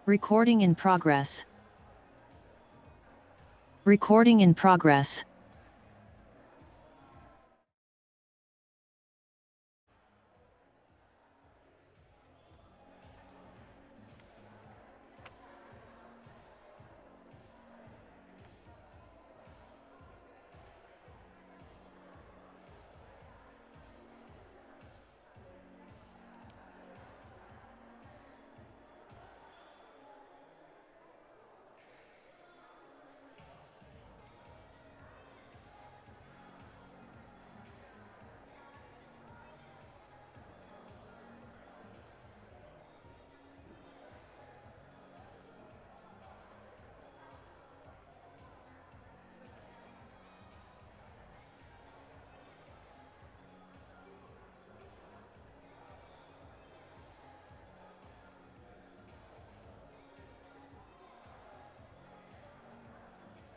Recording in progress. Recording in progress.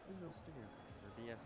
Windows Studio, the DS.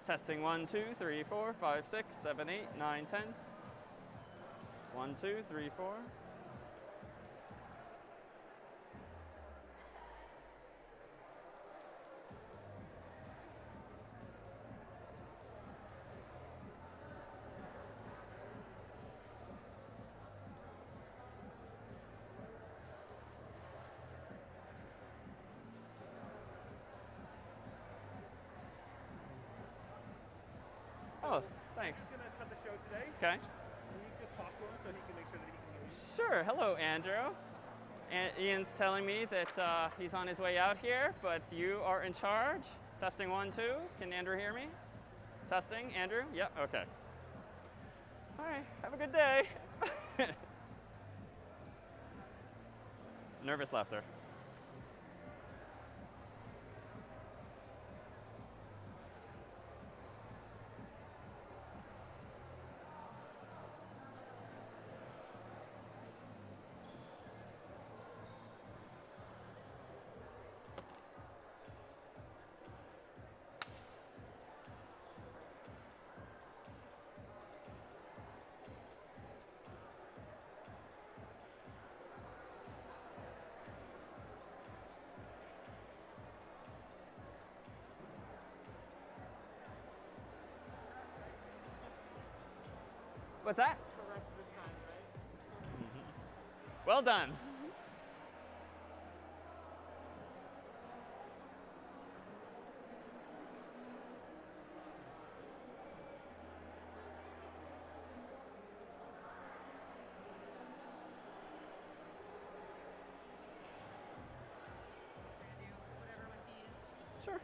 Testing 1, 2, 3, 4, 5, 6, 7, 8, 9, 10. 1, 2, 3, 4. Oh, thanks. He's going to cut the show today. Okay. Can you just talk to him so he can make sure that he can hear you? Sure. Hello, Andrew. Ian's telling me that he's on his way out here, but you are in charge. Testing 1, 2. Can Andrew hear me? Testing, Andrew? Yep, okay. All right, have a good day. Nervous laughter. What's that? Correct this time, right? Well done. Sure.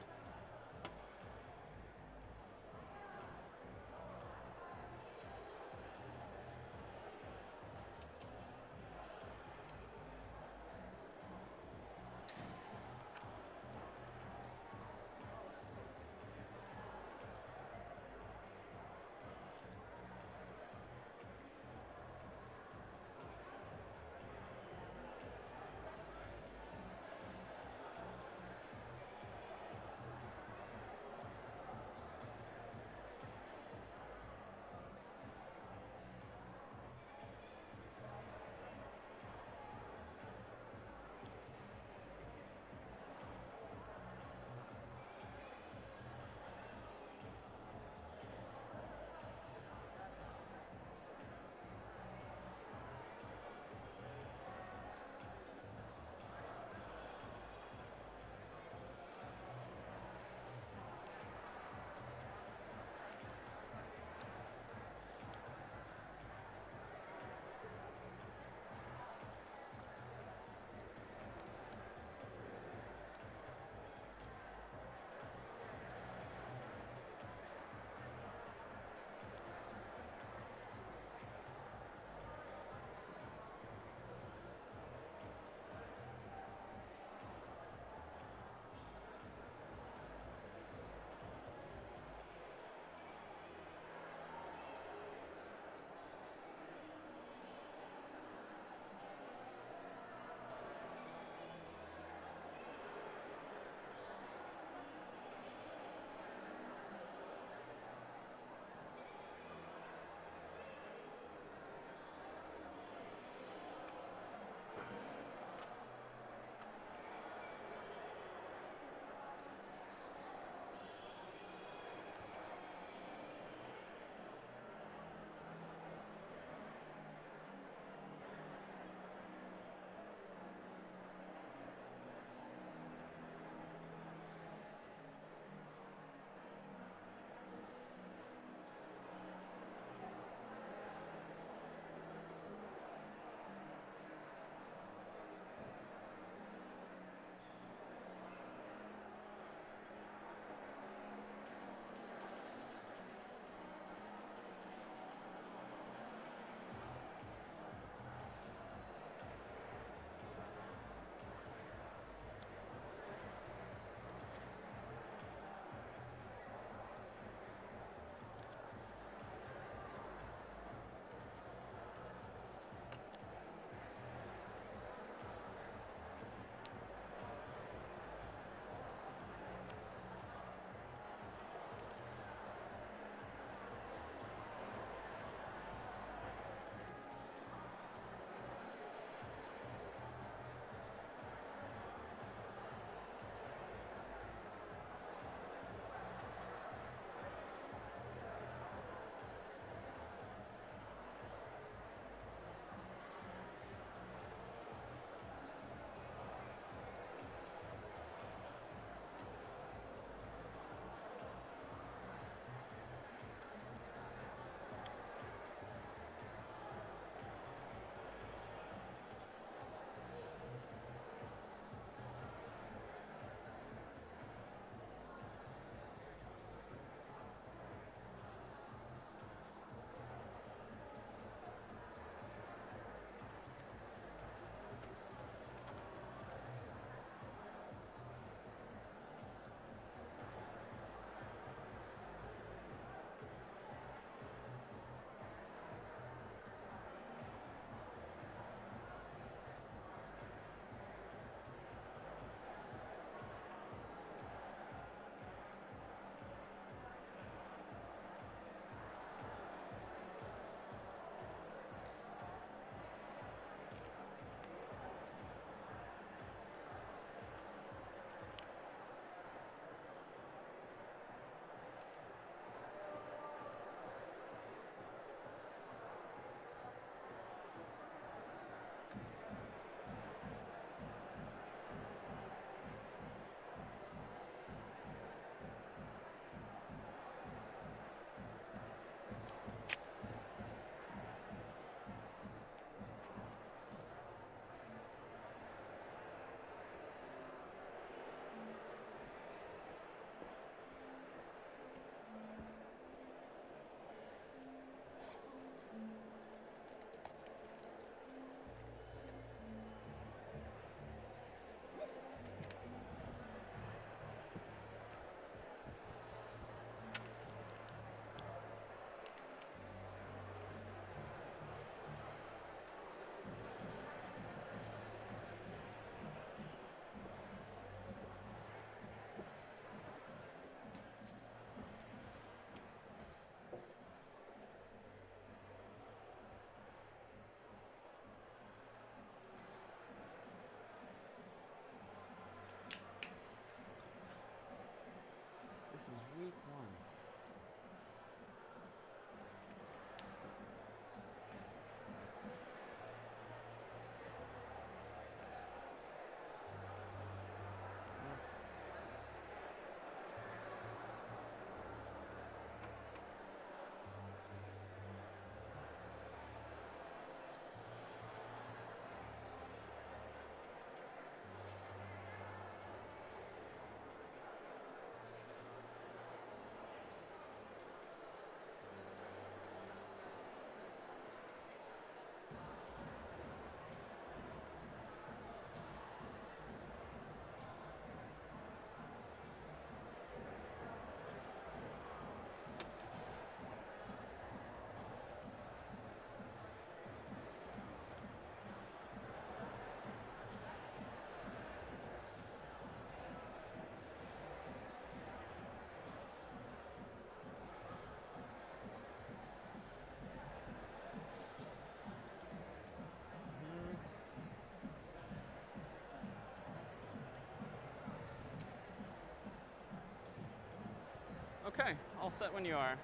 OK, all set when you are.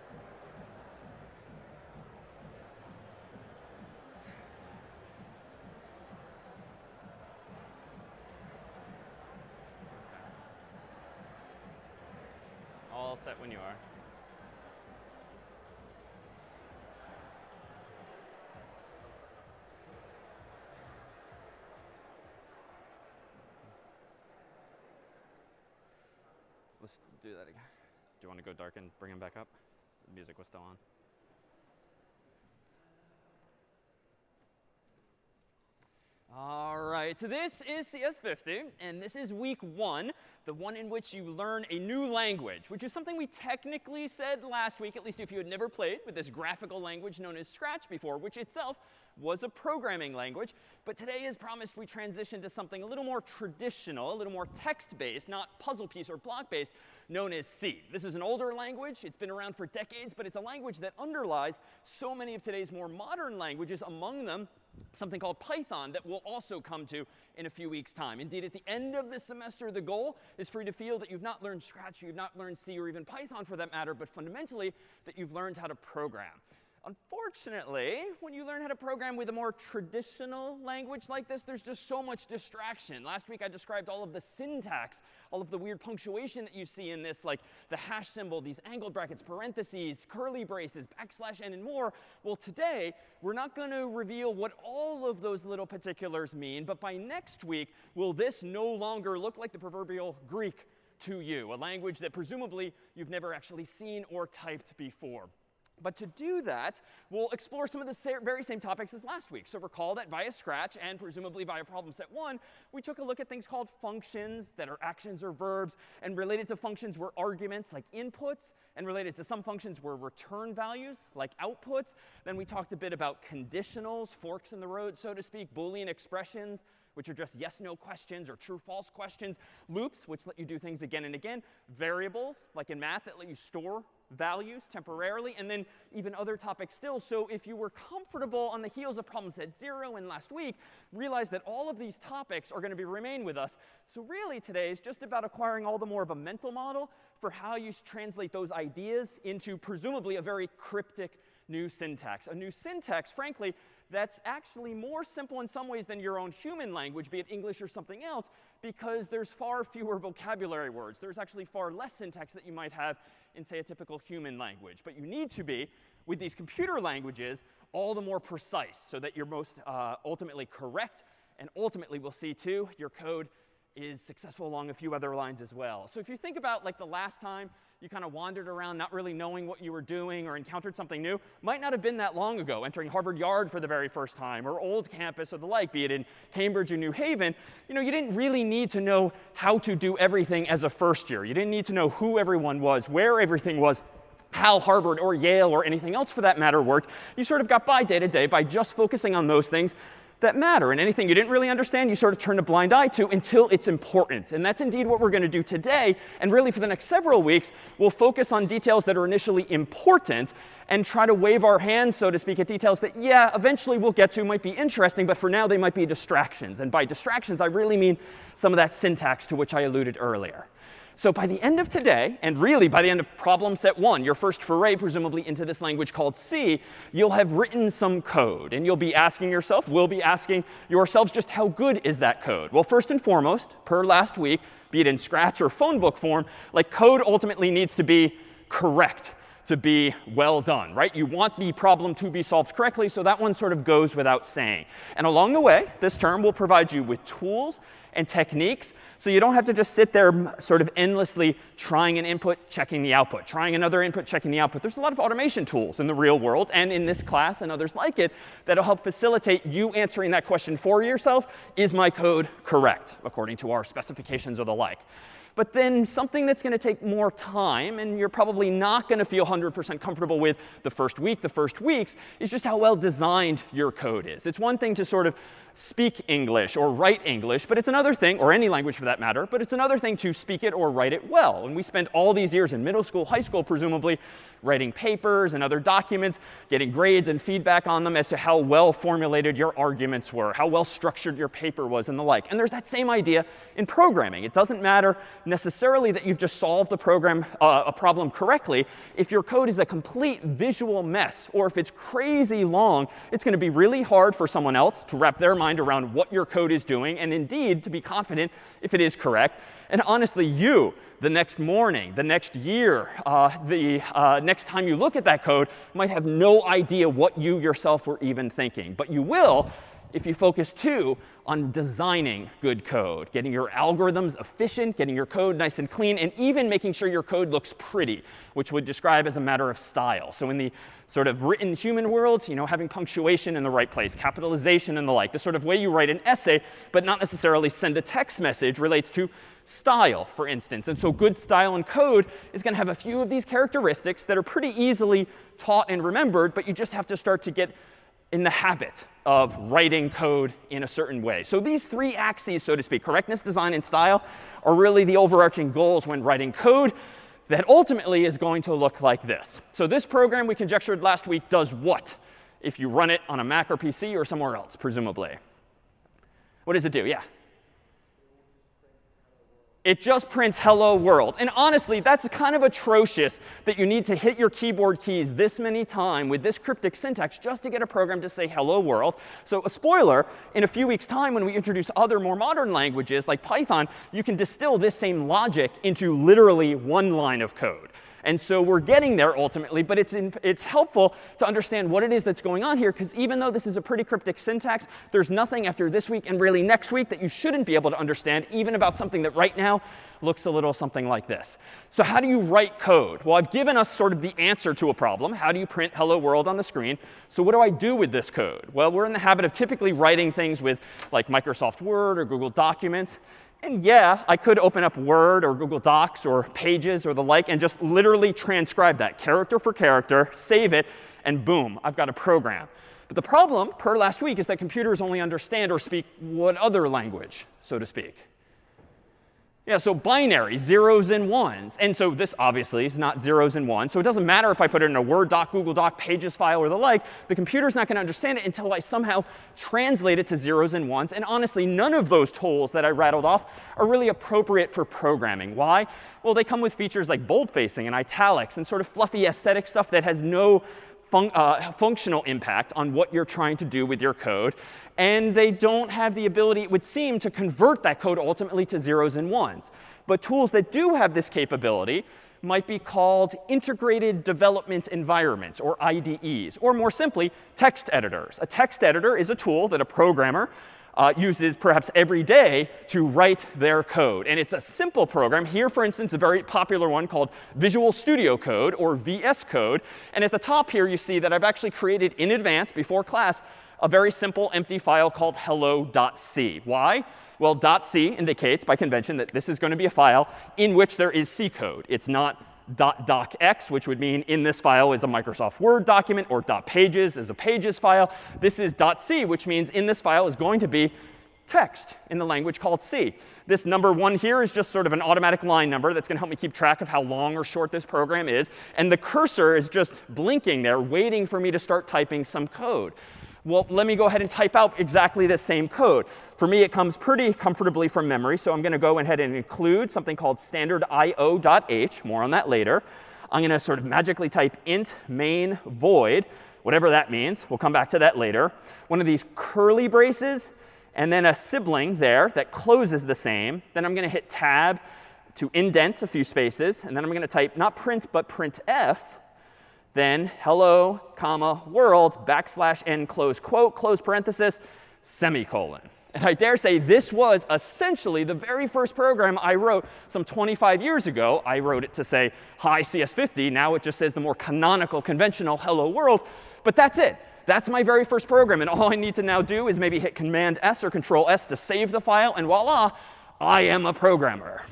All set when you are. Let's do that again. Do you want to go dark and bring him back up? The music was still on. All right, so this is CS50, and this is week 1, the one in which you learn a new language, which is something we technically said last week, at least if you had never played with this graphical language known as Scratch before, which itself was a programming language. But today, as promised, we transition to something a little more traditional, a little more text-based, not puzzle piece or block-based, known as C. This is an older language. It's been around for decades, but it's a language that underlies so many of today's more modern languages, among them something called Python that we'll also come to in a few weeks' time. Indeed, at the end of the semester, the goal is for you to feel that you've not learned Scratch, you've not learned C, or even Python for that matter, but fundamentally that you've learned how to program. Unfortunately, when you learn how to program with a more traditional language like this, there's just so much distraction. Last week, I described all of the syntax, all of the weird punctuation that you see in this, like the hash symbol, these angled brackets, parentheses, curly braces, \n, and more. Well, today, we're not going to reveal what all of those little particulars mean. But by next week, will this no longer look like the proverbial Greek to you, a language that presumably you've never actually seen or typed before? But to do that, we'll explore some of the very same topics as last week. So recall that via Scratch and presumably via problem set 1, we took a look at things called functions that are actions or verbs. And related to functions were arguments like inputs. And related to some functions were return values like outputs. Then we talked a bit about conditionals, forks in the road, so to speak, Boolean expressions, which are just yes/no questions or true/false questions, loops, which let you do things again and again, variables, like in math, that let you store values temporarily, and then even other topics still. So if you were comfortable on the heels of problem set 0 and last week, realize that all of these topics are going to remain with us. So really today is just about acquiring all the more of a mental model for how you translate those ideas into presumably a very cryptic new syntax. A new syntax, frankly, that's actually more simple in some ways than your own human language, be it English or something else, because there's far fewer vocabulary words. There's actually far less syntax that you might have in, say, a typical human language. But you need to be, with these computer languages, all the more precise so that you're most ultimately correct. And ultimately, we'll see, too, your code is successful along a few other lines as well. So if you think about like the last time you kind of wandered around not really knowing what you were doing or encountered something new, might not have been that long ago, entering Harvard Yard for the very first time, or Old Campus or the like, be it in Cambridge or New Haven. You know, you didn't really need to know how to do everything as a first year. You didn't need to know who everyone was, where everything was, how Harvard or Yale or anything else for that matter worked. You sort of got by day to day by just focusing on those things that matter. And anything you didn't really understand, you sort of turn a blind eye to until it's important. And that's indeed what we're going to do today. And really, for the next several weeks, we'll focus on details that are initially important and try to wave our hands, so to speak, at details that, yeah, eventually we'll get to, might be interesting, but for now they might be distractions. And by distractions, I really mean some of that syntax to which I alluded earlier. So by the end of today, and really by the end of problem set 1, your first foray presumably into this language called C, you'll have written some code. And you'll be asking yourself, we'll be asking yourselves, just how good is that code? Well, first and foremost, per last week, be it in Scratch or phone book form, like code ultimately needs to be correct to be well done, right? You want the problem to be solved correctly, so that one sort of goes without saying. And along the way, this term will provide you with tools and techniques, so you don't have to just sit there sort of endlessly trying an input, checking the output, trying another input, checking the output. There's a lot of automation tools in the real world and in this class and others like it that'll help facilitate you answering that question for yourself. Is my code correct according to our specifications or the like? But then something that's going to take more time, and you're probably not going to feel 100% comfortable with the first week, the first weeks, is just how well designed your code is. It's one thing to sort of speak English or write English, but it's another thing, or any language for that matter, but it's another thing to speak it or write it well. And we spend all these years in middle school, high school, presumably, writing papers and other documents, getting grades and feedback on them as to how well formulated your arguments were, how well structured your paper was, and the like. And there's that same idea in programming. It doesn't matter necessarily that you've just solved a problem correctly. If your code is a complete visual mess, or if it's crazy long, it's going to be really hard for someone else to wrap their mind around what your code is doing, and indeed to be confident if it is correct. And honestly, you, the next morning, the next year, next time you look at that code, might have no idea what you yourself were even thinking. But you will if you focus, too, on designing good code, getting your algorithms efficient, getting your code nice and clean, and even making sure your code looks pretty, which would describe as a matter of style. So in the sort of written human world, having punctuation in the right place, capitalization and the like, the sort of way you write an essay, but not necessarily send a text message, relates to style, for instance. And so good style in code is going to have a few of these characteristics that are pretty easily taught and remembered, but you just have to start to get in the habit of writing code in a certain way. So these three axes, so to speak, correctness, design, and style, are really the overarching goals when writing code that ultimately is going to look like this. So this program, we conjectured last week, does what if you run it on a Mac or PC or somewhere else, presumably? What does it do? Yeah. It just prints hello world. And honestly, that's kind of atrocious that you need to hit your keyboard keys this many times with this cryptic syntax just to get a program to say hello world. So a spoiler, in a few weeks' time when we introduce other more modern languages like Python, you can distill this same logic into literally one line of code. And so we're getting there ultimately, but it's helpful to understand what it is that's going on here, because even though this is a pretty cryptic syntax, there's nothing after this week and really next week that you shouldn't be able to understand, even about something that right now looks a little something like this. So how do you write code? Well, I've given us sort of the answer to a problem. How do you print hello world on the screen? So what do I do with this code? Well, we're in the habit of typically writing things with like Microsoft Word or Google Documents. And yeah, I could open up Word or Google Docs or Pages or the like and just literally transcribe that character for character, save it, and boom, I've got a program. But the problem, per last week, is that computers only understand or speak what other language, so to speak? Yeah, so binary, zeros and ones. And so this obviously is not zeros and ones. So it doesn't matter if I put it in a Word doc, Google Doc, Pages file, or the like. The computer's not going to understand it until I somehow translate it to zeros and ones. And honestly, none of those tools that I rattled off are really appropriate for programming. Why? Well, they come with features like boldfacing and italics and sort of fluffy aesthetic stuff that has no functional impact on what you're trying to do with your code. And they don't have the ability, it would seem, to convert that code ultimately to zeros and ones. But tools that do have this capability might be called integrated development environments, or IDEs, or more simply, text editors. A text editor is a tool that a programmer uses perhaps every day to write their code. And it's a simple program. Here, for instance, a very popular one called Visual Studio Code, or VS Code. And at the top here, you see that I've actually created in advance, before class, a very simple empty file called hello.c. Why? Well, .c indicates by convention that this is going to be a file in which there is C code. It's not .docx, which would mean in this file is a Microsoft Word document, or .pages is a Pages file. This is .c, which means in this file is going to be text in the language called C. This number 1 here is just sort of an automatic line number that's going to help me keep track of how long or short this program is. And the cursor is just blinking there, waiting for me to start typing some code. Well, let me go ahead and type out exactly the same code. For me, it comes pretty comfortably from memory. So I'm going to go ahead and include something called standard io.h. More on that later. I'm going to sort of magically type int main void, whatever that means. We'll come back to that later. One of these curly braces, and then a sibling there that closes the same. Then I'm going to hit tab to indent a few spaces. And then I'm going to type not print, but printf. Then hello, comma, world, \n, close quote, close parenthesis, semicolon. And I dare say this was essentially the very first program I wrote some 25 years ago. I wrote it to say, hi, CS50. Now it just says the more canonical, conventional hello world. But that's it. That's my very first program. And all I need to now do is maybe hit Command S or Control S to save the file. And voila, I am a programmer.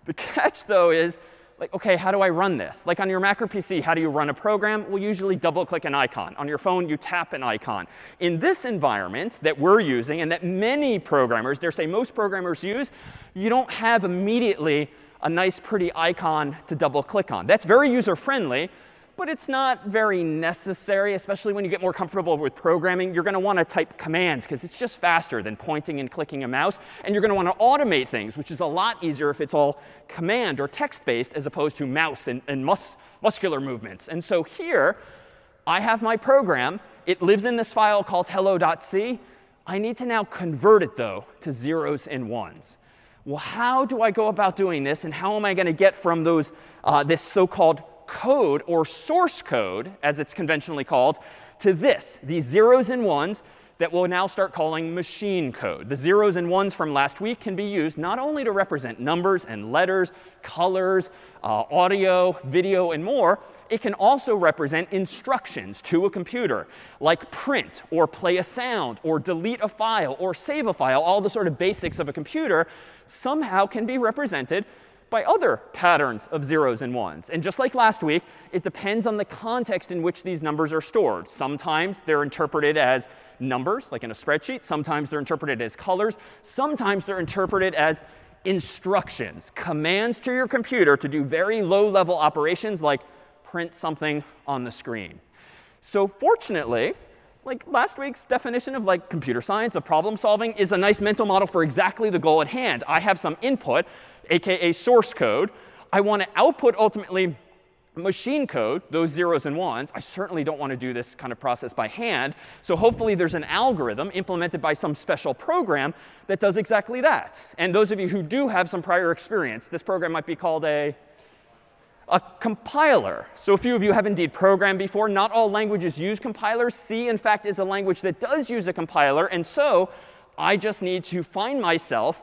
The catch, though, is like, OK, how do I run this? Like on your Mac or PC, how do you run a program? Well, usually double-click an icon. On your phone, you tap an icon. In this environment that we're using and that many programmers, dare say most programmers use, you don't have immediately a nice, pretty icon to double-click on. That's very user-friendly, but it's not very necessary, especially when you get more comfortable with programming. You're going to want to type commands, because it's just faster than pointing and clicking a mouse. And you're going to want to automate things, which is a lot easier if it's all command or text-based as opposed to mouse and muscular movements. And so here, I have my program. It lives in this file called hello.c. I need to now convert it, though, to zeros and ones. Well, how do I go about doing this? And how am I going to get from those this so-called code, or source code, as it's conventionally called, to this, these zeros and ones that we'll now start calling machine code? The zeros and ones from last week can be used not only to represent numbers and letters, colors, audio, video, and more. It can also represent instructions to a computer, like print, or play a sound, or delete a file, or save a file. All the sort of basics of a computer somehow can be represented by other patterns of zeros and ones. And just like last week, it depends on the context in which these numbers are stored. Sometimes they're interpreted as numbers, like in a spreadsheet. Sometimes they're interpreted as colors. Sometimes they're interpreted as instructions, commands to your computer to do very low-level operations like print something on the screen. So fortunately, like last week's definition of like computer science, of problem solving, is a nice mental model for exactly the goal at hand. I have some input, aka source code. I want to output ultimately machine code, those zeros and ones. I certainly don't want to do this kind of process by hand. So hopefully there's an algorithm implemented by some special program that does exactly that. And those of you who do have some prior experience, this program might be called a compiler. So a few of you have indeed programmed before. Not all languages use compilers. C, in fact, is a language that does use a compiler. And so I just need to find myself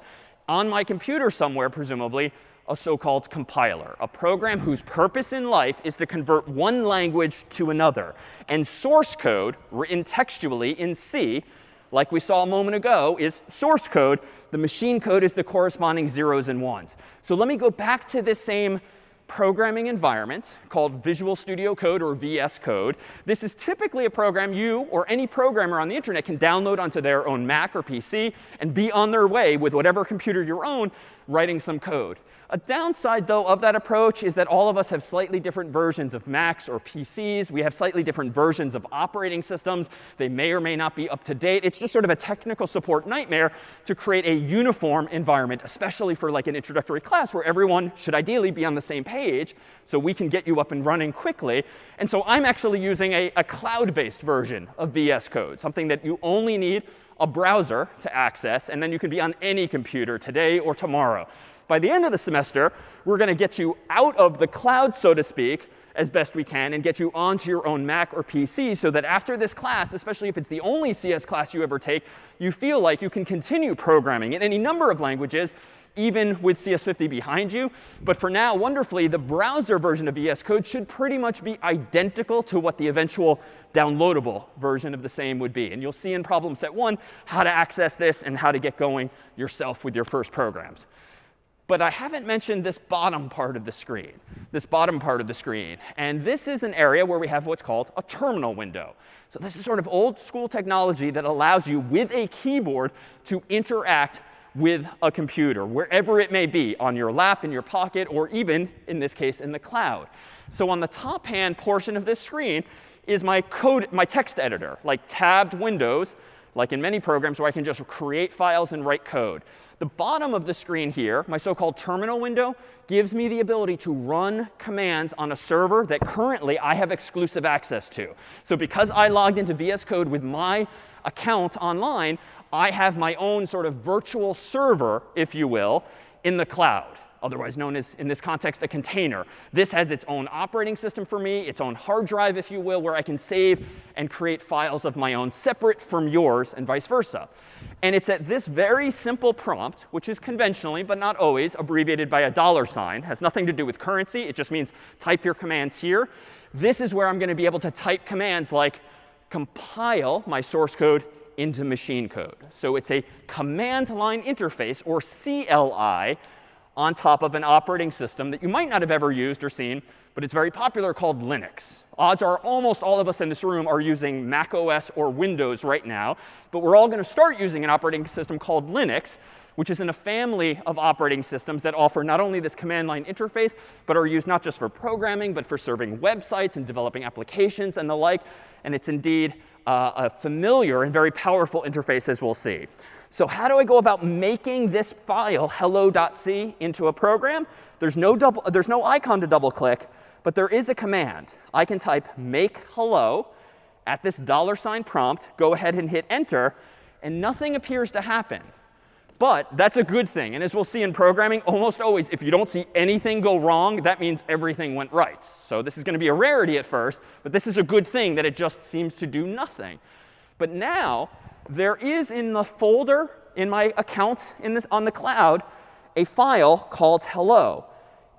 on my computer somewhere, presumably, a so-called compiler, a program whose purpose in life is to convert one language to another. And source code, written textually in C, like we saw a moment ago, is source code. The machine code is the corresponding zeros and ones. So let me go back to this same programming environment called Visual Studio Code, or VS Code. This is typically a program you or any programmer on the internet can download onto their own Mac or PC and be on their way with whatever computer you own writing some code. A downside, though, of that approach is that all of us have slightly different versions of Macs or PCs. We have slightly different versions of operating systems. They may or may not be up to date. It's just sort of a technical support nightmare to create a uniform environment, especially for like an introductory class where everyone should ideally be on the same page so we can get you up and running quickly. And so I'm actually using a cloud-based version of VS Code, something that you only need a browser to access, and then you can be on any computer today or tomorrow. By the end of the semester, we're going to get you out of the cloud, so to speak, as best we can, and get you onto your own Mac or PC so that after this class, especially if it's the only CS class you ever take, you feel like you can continue programming in any number of languages, even with CS50 behind you. But for now, wonderfully, the browser version of VS Code should pretty much be identical to what the eventual downloadable version of the same would be. And you'll see in problem set 1 how to access this and how to get going yourself with your first programs. But I haven't mentioned this bottom part of the screen, And this is an area where we have what's called a terminal window. So this is sort of old school technology that allows you, with a keyboard, to interact with a computer, wherever it may be, on your lap, in your pocket, or even, in this case, in the cloud. So on the top-hand portion of this screen is my text editor, like tabbed windows, like in many programs where I can just create files and write code. The bottom of the screen here, my so-called terminal window, gives me the ability to run commands on a server that currently I have exclusive access to. So because I logged into VS Code with my account online, I have my own sort of virtual server, if you will, in the cloud, otherwise known as, in this context, a container. This has its own operating system for me, its own hard drive, if you will, where I can save and create files of my own separate from yours and vice versa. And it's at this very simple prompt, which is conventionally, but not always, abbreviated by a $, has nothing to do with currency. It just means type your commands here. This is where I'm going to be able to type commands like compile my source code into machine code. So it's a command line interface, or CLI, on top of an operating system that you might not have ever used or seen, but it's very popular, called Linux. Odds are almost all of us in this room are using Mac OS or Windows right now. But we're all going to start using an operating system called Linux, which is in a family of operating systems that offer not only this command line interface, but are used not just for programming, but for serving websites and developing applications and the like. And it's indeed a familiar and very powerful interface, as we'll see. So how do I go about making this file, hello.c, into a program? There's no icon to double click, but there is a command. I can type make hello at this $ prompt, go ahead and hit enter, and nothing appears to happen. But that's a good thing. And as we'll see in programming, almost always, if you don't see anything go wrong, that means everything went right. So this is going to be a rarity at first, but this is a good thing that it just seems to do nothing. But now, there is in the folder in my account on the cloud a file called hello.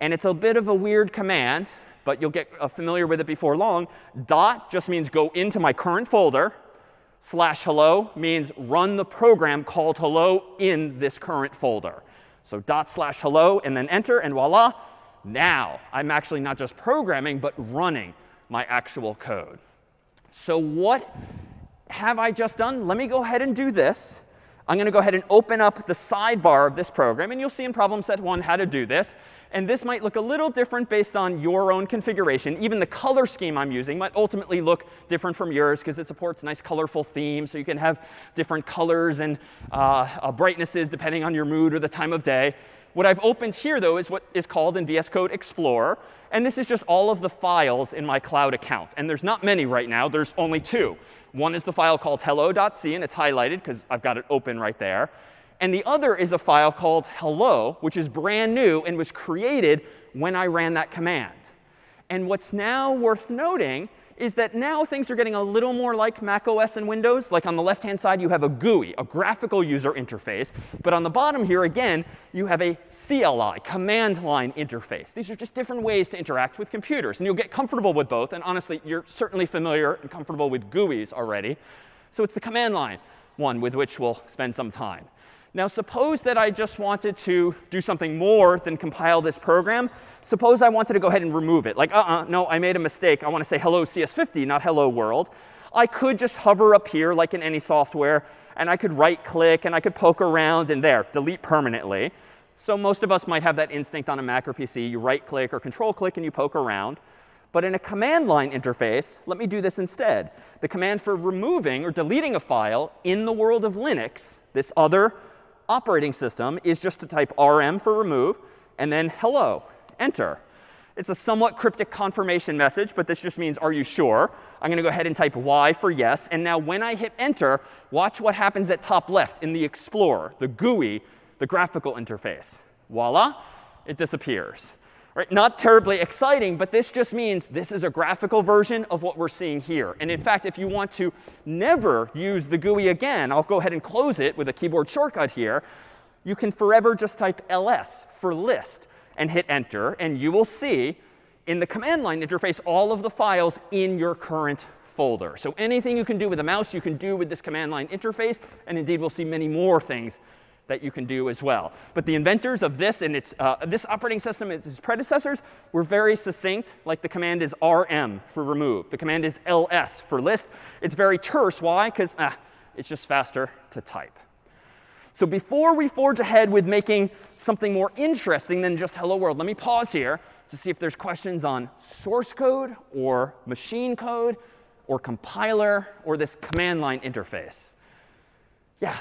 And it's a bit of a weird command, but you'll get familiar with it before long. Dot just means go into my current folder. /hello means run the program called hello in this current folder. So /hello and then enter, and voila. Now I'm actually not just programming, but running my actual code. So what have I just done? Let me go ahead and do this. I'm going to go ahead and open up the sidebar of this program. And you'll see in problem set 1 how to do this. And this might look a little different based on your own configuration. Even the color scheme I'm using might ultimately look different from yours, because it supports nice colorful themes. So you can have different colors and brightnesses depending on your mood or the time of day. What I've opened here, though, is what is called in VS Code Explorer. And this is just all of the files in my cloud account. And there's not many right now. There's only 2. One is the file called hello.c, and it's highlighted because I've got it open right there. And the other is a file called hello, which is brand new and was created when I ran that command. And what's now worth noting is that now things are getting a little more like Mac OS and Windows. Like on the left-hand side, you have a GUI, a graphical user interface. But on the bottom here, again, you have a CLI, command line interface. These are just different ways to interact with computers. And you'll get comfortable with both. And honestly, you're certainly familiar and comfortable with GUIs already. So it's the command line one with which we'll spend some time. Now, suppose that I just wanted to do something more than compile this program. Suppose I wanted to go ahead and remove it. Like, no, I made a mistake. I want to say hello CS50, not hello world. I could just hover up here like in any software. And I could right click and I could poke around and there, delete permanently. So most of us might have that instinct on a Mac or PC. You right click or control click and you poke around. But in a command line interface, let me do this instead. The command for removing or deleting a file in the world of Linux, this other operating system, is just to type rm for remove and then hello, enter. It's a somewhat cryptic confirmation message, but this just means, are you sure? I'm going to go ahead and type y for yes. And now when I hit enter, watch what happens at top left in the Explorer, the GUI, the graphical interface. Voila, it disappears. Right? Not terribly exciting, but this just means this is a graphical version of what we're seeing here. And in fact, if you want to never use the GUI again, I'll go ahead and close it with a keyboard shortcut here. You can forever just type ls for list and hit enter. And you will see in the command line interface all of the files in your current folder. So anything you can do with a mouse, you can do with this command line interface. And indeed, we'll see many more things that you can do as well. But the inventors of this and this operating system and its predecessors were very succinct. Like the command is rm for remove. The command is ls for list. It's very terse. Why? Because it's just faster to type. So before we forge ahead with making something more interesting than just hello world, let me pause here to see if there's questions on source code or machine code or compiler or this command line interface. Yeah.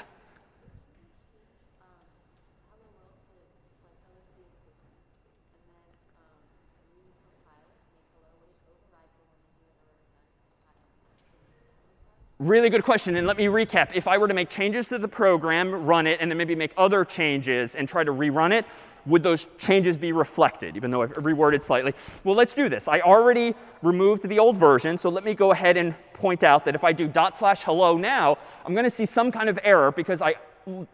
Really good question. And let me recap. If I were to make changes to the program, run it, and then maybe make other changes and try to rerun it, would those changes be reflected, even though I've reworded slightly? Well, let's do this. I already removed the old version. So let me go ahead and point out that if I do /hello now, I'm going to see some kind of error because I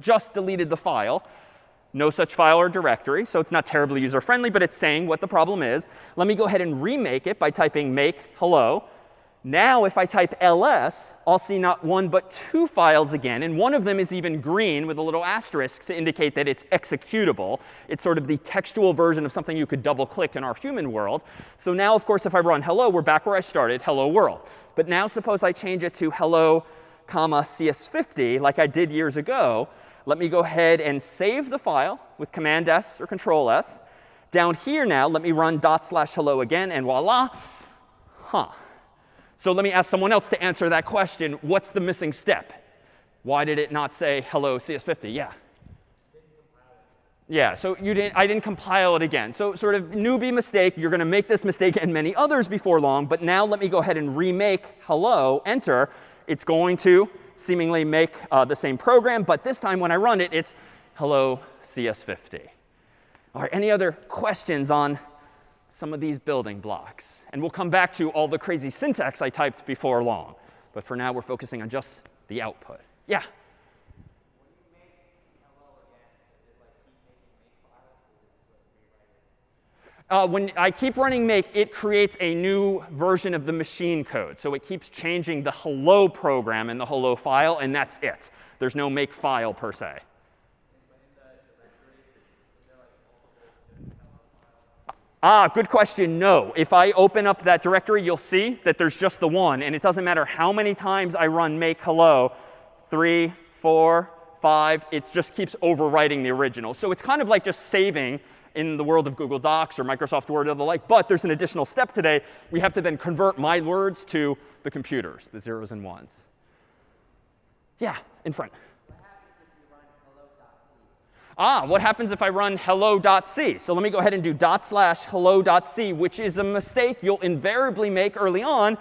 just deleted the file. No such file or directory. So it's not terribly user-friendly, but it's saying what the problem is. Let me go ahead and remake it by typing make hello. Now, if I type ls, I'll see not one but two files again. And one of them is even green with a little asterisk to indicate that it's executable. It's sort of the textual version of something you could double click in our human world. So now, of course, if I run hello, we're back where I started, hello world. But now suppose I change it to hello, comma, CS50 like I did years ago. Let me go ahead and save the file with Command S or Control S. Down here now, let me run /hello again, and voila. So let me ask someone else to answer that question. What's the missing step? Why did it not say hello CS50? Yeah. Yeah, so I didn't compile it again. So sort of newbie mistake. You're going to make this mistake and many others before long. But now let me go ahead and remake hello, enter. It's going to seemingly make the same program. But this time when I run it, it's hello CS50. All right, any other questions on some of these building blocks? And we'll come back to all the crazy syntax I typed before long. But for now, we're focusing on just the output. Yeah? When I keep running make, it creates a new version of the machine code. So it keeps changing the hello program in the hello file, and that's it. There's no make file per se. Good question. No. If I open up that directory, you'll see that there's just the one. And it doesn't matter how many times I run make hello, 3, 4, 5, it just keeps overwriting the original. So it's kind of like just saving in the world of Google Docs or Microsoft Word or the like. But there's an additional step today. We have to then convert my words to the computers, the zeros and ones. Yeah, in front. What happens if I run hello.c? So let me go ahead and do /hello.c, which is a mistake you'll invariably make early on,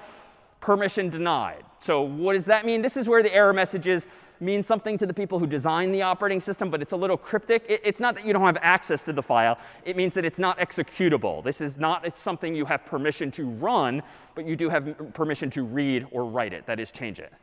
permission denied. So what does that mean? This is where the error messages mean something to the people who design the operating system, but it's a little cryptic. It's not that you don't have access to the file. It means that it's not executable. This is not something you have permission to run, but you do have permission to read or write it. That is, change it.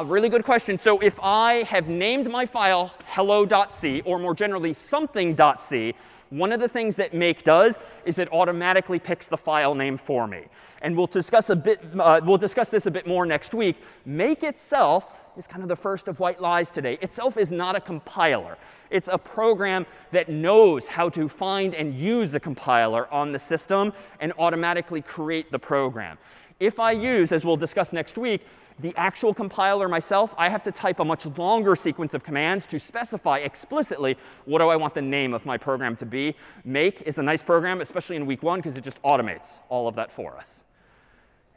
Really good question. So if I have named my file hello.c, or more generally something.c, one of the things that make does is it automatically picks the file name for me. And we'll discuss this a bit more next week. Make itself is kind of the first of white lies today. Itself is not a compiler. It's a program that knows how to find and use a compiler on the system and automatically create the program. If I use, as we'll discuss next week, the actual compiler myself, I have to type a much longer sequence of commands to specify explicitly what do I want the name of my program to be. Make is a nice program, especially in week 1, because it just automates all of that for us.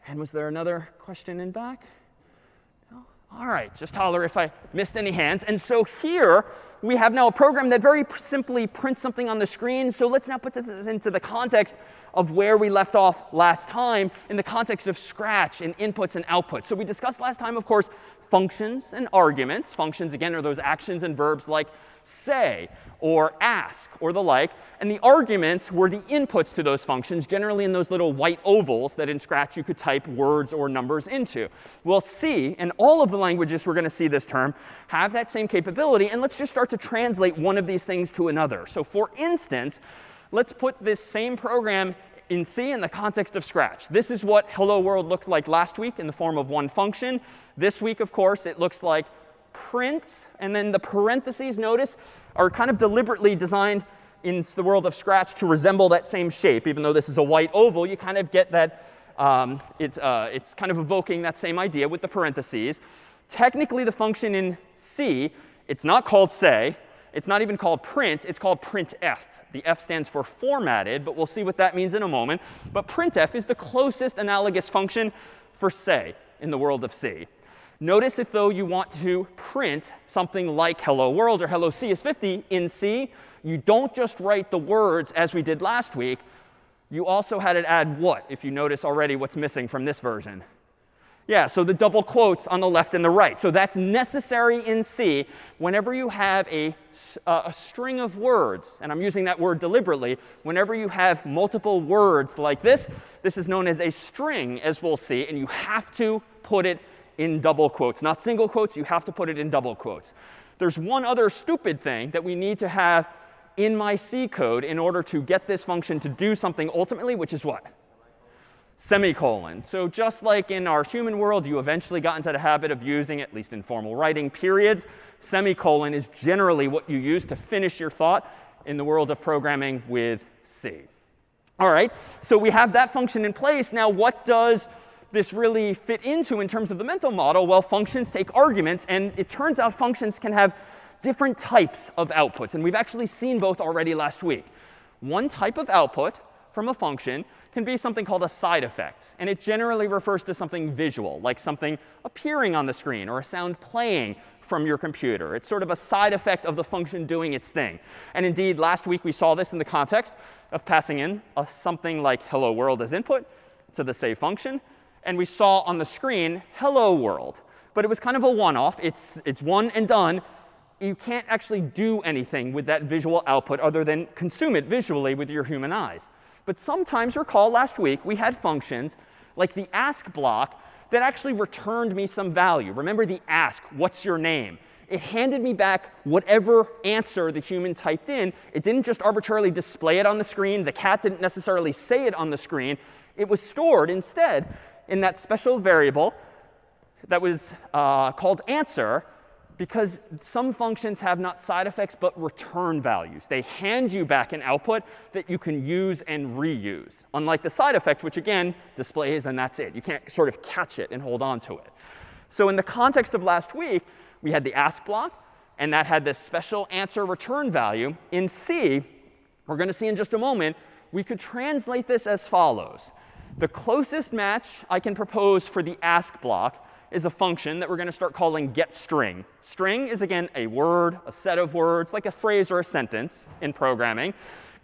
And was there another question in back? No? All right, just holler if I missed any hands. And so here we have now a program that very simply prints something on the screen. So let's now put this into the context of where we left off last time, in the context of Scratch and inputs and outputs. So we discussed last time, of course, functions and arguments. Functions, again, are those actions and verbs like say or ask or the like. And the arguments were the inputs to those functions, generally in those little white ovals that in Scratch you could type words or numbers into. We'll see, and all of the languages we're going to see this term have that same capability. And let's just start to translate one of these things to another. So for instance, let's put this same program in C in the context of Scratch. This is what hello world looked like last week in the form of one function. This week, of course, it looks like print. And then the parentheses, notice, are kind of deliberately designed in the world of Scratch to resemble that same shape. Even though this is a white oval, you kind of get that it's kind of evoking that same idea with the parentheses. Technically, the function in C, it's not called say. It's not even called print. It's called printf. The F stands for formatted, but we'll see what that means in a moment. But printf is the closest analogous function for say in the world of C. Notice if, though, you want to print something like hello world or hello CS50 in C, you don't just write the words as we did last week. You also had to add what, if you notice already what's missing from this version? Yeah, so the double quotes on the left and the right. So that's necessary in C whenever you have a string of words. And I'm using that word deliberately. Whenever you have multiple words like this is known as a string, as we'll see. And you have to put it in double quotes. Not single quotes, you have to put it in double quotes. There's one other stupid thing that we need to have in my C code in order to get this function to do something ultimately, which is what? Semicolon. So just like in our human world, you eventually got into the habit of using, at least in formal writing, periods. Semicolon is generally what you use to finish your thought in the world of programming with C. All right, so we have that function in place. Now, what does this really fit into in terms of the mental model? Well, functions take arguments, and it turns out functions can have different types of outputs. And we've actually seen both already last week. One type of output from a function can be something called a side effect. And it generally refers to something visual, like something appearing on the screen or a sound playing from your computer. It's sort of a side effect of the function doing its thing. And indeed, last week we saw this in the context of passing in something like hello world as input to the say function. And we saw on the screen hello world. But it was kind of a one-off. It's one and done. You can't actually do anything with that visual output other than consume it visually with your human eyes. But sometimes, recall last week, we had functions like the ask block that actually returned me some value. Remember the ask, what's your name? It handed me back whatever answer the human typed in. It didn't just arbitrarily display it on the screen. The cat didn't necessarily say it on the screen. It was stored instead in that special variable that was called answer, because some functions have not side effects but return values. They hand you back an output that you can use and reuse, unlike the side effect, which again displays and that's it. You can't sort of catch it and hold on to it. So in the context of last week, we had the ask block, and that had this special answer return value. In C, we're going to see in just a moment, we could translate this as follows. The closest match I can propose for the ask block is a function that we're going to start calling getString. String is, again, a word, a set of words, like a phrase or a sentence in programming.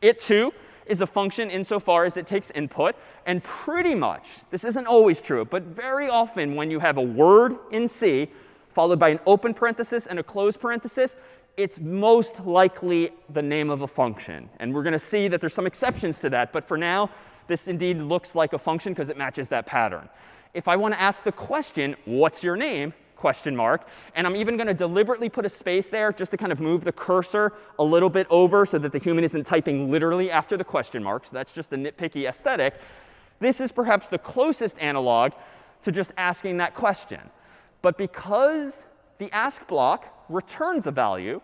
It, too, is a function insofar as it takes input. And pretty much, this isn't always true, but very often when you have a word in C followed by an open parenthesis and a closed parenthesis, it's most likely the name of a function. And we're going to see that there's some exceptions to that. But for now, this indeed looks like a function because it matches that pattern. If I want to ask the question, what's your name? Question mark. And I'm even going to deliberately put a space there just to kind of move the cursor a little bit over so that the human isn't typing literally after the question mark. So that's just a nitpicky aesthetic. This is perhaps the closest analog to just asking that question. But because the ask block returns a value,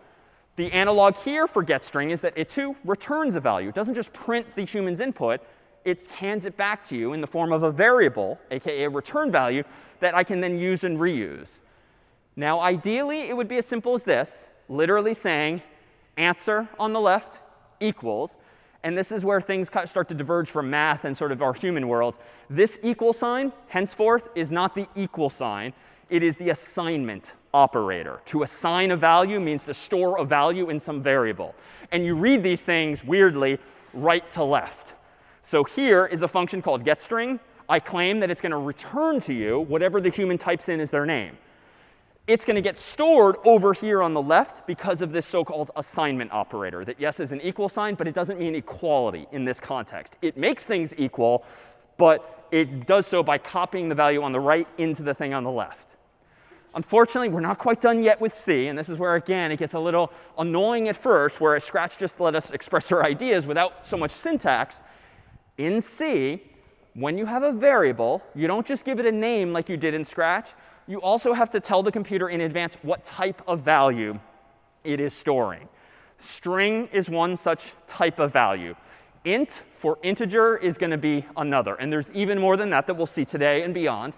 the analog here for getString is that it too returns a value. It doesn't just print the human's input. It hands it back to you in the form of a variable, aka a return value, that I can then use and reuse. Now, ideally, it would be as simple as this, literally saying answer on the left equals. And this is where things start to diverge from math and sort of our human world. This equal sign, henceforth, is not the equal sign. It is the assignment operator. To assign a value means to store a value in some variable. And you read these things, weirdly, right to left. So here is a function called getString. I claim that it's going to return to you whatever the human types in as their name. It's going to get stored over here on the left because of this so-called assignment operator. That, yes, is an equal sign, but it doesn't mean equality in this context. It makes things equal, but it does so by copying the value on the right into the thing on the left. Unfortunately, we're not quite done yet with C. And this is where, again, it gets a little annoying at first, where Scratch just let us express our ideas without so much syntax. In C, when you have a variable, you don't just give it a name like you did in Scratch. You also have to tell the computer in advance what type of value it is storing. String is one such type of value. Int for integer is going to be another. And there's even more than that that we'll see today and beyond.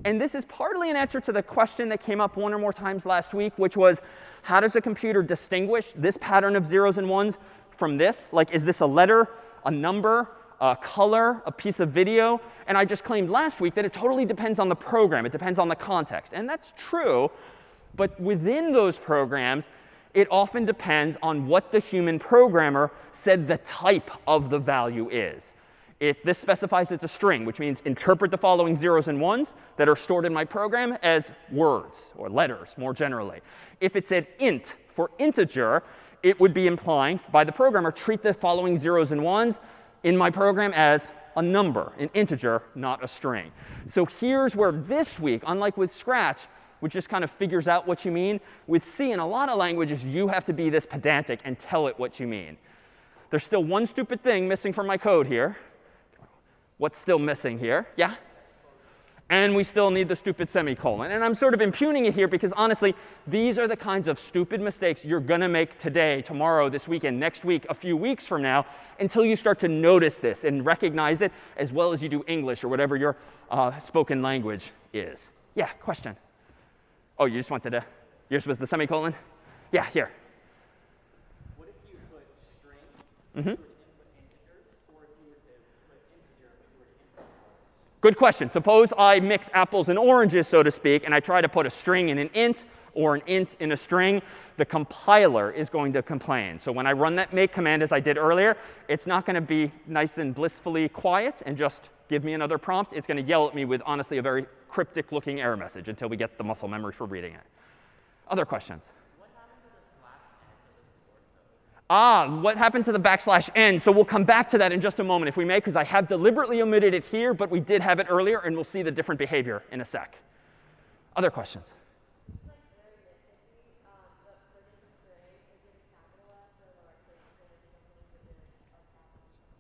And this is partly an answer to the question that came up one or more times last week, which was, how does a computer distinguish this pattern of zeros and ones from this? Like, is this a letter, a number, a color, a piece of video? And I just claimed last week that it totally depends on the program. It depends on the context. And that's true. But within those programs, it often depends on what the human programmer said the type of the value is. This specifies it's a string, which means interpret the following zeros and ones that are stored in my program as words or letters more generally. If it said int for integer, it would be implying by the programmer, treat the following zeros and ones in my program as a number, an integer, not a string. So here's where this week, unlike with Scratch, which just kind of figures out what you mean, with C in a lot of languages, you have to be this pedantic and tell it what you mean. There's still one stupid thing missing from my code here. What's still missing here? Yeah? And we still need the stupid semicolon. And I'm sort of impugning it here because, honestly, these are the kinds of stupid mistakes you're going to make today, tomorrow, this weekend, next week, a few weeks from now, until you start to notice this and recognize it as well as you do English or whatever your spoken language is. Yeah, question. Oh, you just wanted to, yours was the semicolon? Yeah, here. What if you put string, Mm-hmm. integers, or if you were to put integer, if you were to input? Good question. Suppose I mix apples and oranges, so to speak, and I try to put a string in an int or an int in a string. The compiler is going to complain. So when I run that make command, as I did earlier, it's not going to be nice and blissfully quiet and just give me another prompt. It's going to yell at me with, honestly, a very cryptic-looking error message until we get the muscle memory for reading it. Other questions? What happened to the \n? So we'll come back to that in just a moment, if we may, because I have deliberately omitted it here, but we did have it earlier, and we'll see the different behavior in a sec. Other questions?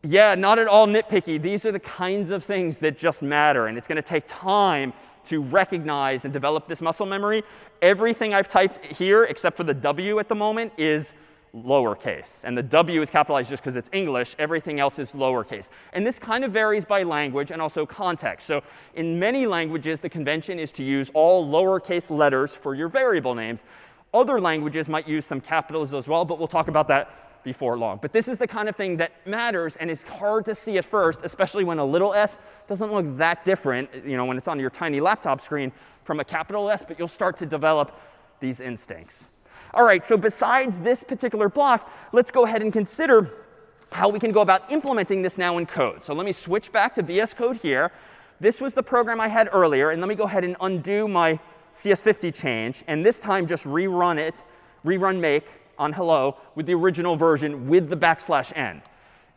Yeah, not at all nitpicky. These are the kinds of things that just matter, and it's going to take time to recognize and develop this muscle memory. Everything I've typed here, except for the W at the moment, is lowercase. And the W is capitalized just because it's English. Everything else is lowercase. And this kind of varies by language and also context. So in many languages, the convention is to use all lowercase letters for your variable names. Other languages might use some capitals as well, but we'll talk about that before long. But this is the kind of thing that matters and is hard to see at first, especially when a little s doesn't look that different, when it's on your tiny laptop screen from a capital S, but you'll start to develop these instincts. All right, so besides this particular block, let's go ahead and consider how we can go about implementing this now in code. So let me switch back to VS Code here. This was the program I had earlier, and let me go ahead and undo my CS50 change, and this time just rerun make on hello with the original version with the \n.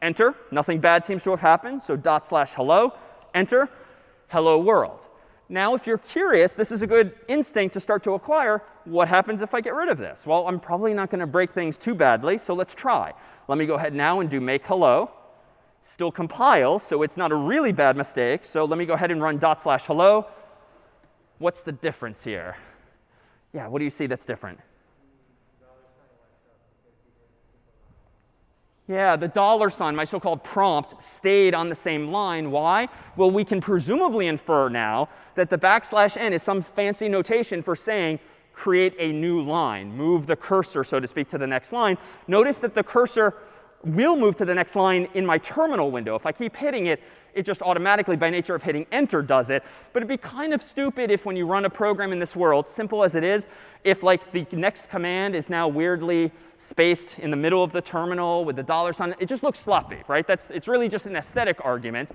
Enter. Nothing bad seems to have happened. So /hello. Enter. Hello world. Now, if you're curious, this is a good instinct to start to acquire. What happens if I get rid of this? Well, I'm probably not going to break things too badly, so let's try. Let me go ahead now and do make hello. Still compiles, so it's not a really bad mistake. So let me go ahead and run /hello. What's the difference here? Yeah, what do you see that's different? Yeah, the $, my so-called prompt, stayed on the same line. Why? Well, we can presumably infer now that the \n is some fancy notation for saying create a new line, move the cursor, so to speak, to the next line. Notice that the cursor will move to the next line in my terminal window. If I keep hitting it, it just automatically, by nature of hitting enter, does it. But it'd be kind of stupid if when you run a program in this world, simple as it is, if like the next command is now weirdly spaced in the middle of the terminal with the $, it just looks sloppy, right? It's really just an aesthetic argument.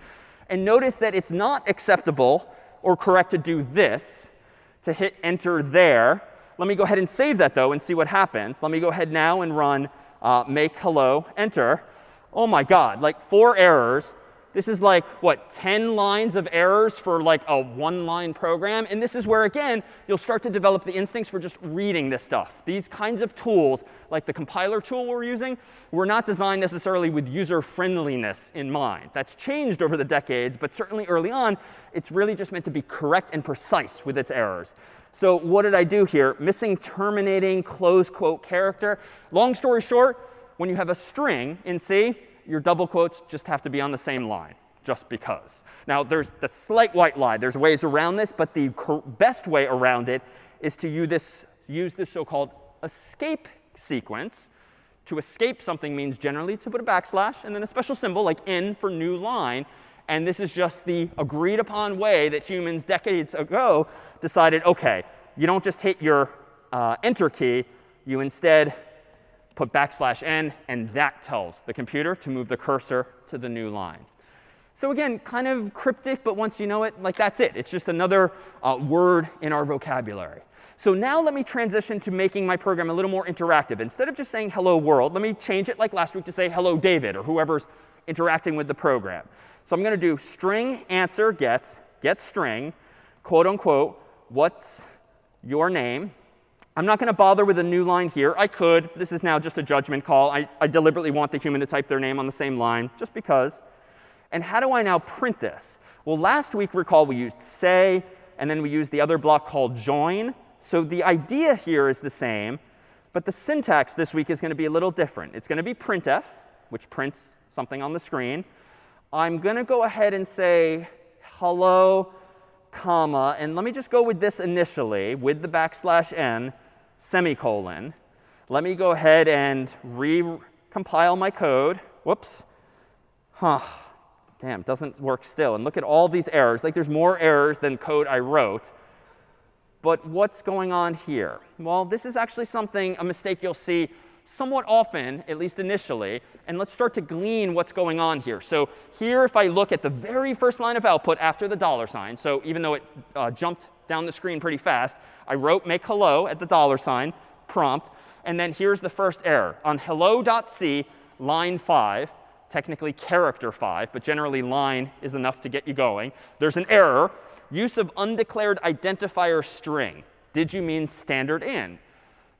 And notice that it's not acceptable or correct to do this, to hit enter there. Let me go ahead and save that, though, and see what happens. Let me go ahead now and run make hello, enter. Oh my god, like 4 errors. This is like, what, 10 lines of errors for like a 1-line program? And this is where, again, you'll start to develop the instincts for just reading this stuff. These kinds of tools, like the compiler tool we're using, were not designed necessarily with user friendliness in mind. That's changed over the decades, but certainly early on, it's really just meant to be correct and precise with its errors. So what did I do here? Missing terminating close quote character. Long story short, when you have a string in C, your double quotes just have to be on the same line, just because. Now, there's the slight white lie. There's ways around this, but the best way around it is to use this so-called escape sequence. To escape something means generally to put a / and then a special symbol like N for new line. And this is just the agreed upon way that humans decades ago decided, OK, you don't just hit your enter key. You instead put \n, and that tells the computer to move the cursor to the new line. So again, kind of cryptic, but once you know it, like that's it. It's just another word in our vocabulary. So now let me transition to making my program a little more interactive. Instead of just saying hello world, let me change it like last week to say hello David, or whoever's interacting with the program. So I'm going to do string answer gets, get string, quote unquote, what's your name? I'm not going to bother with a new line here. I could. This is now just a judgment call. I deliberately want the human to type their name on the same line, just because. And how do I now print this? Well, last week, recall, we used say, and then we used the other block called join. So the idea here is the same, but the syntax this week is going to be a little different. It's going to be printf, which prints something on the screen. I'm going to go ahead and say hello, comma, and let me just go with this initially, with the \n, semicolon. Let me go ahead and recompile my code. Whoops. Damn, doesn't work still. And look at all these errors. Like there's more errors than code I wrote. But what's going on here? Well, this is actually a mistake you'll see somewhat often, at least initially. And let's start to glean what's going on here. So here, if I look at the very first line of output after the $, so even though it jumped down the screen pretty fast, I wrote make hello at the $, prompt. And then here's the first error. On hello.c, line 5, technically character 5, but generally line is enough to get you going. There's an error. Use of undeclared identifier string. Did you mean standard in?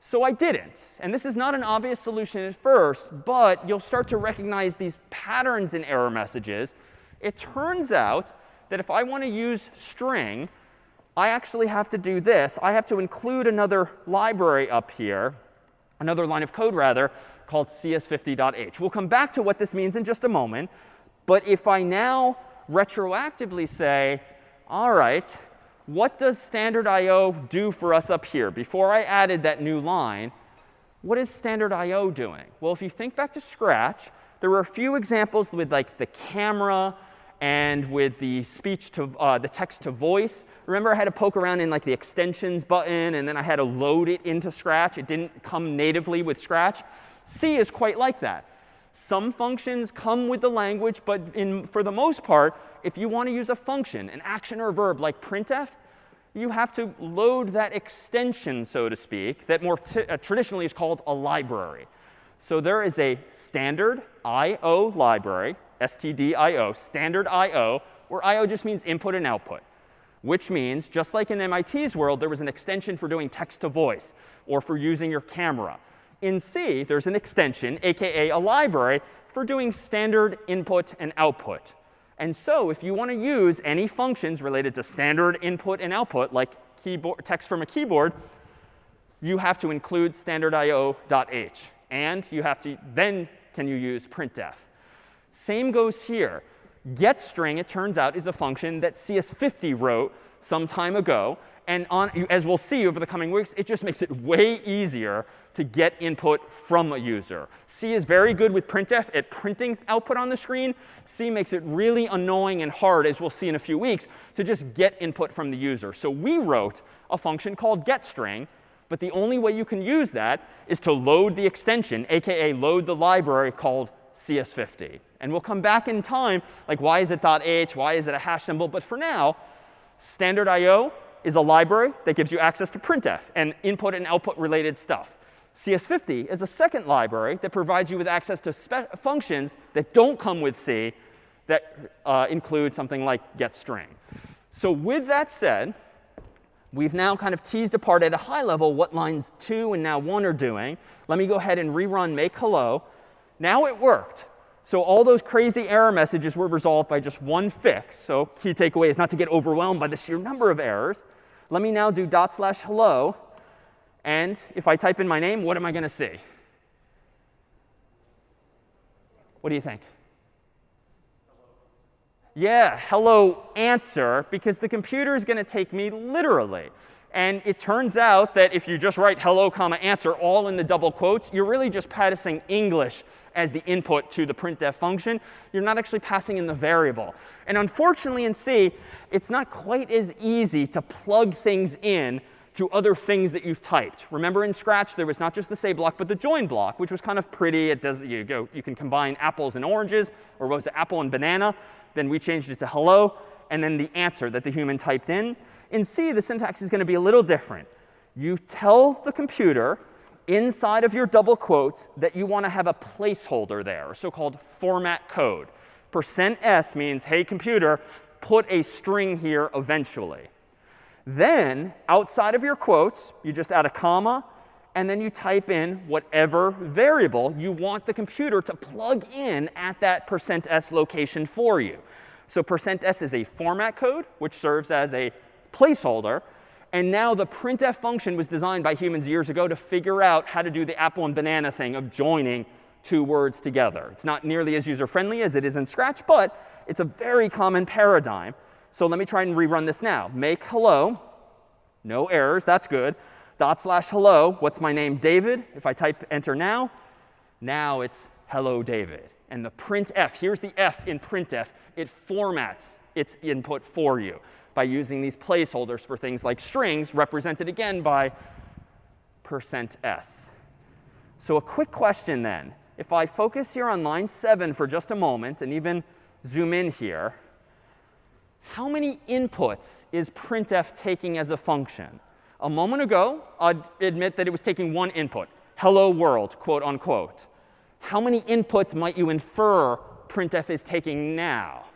So I didn't. And this is not an obvious solution at first, but you'll start to recognize these patterns in error messages. It turns out that if I want to use string, I actually have to do this. I have to include another library up here, another line of code rather, called CS50.h. We'll come back to what this means in just a moment. But if I now retroactively say, all right, what does standard IO do for us up here? Before I added that new line, what is standard IO doing? Well, if you think back to Scratch, there were a few examples with like the camera and with the the text to voice. Remember, I had to poke around in like the extensions button, and then I had to load it into Scratch. It didn't come natively with Scratch. C is quite like that. Some functions come with the language, but for the most part, if you want to use a function, an action or a verb like printf, you have to load that extension, so to speak, that more traditionally is called a library. So there is a standard IO library, stdio, standard IO, where IO just means input and output, which means, just like in MIT's world, there was an extension for doing text to voice or for using your camera. In C, there's an extension, aka a library, for doing standard input and output. And so if you want to use any functions related to standard input and output, like text from a keyboard, you have to include standardIO.h. And then can you use printf. Same goes here. GetString, it turns out, is a function that CS50 wrote some time ago. And as we'll see over the coming weeks, it just makes it way easier to get input from a user. C is very good with printf at printing output on the screen. C makes it really annoying and hard, as we'll see in a few weeks, to just get input from the user. So we wrote a function called getString. But the only way you can use that is to load the extension, aka load the library called CS50. And we'll come back in time, like why is it .h, why is it a hash symbol? But for now, standard IO is a library that gives you access to printf and input and output related stuff. CS50 is a second library that provides you with access to functions that don't come with C that include something like getString. So with that said, we've now kind of teased apart at a high level what lines 2 and now 1 are doing. Let me go ahead and rerun make hello. Now it worked. So all those crazy error messages were resolved by just one fix. So key takeaway is not to get overwhelmed by the sheer number of errors. Let me now do /hello. And if I type in my name, what am I going to see? What do you think? Yeah, hello answer, because the computer is going to take me literally. And it turns out that if you just write hello, comma, answer all in the double quotes, you're really just passing English as the input to the printf function. You're not actually passing in the variable. And unfortunately in C, it's not quite as easy to plug things in to other things that you've typed. Remember in Scratch, there was not just the say block, but the join block, which was kind of pretty. It does, you can combine apples and oranges, or what was it, apple and banana. Then we changed it to hello, and then the answer that the human typed in. In C, the syntax is going to be a little different. You tell the computer inside of your double quotes that you want to have a placeholder there, a so-called format code. %s means, hey, computer, put a string here eventually. Then, outside of your quotes, you just add a comma, and then you type in whatever variable you want the computer to plug in at that %s location for you. So %s is a format code, which serves as a placeholder. And now the printf function was designed by humans years ago to figure out how to do the apple and banana thing of joining two words together. It's not nearly as user-friendly as it is in Scratch, but it's a very common paradigm. So let me try and rerun this now. Make hello. No errors. That's good. /hello. What's my name? David. If I type enter now it's hello, David. And the printf, here's the f in printf. It formats its input for you by using these placeholders for things like strings, represented again by %s. So a quick question then. If I focus here on line 7 for just a moment and even zoom in here, how many inputs is printf taking as a function? A moment ago, I'd admit that it was taking one input, hello world, quote unquote. How many inputs might you infer printf is taking now?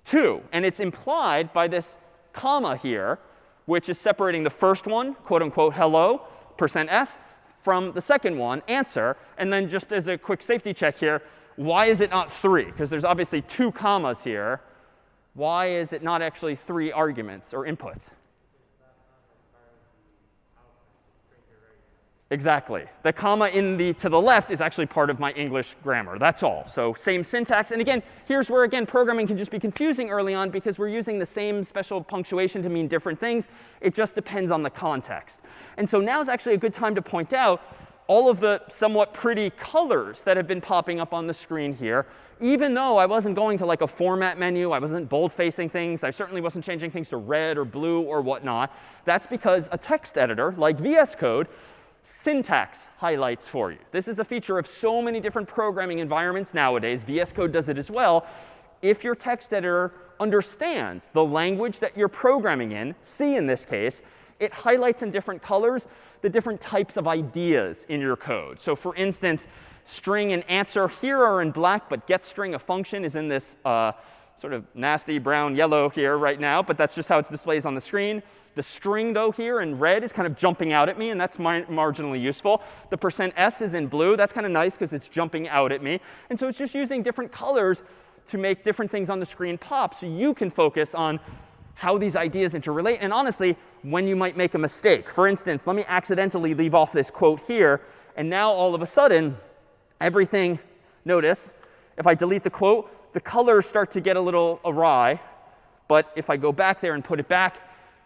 2. And it's implied by this comma here, which is separating the first one, quote unquote, hello, %s, from the second one, answer. And then just as a quick safety check here, why is it not 3? Because there's obviously 2 commas here. Why is it not actually 3 arguments or inputs? Exactly. The comma to the left is actually part of my English grammar. That's all. So same syntax. And again, here's where, again, programming can just be confusing early on because we're using the same special punctuation to mean different things. It just depends on the context. And so now is actually a good time to point out all of the somewhat pretty colors that have been popping up on the screen here. Even though I wasn't going to like a format menu, I wasn't bold-facing things, I certainly wasn't changing things to red or blue or whatnot. That's because a text editor like VS Code syntax highlights for you. This is a feature of so many different programming environments nowadays. VS Code does it as well. If your text editor understands the language that you're programming in, C in this case, it highlights in different colors the different types of ideas in your code. So for instance, string and answer here are in black, but Getstring, a function, is in this sort of nasty brown yellow here right now. But that's just how it displays on the screen. The string, though, here in red is kind of jumping out at me, and that's marginally useful. The %s is in blue. That's kind of nice because it's jumping out at me. And so it's just using different colors to make different things on the screen pop so you can focus on how these ideas interrelate. And honestly, when you might make a mistake. For instance, let me accidentally leave off this quote here. And now all of a sudden, everything, notice, if I delete the quote, the colors start to get a little awry. But if I go back there and put it back,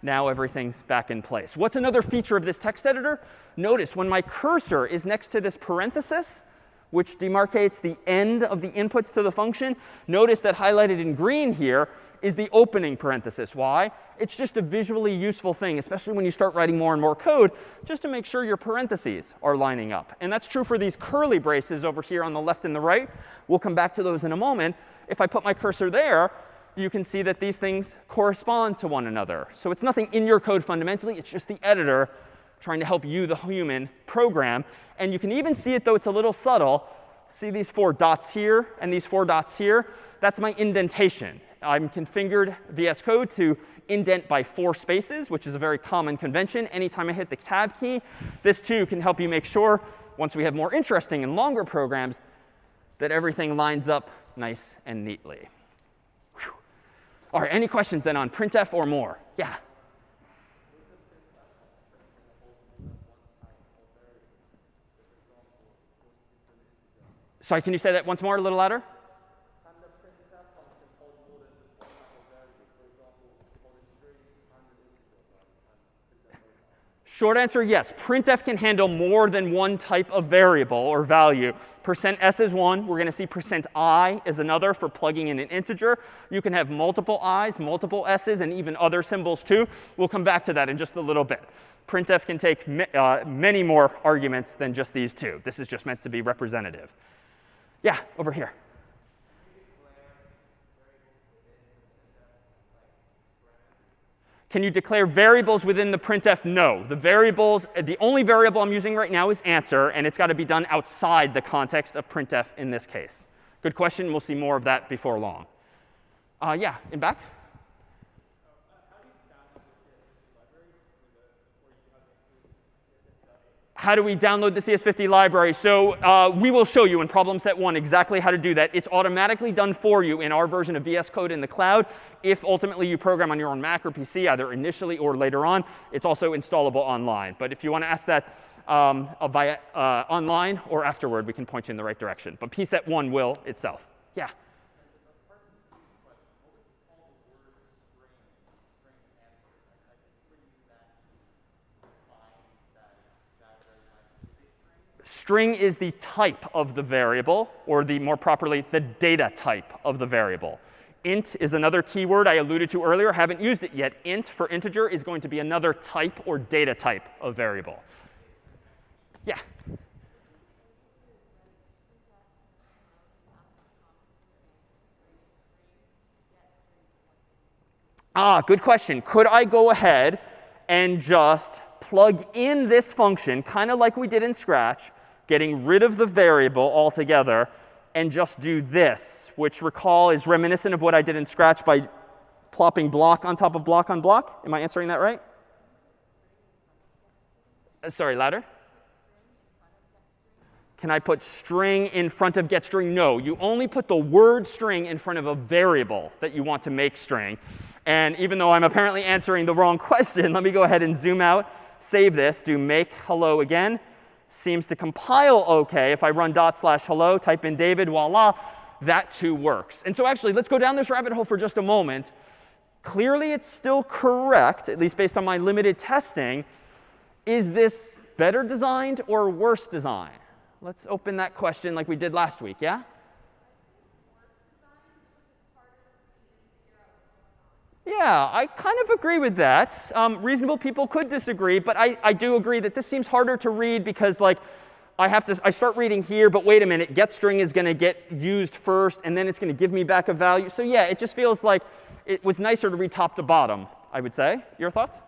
now everything's back in place. What's another feature of this text editor? Notice when my cursor is next to this parenthesis, which demarcates the end of the inputs to the function, notice that highlighted in green here is the opening parenthesis. Why? It's just a visually useful thing, especially when you start writing more and more code, just to make sure your parentheses are lining up. And that's true for these curly braces over here on the left and the right. We'll come back to those in a moment. If I put my cursor there, you can see that these things correspond to one another. So it's nothing in your code fundamentally. It's just the editor trying to help you, the human, program. And you can even see it, though it's a little subtle. See these 4 dots here and these 4 dots here? That's my indentation. I'm configured VS Code to indent by 4 spaces, which is a very common convention. Anytime I hit the tab key, this too can help you make sure, once we have more interesting and longer programs, that everything lines up nice and neatly. Whew. All right, any questions then on printf or more? Yeah? Sorry, can you say that once more, a little louder? Short answer, yes. Printf can handle more than one type of variable or value. %s is one. We're going to see %i is another for plugging in an integer. You can have multiple i's, multiple s's, and even other symbols too. We'll come back to that in just a little bit. Printf can take many more arguments than just these 2. This is just meant to be representative. Yeah, over here. Can you declare variables within the printf? No. The only variable I'm using right now is answer, and it's got to be done outside the context of printf in this case. Good question. We'll see more of that before long. Yeah, in back. How do we download the CS50 library? So we will show you in problem set 1 exactly how to do that. It's automatically done for you in our version of VS Code in the cloud. If ultimately you program on your own Mac or PC, either initially or later on, it's also installable online. But if you want to ask that via online or afterward, we can point you in the right direction. But pset 1 will itself. Yeah? String is the type of the variable, or more properly, the data type of the variable. Int is another keyword I alluded to earlier. Haven't used it yet. Int for integer is going to be another type or data type of variable. Yeah? Good question. Could I go ahead and just plug in this function, kind of like we did in Scratch, getting rid of the variable altogether, and just do this, which recall is reminiscent of what I did in Scratch by plopping block on top of block on block? Am I answering that right? Sorry, louder. Can I put string in front of getString? No, you only put the word string in front of a variable that you want to make string. And even though I'm apparently answering the wrong question, let me go ahead and zoom out, save this, do make hello again. Seems to compile OK. If I run /hello, type in David, voila, that too works. And so actually, let's go down this rabbit hole for just a moment. Clearly, it's still correct, at least based on my limited testing. Is this better designed or worse designed? Let's open that question like we did last week, yeah? Yeah, I kind of agree with that. Reasonable people could disagree, but I do agree that this seems harder to read because, like, I start reading here, but wait a minute, getString is going to get used first, and then it's going to give me back a value. So yeah, it just feels like it was nicer to read top to bottom, I would say. Your thoughts?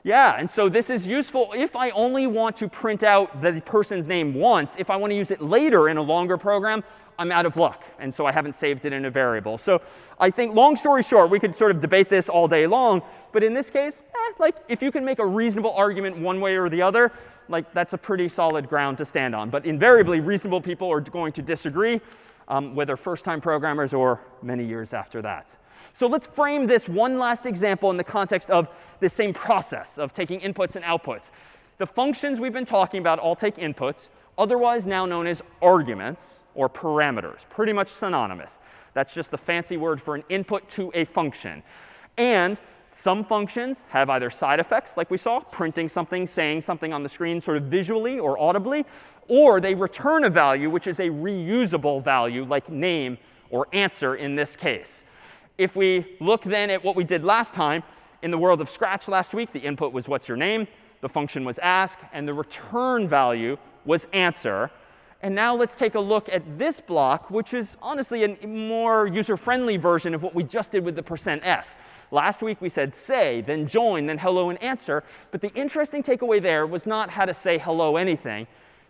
Yeah, and so this is useful if I only want to print out the person's name once. If I want to use it later in a longer program, I'm out of luck. And so I haven't saved it in a variable. So I think, long story short, we could sort of debate this all day long. But in this case, like, if you can make a reasonable argument one way or the other, like, that's a pretty solid ground to stand on. But invariably, reasonable people are going to disagree, whether first-time programmers or many years after that. So let's frame this one last example in the context of this same process of taking inputs and outputs. The functions we've been talking about all take inputs, otherwise now known as arguments or parameters, pretty much synonymous. That's just the fancy word for an input to a function. And some functions have either side effects, like we saw, printing something, saying something on the screen sort of visually or audibly, or they return a value which is a reusable value, like name or answer in this case. If we look then at what we did last time, in the world of Scratch last week, the input was what's your name, the function was ask, and the return value was answer. And now let's take a look at this block, which is honestly a more user-friendly version of what we just did with the %s. Last week we said say, then join, then hello and answer. But the interesting takeaway there was not how to say hello anything.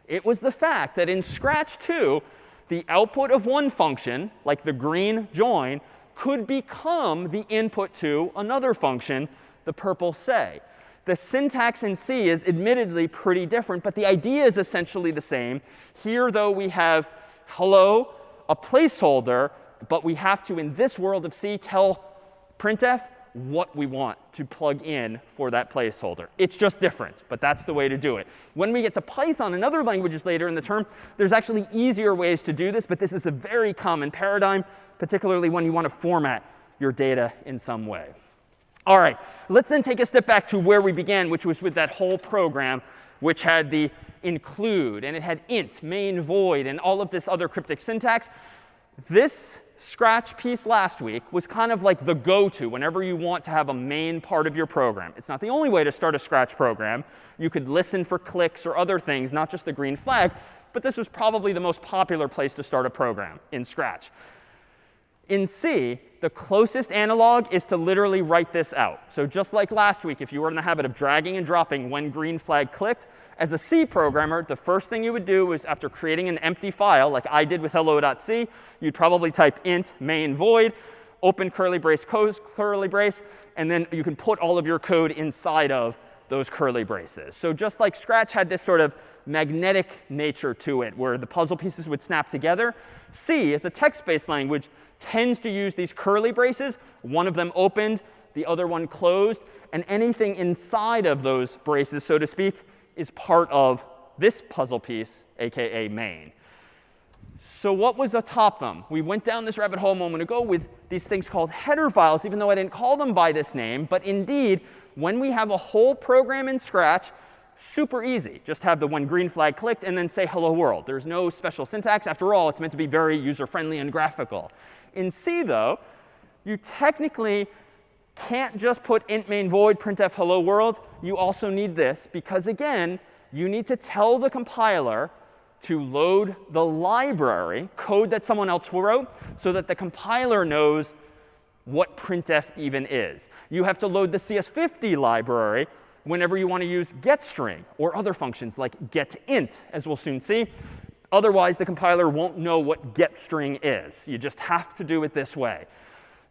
It was the fact that in Scratch 2, the output of one function, like the green join, could become the input to another function, the purple say. The syntax in C is admittedly pretty different, but the idea is essentially the same. Here, though, we have hello, a placeholder, but we have to, in this world of C, tell printf what we want to plug in for that placeholder. It's just different, but that's the way to do it. When we get to Python and other languages later in the term, there's actually easier ways to do this, but this is a very common paradigm, particularly when you want to format your data in some way. All right, let's then take a step back to where we began, which was with that whole program, which had the include, and it had int, main, void, and all of this other cryptic syntax. This Scratch piece last week was kind of like the go-to whenever you want to have a main part of your program. It's not the only way to start a Scratch program. You could listen for clicks or other things, not just the green flag. But this was probably the most popular place to start a program in Scratch. In C, the closest analog is to literally write this out. So just like last week, if you were in the habit of dragging and dropping when green flag clicked, as a C programmer, the first thing you would do is after creating an empty file, like I did with hello.c, you'd probably type int main void, open curly brace, close curly brace, and then you can put all of your code inside of those curly braces. So just like Scratch had this sort of magnetic nature to it, where the puzzle pieces would snap together, C, as a text-based language, tends to use these curly braces, one of them opened, the other one closed, and anything inside of those braces, so to speak, is part of this puzzle piece, aka main. So what was atop them? We went down this rabbit hole a moment ago with these things called header files, even though I didn't call them by this name. But indeed, when we have a whole program in Scratch, super easy. Just have the when green flag clicked and then say hello world. There's no special syntax. After all, it's meant to be very user-friendly and graphical. In C, though, you technically can't just put int main void printf hello world. You also need this because, again, you need to tell the compiler to load the library, code that someone else wrote, so that the compiler knows what printf even is. You have to load the CS50 library whenever you want to use Getstring or other functions like getInt, as we'll soon see. Otherwise, the compiler won't know what Getstring is. You just have to do it this way.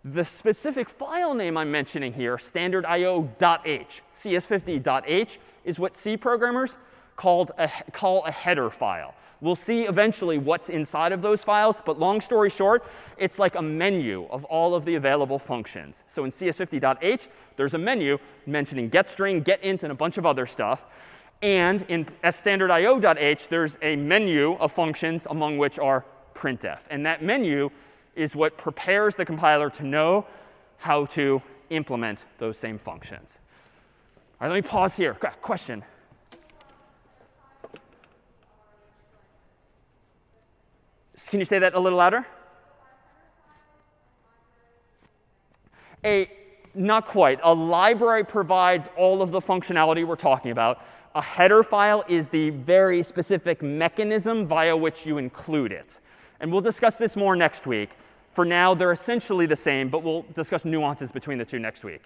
The specific file name I'm mentioning here, standardIO.h, CS50.h, is what C programmers call a header file. We'll see eventually what's inside of those files. But long story short, it's like a menu of all of the available functions. So in CS50.h, there's a menu mentioning getString, getInt, and a bunch of other stuff. And in standardIO.h, there's a menu of functions, among which are printf. And that menu is what prepares the compiler to know how to implement those same functions. All right, let me pause here. Question? Can you say that a little louder? Not quite. A library provides all of the functionality we're talking about. A header file is the very specific mechanism via which you include it. And we'll discuss this more next week. For now, they're essentially the same, but we'll discuss nuances between the two next week.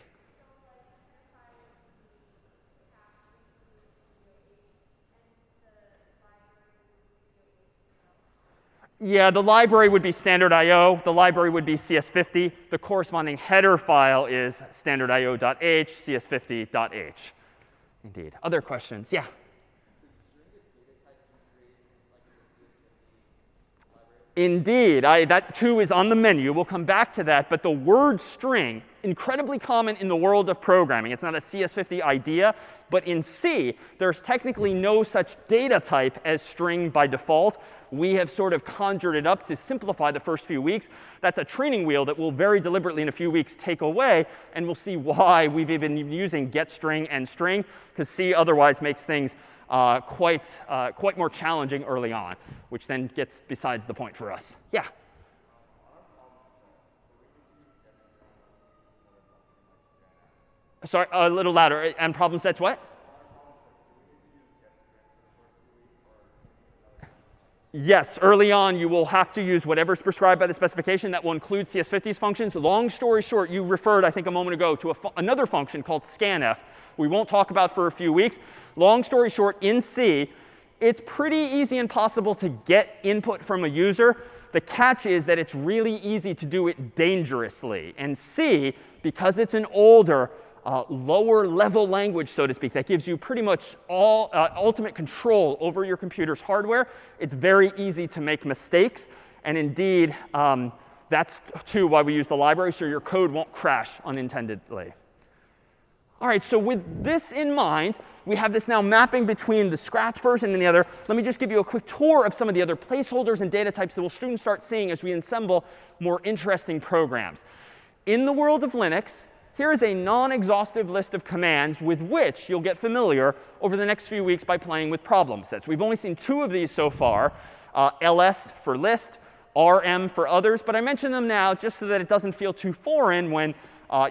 Yeah, the library would be standard IO. The library would be CS50. The corresponding header file is standardIO.h, CS50.h. Indeed. Other questions? Yeah. Indeed. That too is on the menu. We'll come back to that. But the word string, incredibly common in the world of programming. It's not a CS50 idea. But in C, there's technically no such data type as string by default. We have sort of conjured it up to simplify the first few weeks. That's a training wheel that we'll very deliberately in a few weeks take away. And we'll see why we've been using getString and string, because C otherwise makes things quite more challenging early on, which then gets besides the point for us. Yeah? Sorry, a little louder. And problem sets what? Yes, early on, you will have to use whatever's prescribed by the specification. That will include CS50's functions. Long story short, you referred, I think, a moment ago to another function called Scanf. We won't talk about for a few weeks. Long story short, in C, it's pretty easy and possible to get input from a user. The catch is that it's really easy to do it dangerously. And C, because it's an older, lower level language, so to speak, that gives you pretty much all ultimate control over your computer's hardware, it's very easy to make mistakes. And indeed, that's too why we use the library, so your code won't crash unintendedly. All right, so with this in mind, we have this now mapping between the Scratch version and the other. Let me just give you a quick tour of some of the other placeholders and data types that we'll soon start seeing as we assemble more interesting programs. In the world of Linux, here is a non-exhaustive list of commands with which you'll get familiar over the next few weeks by playing with problem sets. We've only seen 2 of these so far, ls for list, rm for others. But I mention them now just so that it doesn't feel too foreign when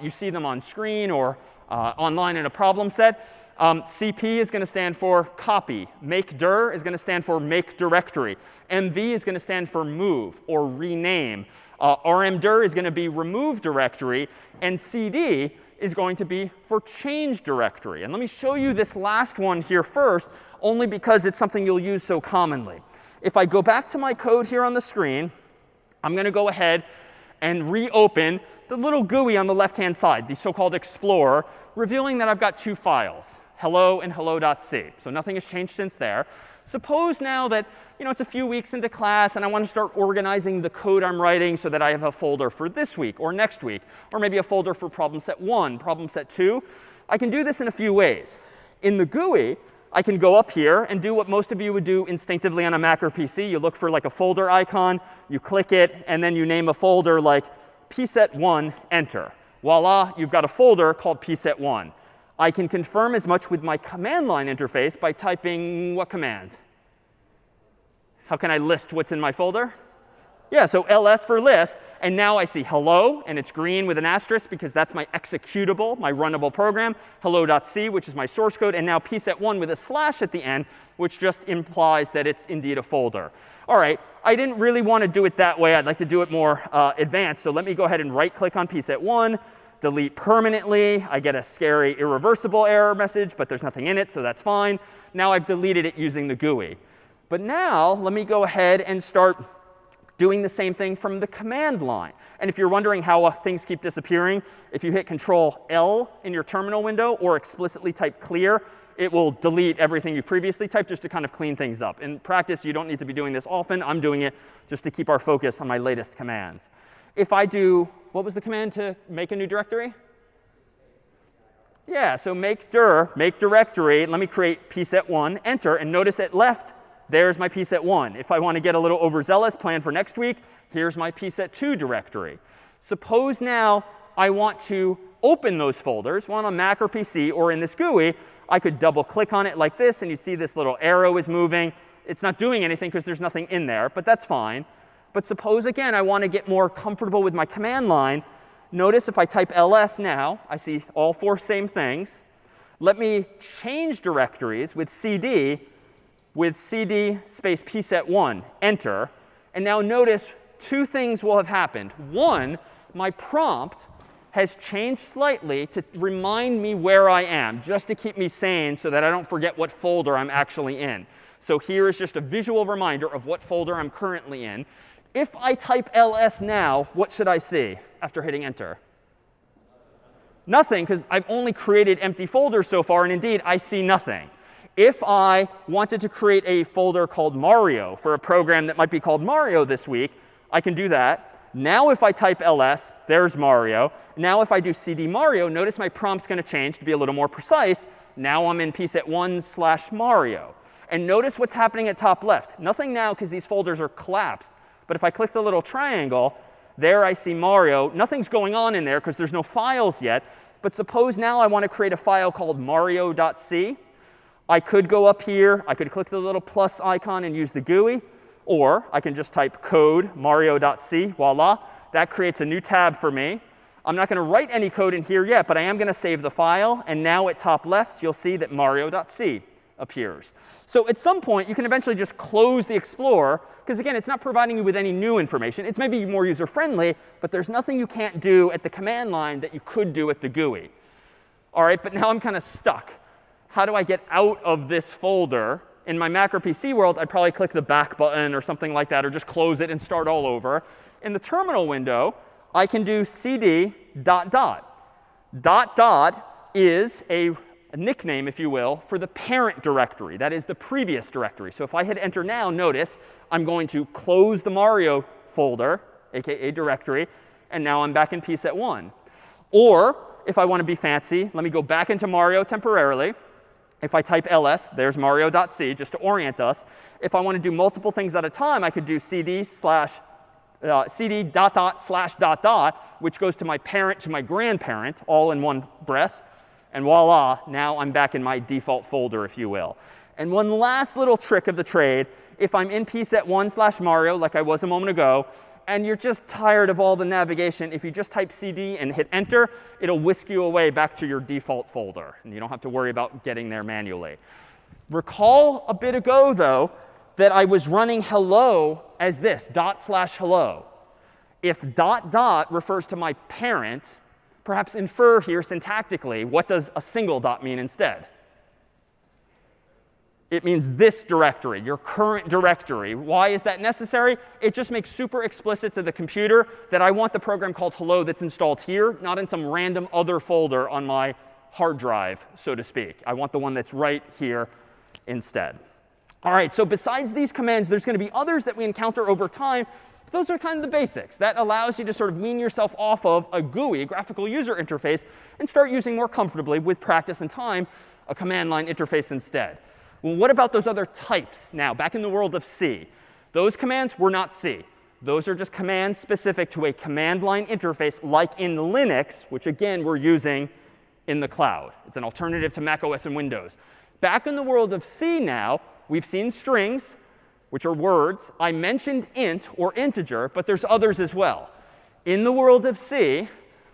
you see them on screen or online in a problem set. CP is going to stand for copy. Make dir is going to stand for make directory. MV is going to stand for move or rename. RMdir is going to be remove directory. And CD is going to be for change directory. And let me show you this last one here first, only because it's something you'll use so commonly. If I go back to my code here on the screen, I'm going to go ahead and reopen the little GUI on the left-hand side, the so-called Explorer, revealing that I've got two files, hello and hello.c. So nothing has changed since there. Suppose now that it's a few weeks into class and I want to start organizing the code I'm writing so that I have a folder for this week or next week, or maybe a folder for problem set 1, problem set 2. I can do this in a few ways. In the GUI, I can go up here and do what most of you would do instinctively on a Mac or PC. You look for like a folder icon, you click it, and then you name a folder like pset1, enter. Voila, you've got a folder called pset1. I can confirm as much with my command line interface by typing what command? How can I list what's in my folder? Yeah, so ls for list. And now I see hello, and it's green with an asterisk because that's my executable, my runnable program. Hello.c, which is my source code. And now pset1 with a slash at the end, which just implies that it's indeed a folder. All right, I didn't really want to do it that way. I'd like to do it more advanced. So let me go ahead and right-click on pset1. Delete permanently. I get a scary irreversible error message, but there's nothing in it, so that's fine. Now I've deleted it using the GUI. But now let me go ahead and start doing the same thing from the command line. And if you're wondering how things keep disappearing, if you hit Control L in your terminal window or explicitly type clear, it will delete everything you previously typed just to kind of clean things up. In practice, you don't need to be doing this often. I'm doing it just to keep our focus on my latest commands. If I do, what was the command to make a new directory? Yeah, so make dir, make directory. Let me create pset1, enter. And notice at left, there's my pset1. If I want to get a little overzealous, plan for next week, here's my pset2 directory. Suppose now I want to open those folders, one on Mac or PC or in this GUI. I could double click on it like this, and you'd see this little arrow is moving. It's not doing anything because there's nothing in there, but that's fine. But suppose, again, I want to get more comfortable with my command line. Notice if I type ls now, I see all four same things. Let me change directories with cd space pset1, enter. And now notice two things will have happened. One, my prompt has changed slightly to remind me where I am, just to keep me sane so that I don't forget what folder I'm actually in. So here is just a visual reminder of what folder I'm currently in. If I type ls now, what should I see after hitting enter? Nothing, because I've only created empty folders so far, and indeed, I see nothing. If I wanted to create a folder called Mario for a program that might be called Mario this week, I can do that. Now if I type ls, there's Mario. Now if I do cd Mario, notice my prompt's going to change to be a little more precise. Now I'm in pset1/Mario. And notice what's happening at top left. Nothing now because these folders are collapsed. But if I click the little triangle, there I see Mario. Nothing's going on in there because there's no files yet. But suppose now I want to create a file called mario.c. I could go up here. I could click the little plus icon and use the GUI. Or I can just type code mario.c. Voila. That creates a new tab for me. I'm not going to write any code in here yet, but I am going to save the file. And now at top left, you'll see that mario.c appears. So at some point, you can eventually just close the Explorer, because again, it's not providing you with any new information. It's maybe more user-friendly, but there's nothing you can't do at the command line that you could do at the GUI. All right, but now I'm kind of stuck. How do I get out of this folder? In my Mac or PC world, I'd probably click the back button or something like that, or just close it and start all over. In the terminal window, I can do cd ... is a nickname, if you will, for the parent directory. That is the previous directory. So if I hit enter now, notice I'm going to close the Mario folder, aka directory, and now I'm back in pset1. Or if I want to be fancy, let me go back into Mario temporarily. If I type ls, there's mario.c, just to orient us. If I want to do multiple things at a time, I could do cd / which goes to my parent to my grandparent, all in one breath. And voila, now I'm back in my default folder, if you will. And one last little trick of the trade, if I'm in pset1/Mario, like I was a moment ago, and you're just tired of all the navigation, if you just type cd and hit enter, it'll whisk you away back to your default folder. And you don't have to worry about getting there manually. Recall a bit ago, though, that I was running hello as this, /hello. If dot dot refers to my parent, perhaps infer here syntactically, what does a single dot mean instead? It means this directory, your current directory. Why is that necessary? It just makes super explicit to the computer that I want the program called hello that's installed here, not in some random other folder on my hard drive, so to speak. I want the one that's right here instead. All right, so besides these commands, there's going to be others that we encounter over time. But those are kind of the basics. That allows you to sort of wean yourself off of a GUI, a graphical user interface, and start using more comfortably, with practice and time, a command line interface instead. Well, what about those other types now, back in the world of C? Those commands were not C. Those are just commands specific to a command line interface, like in Linux, which, again, we're using in the cloud. It's an alternative to Mac OS and Windows. Back in the world of C now, we've seen strings, which are words. I mentioned int or integer, but there's others as well. In the world of C,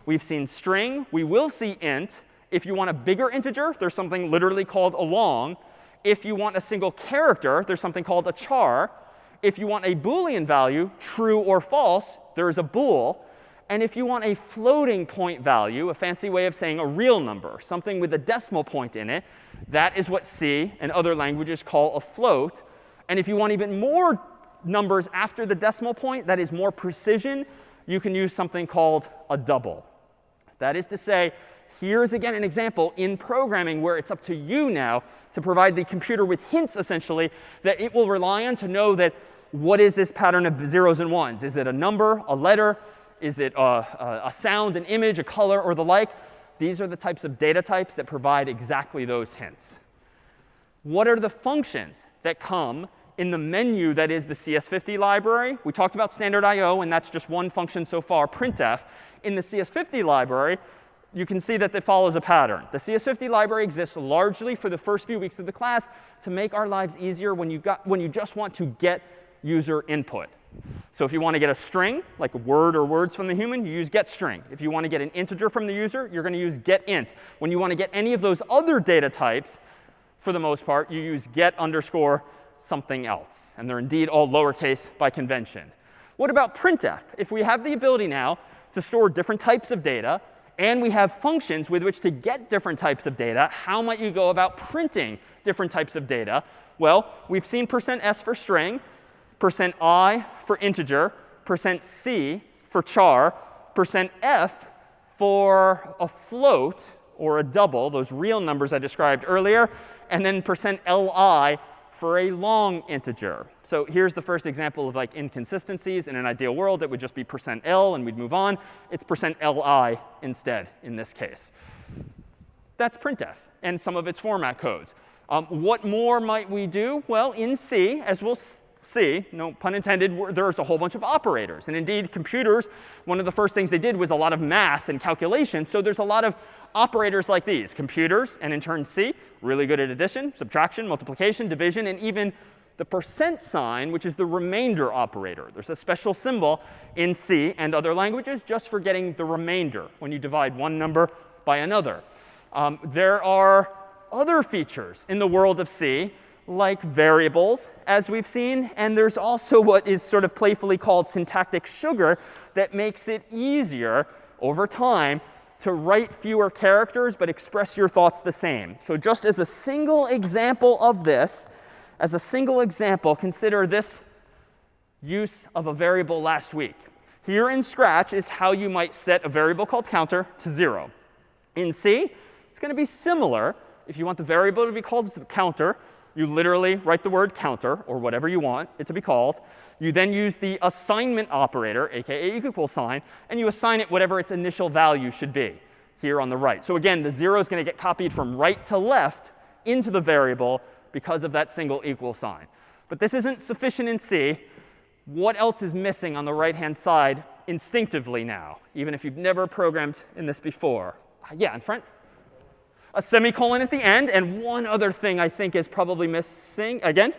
we've seen string. We will see int. If you want a bigger integer, there's something literally called a long. If you want a single character, there's something called a char. If you want a Boolean value, true or false, there is a bool. And if you want a floating point value, a fancy way of saying a real number, something with a decimal point in it, that is what C and other languages call a float. And if you want even more numbers after the decimal point, that is more precision, you can use something called a double. That is to say, here's again an example in programming where it's up to you now to provide the computer with hints, essentially, that it will rely on to know that what is this pattern of zeros and ones? Is it a number, a letter? Is it a sound, an image, a color, or the like? These are the types of data types that provide exactly those hints. What are the functions that come in the menu that is the CS50 library? We talked about standard I/O, and that's just one function so far, printf. In the CS50 library, you can see that it follows a pattern. The CS50 library exists largely for the first few weeks of the class to make our lives easier when you just want to get user input. So if you want to get a string, like a word or words from the human, you use getString. If you want to get an integer from the user, you're going to use getInt. When you want to get any of those other data types, for the most part, you use get underscore something else. And they're indeed all lowercase by convention. What about printf? If we have the ability now to store different types of data, and we have functions with which to get different types of data, how might you go about printing different types of data? Well, we've seen %s for string, %i for integer, %c for char, %f for a float or a double, those real numbers I described earlier, and then %li for a long integer. So here's the first example of like inconsistencies. In an ideal world, it would just be %l, and we'd move on. It's %li instead in this case. That's printf and some of its format codes. What more might we do? Well, in C, as we'll see, no pun intended, there's a whole bunch of operators. And indeed, computers, one of the first things they did was a lot of math and calculation. So there's a lot of operators like these. Computers, and in turn C, really good at addition, subtraction, multiplication, division, and even the % sign, which is the remainder operator. There's a special symbol in C and other languages just for getting the remainder when you divide one number by another. There are other features in the world of C, like variables, as we've seen. And there's also what is sort of playfully called syntactic sugar that makes it easier over time to write fewer characters but express your thoughts the same. So just as a single example of this, consider this use of a variable last week. Here in Scratch is how you might set a variable called counter to 0. In C, it's going to be similar. If you want the variable to be called counter, you literally write the word counter, or whatever you want it to be called. You then use the assignment operator, aka equal sign, and you assign it whatever its initial value should be here on the right. So again, the 0 is going to get copied from right to left into the variable because of that single equal sign. But this isn't sufficient in C. What else is missing on the right-hand side instinctively now, even if you've never programmed in this before? Yeah, in front. A semicolon at the end, and one other thing I think is probably missing. Again?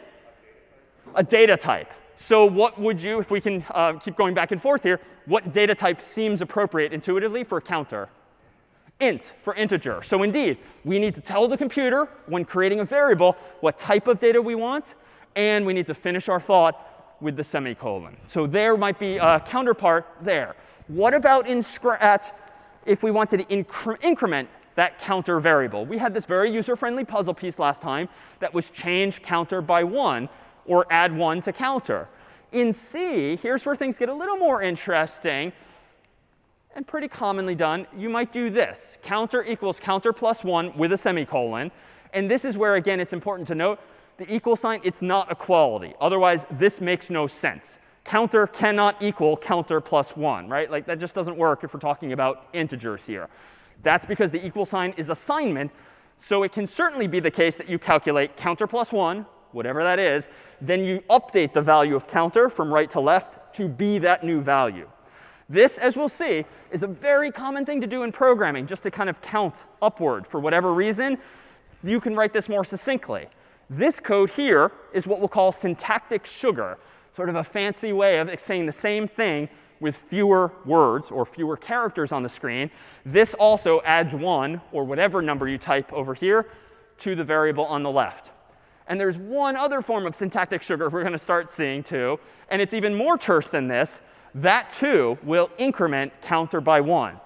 A data type. So what would you, if we can keep going back and forth here, what data type seems appropriate intuitively for a counter? Int for integer. So indeed, we need to tell the computer when creating a variable what type of data we want, and we need to finish our thought with the semicolon. So there might be a counterpart there. What about in Scratch if we wanted to increment that counter variable? We had this very user-friendly puzzle piece last time that was change counter by 1 or add 1 to counter. In C, here's where things get a little more interesting and pretty commonly done. You might do this. Counter equals counter plus 1 with a semicolon. And this is where, again, it's important to note the equal sign, it's not equality. Otherwise, this makes no sense. Counter cannot equal counter plus 1, right? Like, that just doesn't work if we're talking about integers here. That's because the equal sign is assignment. So it can certainly be the case that you calculate counter plus 1, whatever that is. Then you update the value of counter from right to left to be that new value. This, as we'll see, is a very common thing to do in programming, just to kind of count upward for whatever reason. You can write this more succinctly. This code here is what we'll call syntactic sugar, sort of a fancy way of saying the same thing with fewer words or fewer characters on the screen. This also adds 1, or whatever number you type over here, to the variable on the left. And there's one other form of syntactic sugar we're going to start seeing too, and it's even more terse than this. That too will increment counter by 1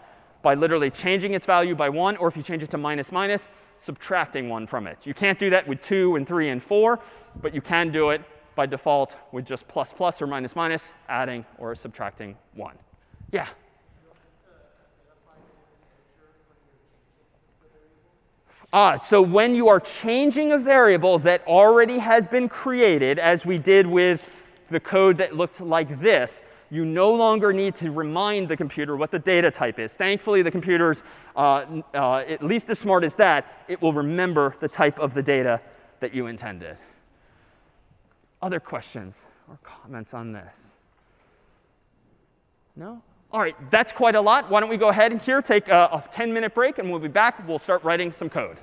by literally changing its value by 1, or if you change it to minus minus, subtracting 1 from it. You can't do that with 2 and 3 and 4, but you can do it by default with just plus plus or minus minus, adding or subtracting 1. Yeah? So when you are changing a variable that already has been created, as we did with the code that looked like this, you no longer need to remind the computer what the data type is. Thankfully, the computer's at least as smart as that. It will remember the type of the data that you intended. Other questions or comments on this? No? All right, that's quite a lot. Why don't we go ahead and here take a 10-minute break, and we'll be back. We'll start writing some code.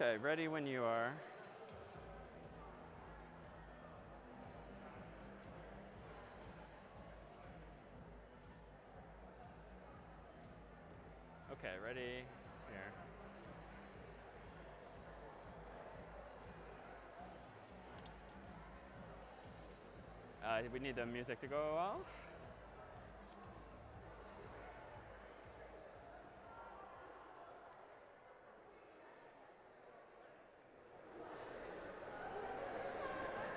OK, ready when you are. OK, ready here. We need the music to go off.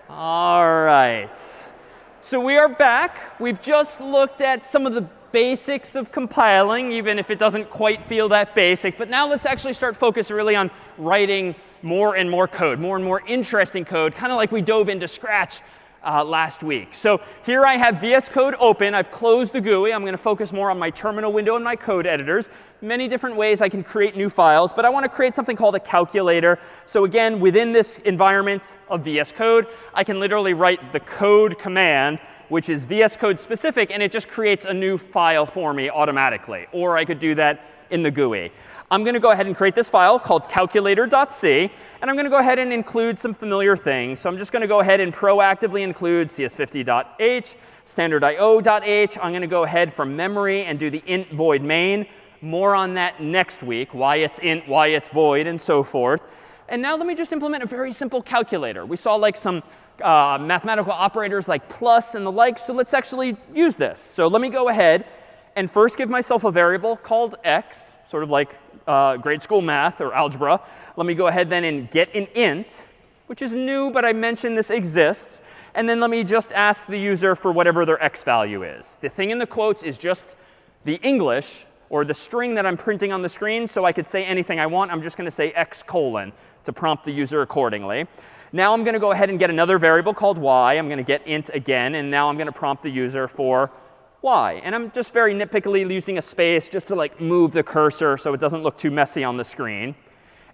All right. So we are back. We've just looked at some of the basics of compiling, even if it doesn't quite feel that basic. But now let's actually start focusing really on writing more and more code, more and more interesting code, kind of like we dove into Scratch last week. So here I have VS Code open. I've closed the GUI. I'm going to focus more on my terminal window and my code editors. Many different ways I can create new files. But I want to create something called a calculator. So again, within this environment of VS Code, I can literally write the code command, which is VS Code specific, and it just creates a new file for me automatically. Or I could do that in the GUI. I'm going to go ahead and create this file called calculator.c. And I'm going to go ahead and include some familiar things. So I'm just going to go ahead and proactively include CS50.h, standardio.h. I'm going to go ahead from memory and do the int void main. More on that next week, why it's int, why it's void, and so forth. And now let me just implement a very simple calculator. We saw like some mathematical operators like plus and the like. So let's actually use this. So let me go ahead and first give myself a variable called x, sort of like grade school math or algebra. Let me go ahead then and get an int, which is new, but I mentioned this exists. And then let me just ask the user for whatever their x value is. The thing in the quotes is just the English or the string that I'm printing on the screen. So I could say anything I want. I'm just going to say x colon to prompt the user accordingly. Now I'm going to go ahead and get another variable called y. I'm going to get int again. And now I'm going to prompt the user for y. And I'm just very nitpickily using a space just to like move the cursor so it doesn't look too messy on the screen.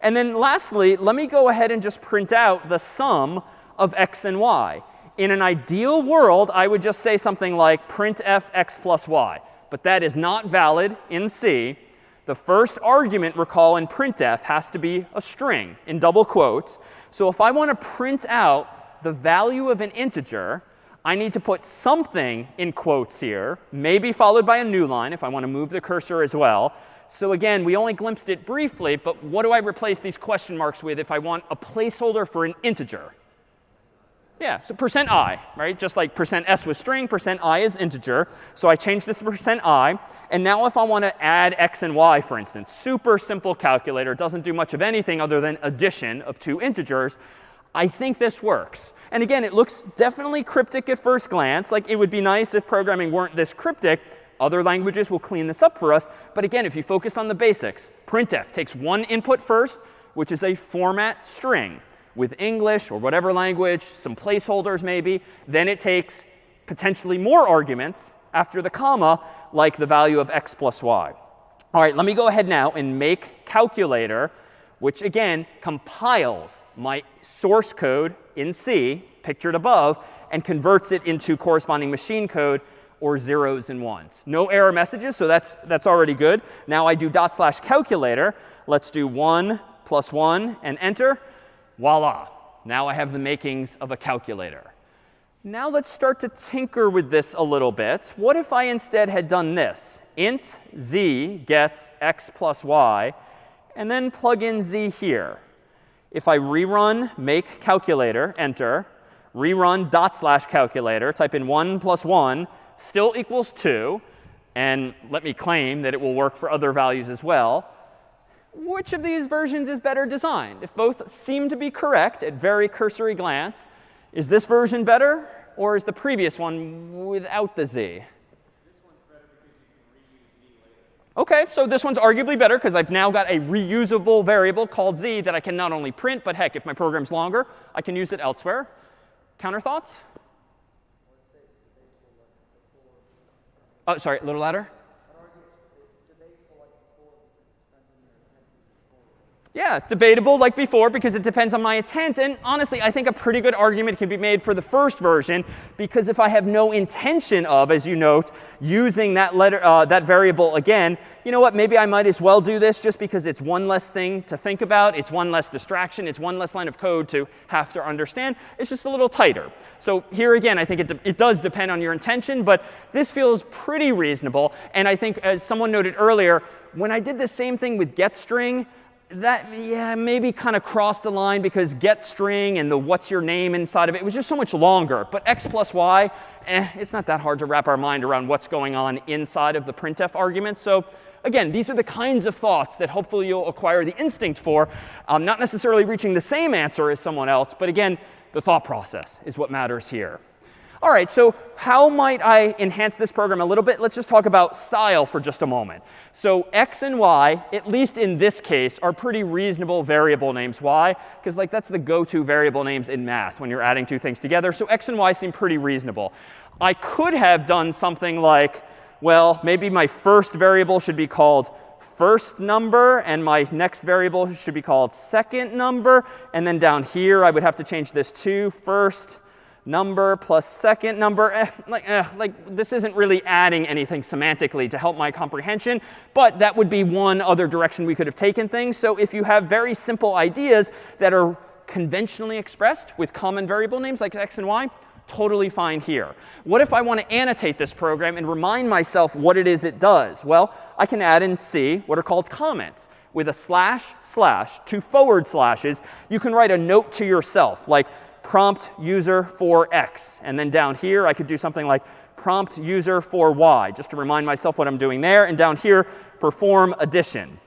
And then lastly, let me go ahead and just print out the sum of x and y. In an ideal world, I would just say something like printf x plus y. But that is not valid in C. The first argument, recall, in printf has to be a string in double quotes. So if I want to print out the value of an integer, I need to put something in quotes here, maybe followed by a new line if I want to move the cursor as well. So again, we only glimpsed it briefly, but what do I replace these question marks with if I want a placeholder for an integer? Yeah, so %i, right? Just like %s was string, %i is integer. So I change this to %i. And now if I want to add x and y, for instance, super simple calculator, doesn't do much of anything other than addition of two integers. I think this works. And again, it looks definitely cryptic at first glance. Like it would be nice if programming weren't this cryptic. Other languages will clean this up for us. But again, if you focus on the basics, printf takes one input first, which is a format string with English or whatever language, some placeholders maybe. Then it takes potentially more arguments after the comma, like the value of x plus y. All right, let me go ahead now and make calculator, which again compiles my source code in C, pictured above, and converts it into corresponding machine code or zeros and ones. No error messages, so that's already good. Now I do /calculator. Let's do 1 + 1 and enter. Voila. Now I have the makings of a calculator. Now let's start to tinker with this a little bit. What if I instead had done this? Int z gets x plus y, and then plug in z here. If I rerun make calculator, enter, rerun /calculator, type in 1 + 1, still equals 2, and let me claim that it will work for other values as well. Which of these versions is better designed? If both seem to be correct at very cursory glance, is this version better, or is the previous one without the z? OK, so this one's arguably better because I've now got a reusable variable called z that I can not only print, but heck, if my program's longer, I can use it elsewhere. Counter thoughts? Oh, sorry, a little louder. Yeah, debatable like before because it depends on my intent. And honestly, I think a pretty good argument can be made for the first version because if I have no intention of, as you note, using that that variable again, you know what? Maybe I might as well do this just because it's one less thing to think about. It's one less distraction. It's one less line of code to have to understand. It's just a little tighter. So here again, I think it does depend on your intention, but this feels pretty reasonable. And I think, as someone noted earlier, when I did the same thing with Getstring, that, yeah, maybe kind of crossed a line because Getstring and the what's your name inside of it was just so much longer. But x plus y, it's not that hard to wrap our mind around what's going on inside of the printf argument. So again, these are the kinds of thoughts that hopefully you'll acquire the instinct for, not necessarily reaching the same answer as someone else. But again, the thought process is what matters here. All right, so how might I enhance this program a little bit? Let's just talk about style for just a moment. So x and y, at least in this case, are pretty reasonable variable names. Why? Because like that's the go-to variable names in math when you're adding two things together. So x and y seem pretty reasonable. I could have done something like, well, maybe my first variable should be called first number, and my next variable should be called second number. And then down here, I would have to change this to first number plus second number. Like this isn't really adding anything semantically to help my comprehension, but that would be one other direction we could have taken things. So if you have very simple ideas that are conventionally expressed with common variable names like x and y, totally fine here. What if I want to annotate this program and remind myself what it is it does? Well, I can add in C what are called comments. With a // two forward slashes, you can write a note to yourself, like prompt user for x. And then down here, I could do something like prompt user for y, just to remind myself what I'm doing there. And down here, perform addition.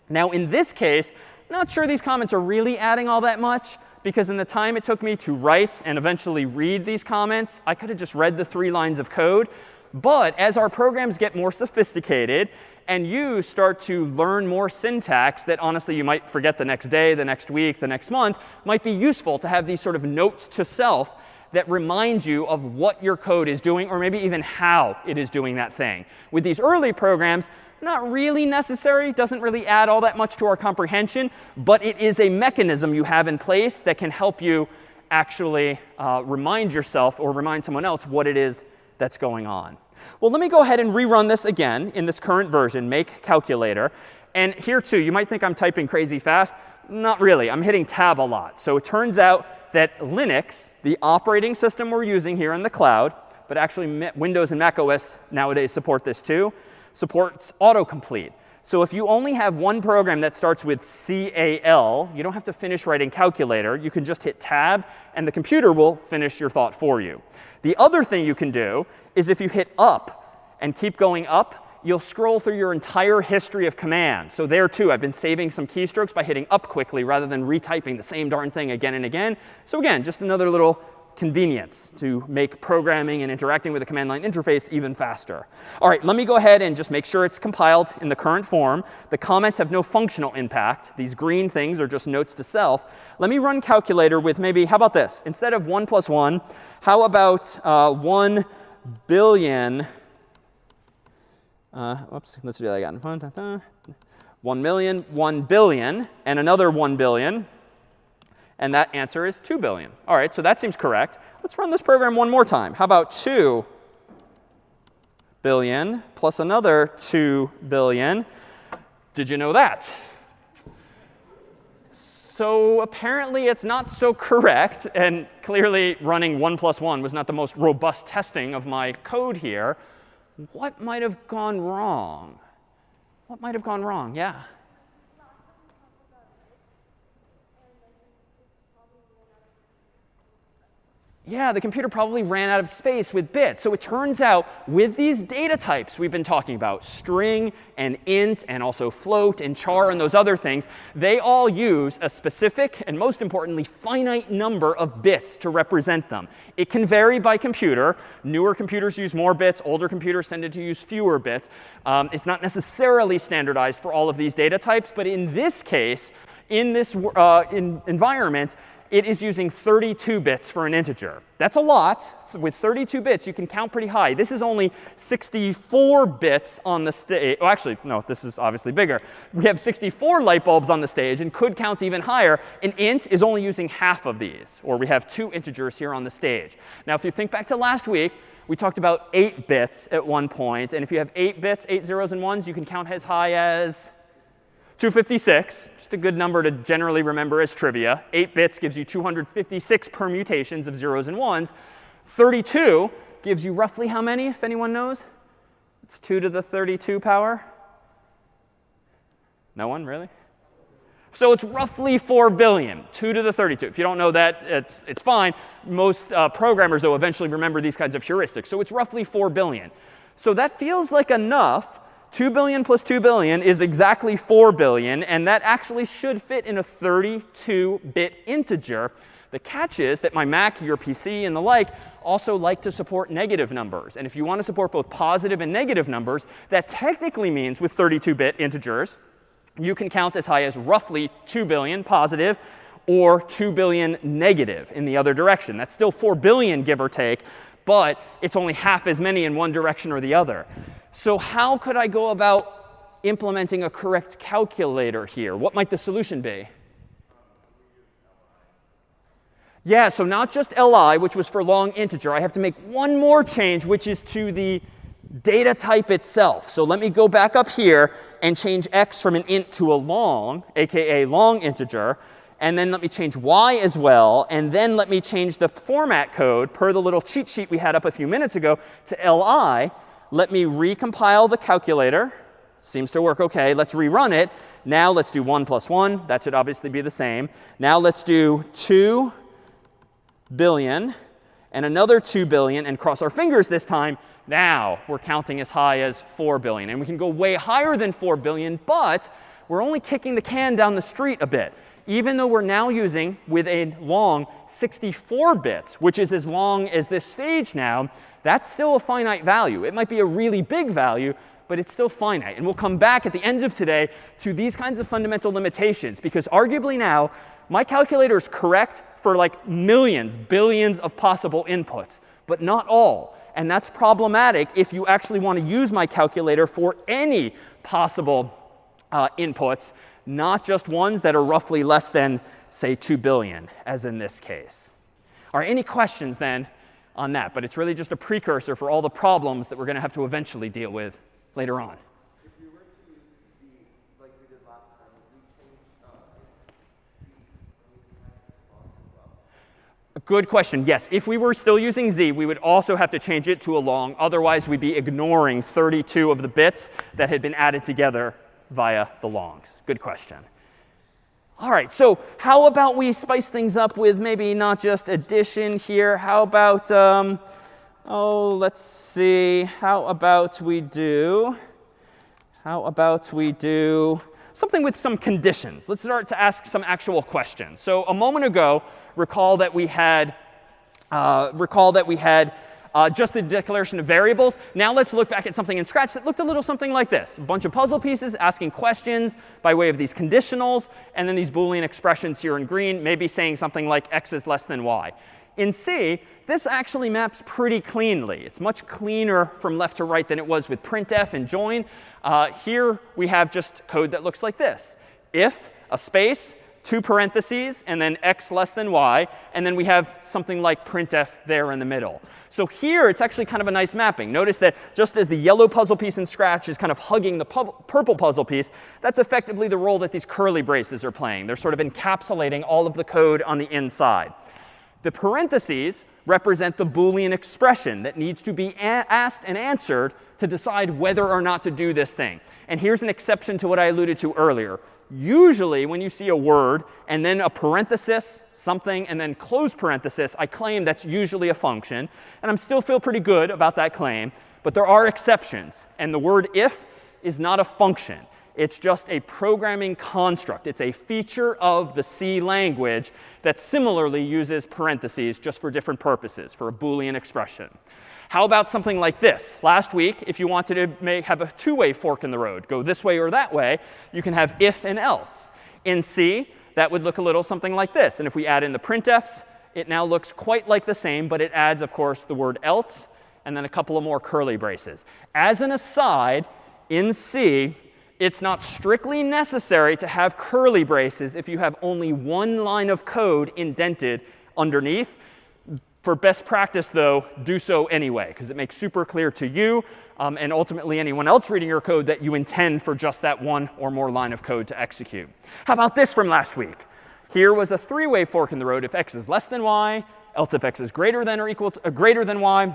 Now, in this case, not sure these comments are really adding all that much, because in the time it took me to write and eventually read these comments, I could have just read the 3 lines of code. But as our programs get more sophisticated and you start to learn more syntax that honestly you might forget the next day, the next week, the next month, might be useful to have these sort of notes to self that remind you of what your code is doing, or maybe even how it is doing that thing. With these early programs, not really necessary, doesn't really add all that much to our comprehension, but it is a mechanism you have in place that can help you actually remind yourself or remind someone else what it is that's going on. Well, let me go ahead and rerun this again in this current version, make calculator. And here too, you might think I'm typing crazy fast. Not really. I'm hitting tab a lot. So it turns out that Linux, the operating system we're using here in the cloud, but actually Windows and Mac OS nowadays support this too, supports autocomplete. So if you only have one program that starts with CAL, you don't have to finish writing calculator. You can just hit tab, and the computer will finish your thought for you. The other thing you can do is if you hit up and keep going up, you'll scroll through your entire history of commands. So there, too, I've been saving some keystrokes by hitting up quickly rather than retyping the same darn thing again and again. So again, just another little convenience to make programming and interacting with the command line interface even faster. All right, let me go ahead and just make sure it's compiled in the current form. The comments have no functional impact. These green things are just notes to self. Let me run calculator with maybe, how about this? Instead of 1 plus 1, how about 1 billion? Oops, let's do that again. 1 million, 1 billion, and another 1 billion. And that answer is 2 billion. All right, so that seems correct. Let's run this program one more time. How about 2 billion plus another 2 billion? Did you know that? So apparently it's not so correct. And clearly running 1 plus 1 was not the most robust testing of my code here. What might have gone wrong? What might have gone wrong? Yeah. Yeah, the computer probably ran out of space with bits. So it turns out with these data types we've been talking about, string and int and also float and char and those other things, they all use a specific and most importantly finite number of bits to represent them. It can vary by computer. Newer computers use more bits. Older computers tended to use fewer bits. It's not necessarily standardized for all of these data types. But in this case, in this environment, it is using 32 bits for an integer. That's a lot. With 32 bits, you can count pretty high. This is only 64 bits on the stage. Oh, actually, no, this is obviously bigger. We have 64 light bulbs on the stage and could count even higher. An int is only using half of these, or we have 2 integers here on the stage. Now, if you think back to last week, we talked about 8 bits at one point. And if you have 8 bits, 8 zeros and ones, you can count as high as 256, just a good number to generally remember as trivia. 8 bits gives you 256 permutations of zeros and ones. 32 gives you roughly how many, if anyone knows? It's 2 to the 32 power. No one, really? So it's roughly 4 billion, 2 to the 32. If you don't know that, it's fine. Most programmers, though, eventually remember these kinds of heuristics. So it's roughly 4 billion. So that feels like enough. 2 billion plus 2 billion is exactly 4 billion. And that actually should fit in a 32-bit integer. The catch is that my Mac, your PC, and the like also like to support negative numbers. And if you want to support both positive and negative numbers, that technically means with 32-bit integers, you can count as high as roughly 2 billion positive or 2 billion negative in the other direction. That's still 4 billion, give or take, but it's only half as many in one direction or the other. So how could I go about implementing a correct calculator here? What might the solution be? Yeah, so not just li, which was for long integer. I have to make one more change, which is to the data type itself. So let me go back up here and change x from an int to a long, aka long integer. And then let me change y as well. And then let me change the format code per the little cheat sheet we had up a few minutes ago to li. Let me recompile the calculator. Seems to work OK. Let's rerun it. Now let's do 1 plus 1. That should obviously be the same. Now let's do 2 billion and another 2 billion and cross our fingers this time. Now we're counting as high as 4 billion. And we can go way higher than 4 billion, but we're only kicking the can down the street a bit. Even though we're now using, with a long, 64 bits, which is as long as this stage now, that's still a finite value. It might be a really big value, but it's still finite. And we'll come back at the end of today to these kinds of fundamental limitations, because arguably now, my calculator is correct for like millions, billions of possible inputs, but not all. And that's problematic if you actually want to use my calculator for any possible inputs, not just ones that are roughly less than, say, 2 billion, as in this case. All right, any questions then on that? But it's really just a precursor for all the problems that we're going to have to eventually deal with later on. If you were to use Z like we did last time, would we change Z when we had long as well? Good question. Yes, if we were still using Z, we would also have to change it to a long. Otherwise, we'd be ignoring 32 of the bits that had been added together via the longs. Good question. All right, so how about we spice things up with maybe not just addition here. How about, let's see. How about we do something with some conditions? Let's start to ask some actual questions. So a moment ago, recall that we had just the declaration of variables. Now let's look back at something in Scratch that looked a little something like this. A bunch of puzzle pieces asking questions by way of these conditionals, and then these Boolean expressions here in green, maybe saying something like x is less than y. In C, this actually maps pretty cleanly. It's much cleaner from left to right than it was with printf and join. Here we have just code that looks like this. If, a space, 2 parentheses, and then x less than y. And then we have something like printf there in the middle. So here, it's actually kind of a nice mapping. Notice that just as the yellow puzzle piece in Scratch is kind of hugging the purple puzzle piece, that's effectively the role that these curly braces are playing. They're sort of encapsulating all of the code on the inside. The parentheses represent the Boolean expression that needs to be asked and answered to decide whether or not to do this thing. And here's an exception to what I alluded to earlier. Usually, when you see a word and then a parenthesis, something, and then close parenthesis, I claim that's usually a function. And I still feel pretty good about that claim. But there are exceptions. And the word if is not a function. It's just a programming construct. It's a feature of the C language that similarly uses parentheses just for different purposes, for a Boolean expression. How about something like this? Last week, if you wanted to have a two-way fork in the road, go this way or that way, you can have if and else. In C, that would look a little something like this. And if we add in the printfs, it now looks quite like the same, but it adds, of course, the word else and then a couple of more curly braces. As an aside, in C, it's not strictly necessary to have curly braces if you have only one line of code indented underneath. For best practice, though, do so anyway, because it makes super clear to you and ultimately anyone else reading your code that you intend for just that one or more line of code to execute. How about this from last week? Here was a three-way fork in the road. If x is less than y, else if x is greater than or equal to, greater than y,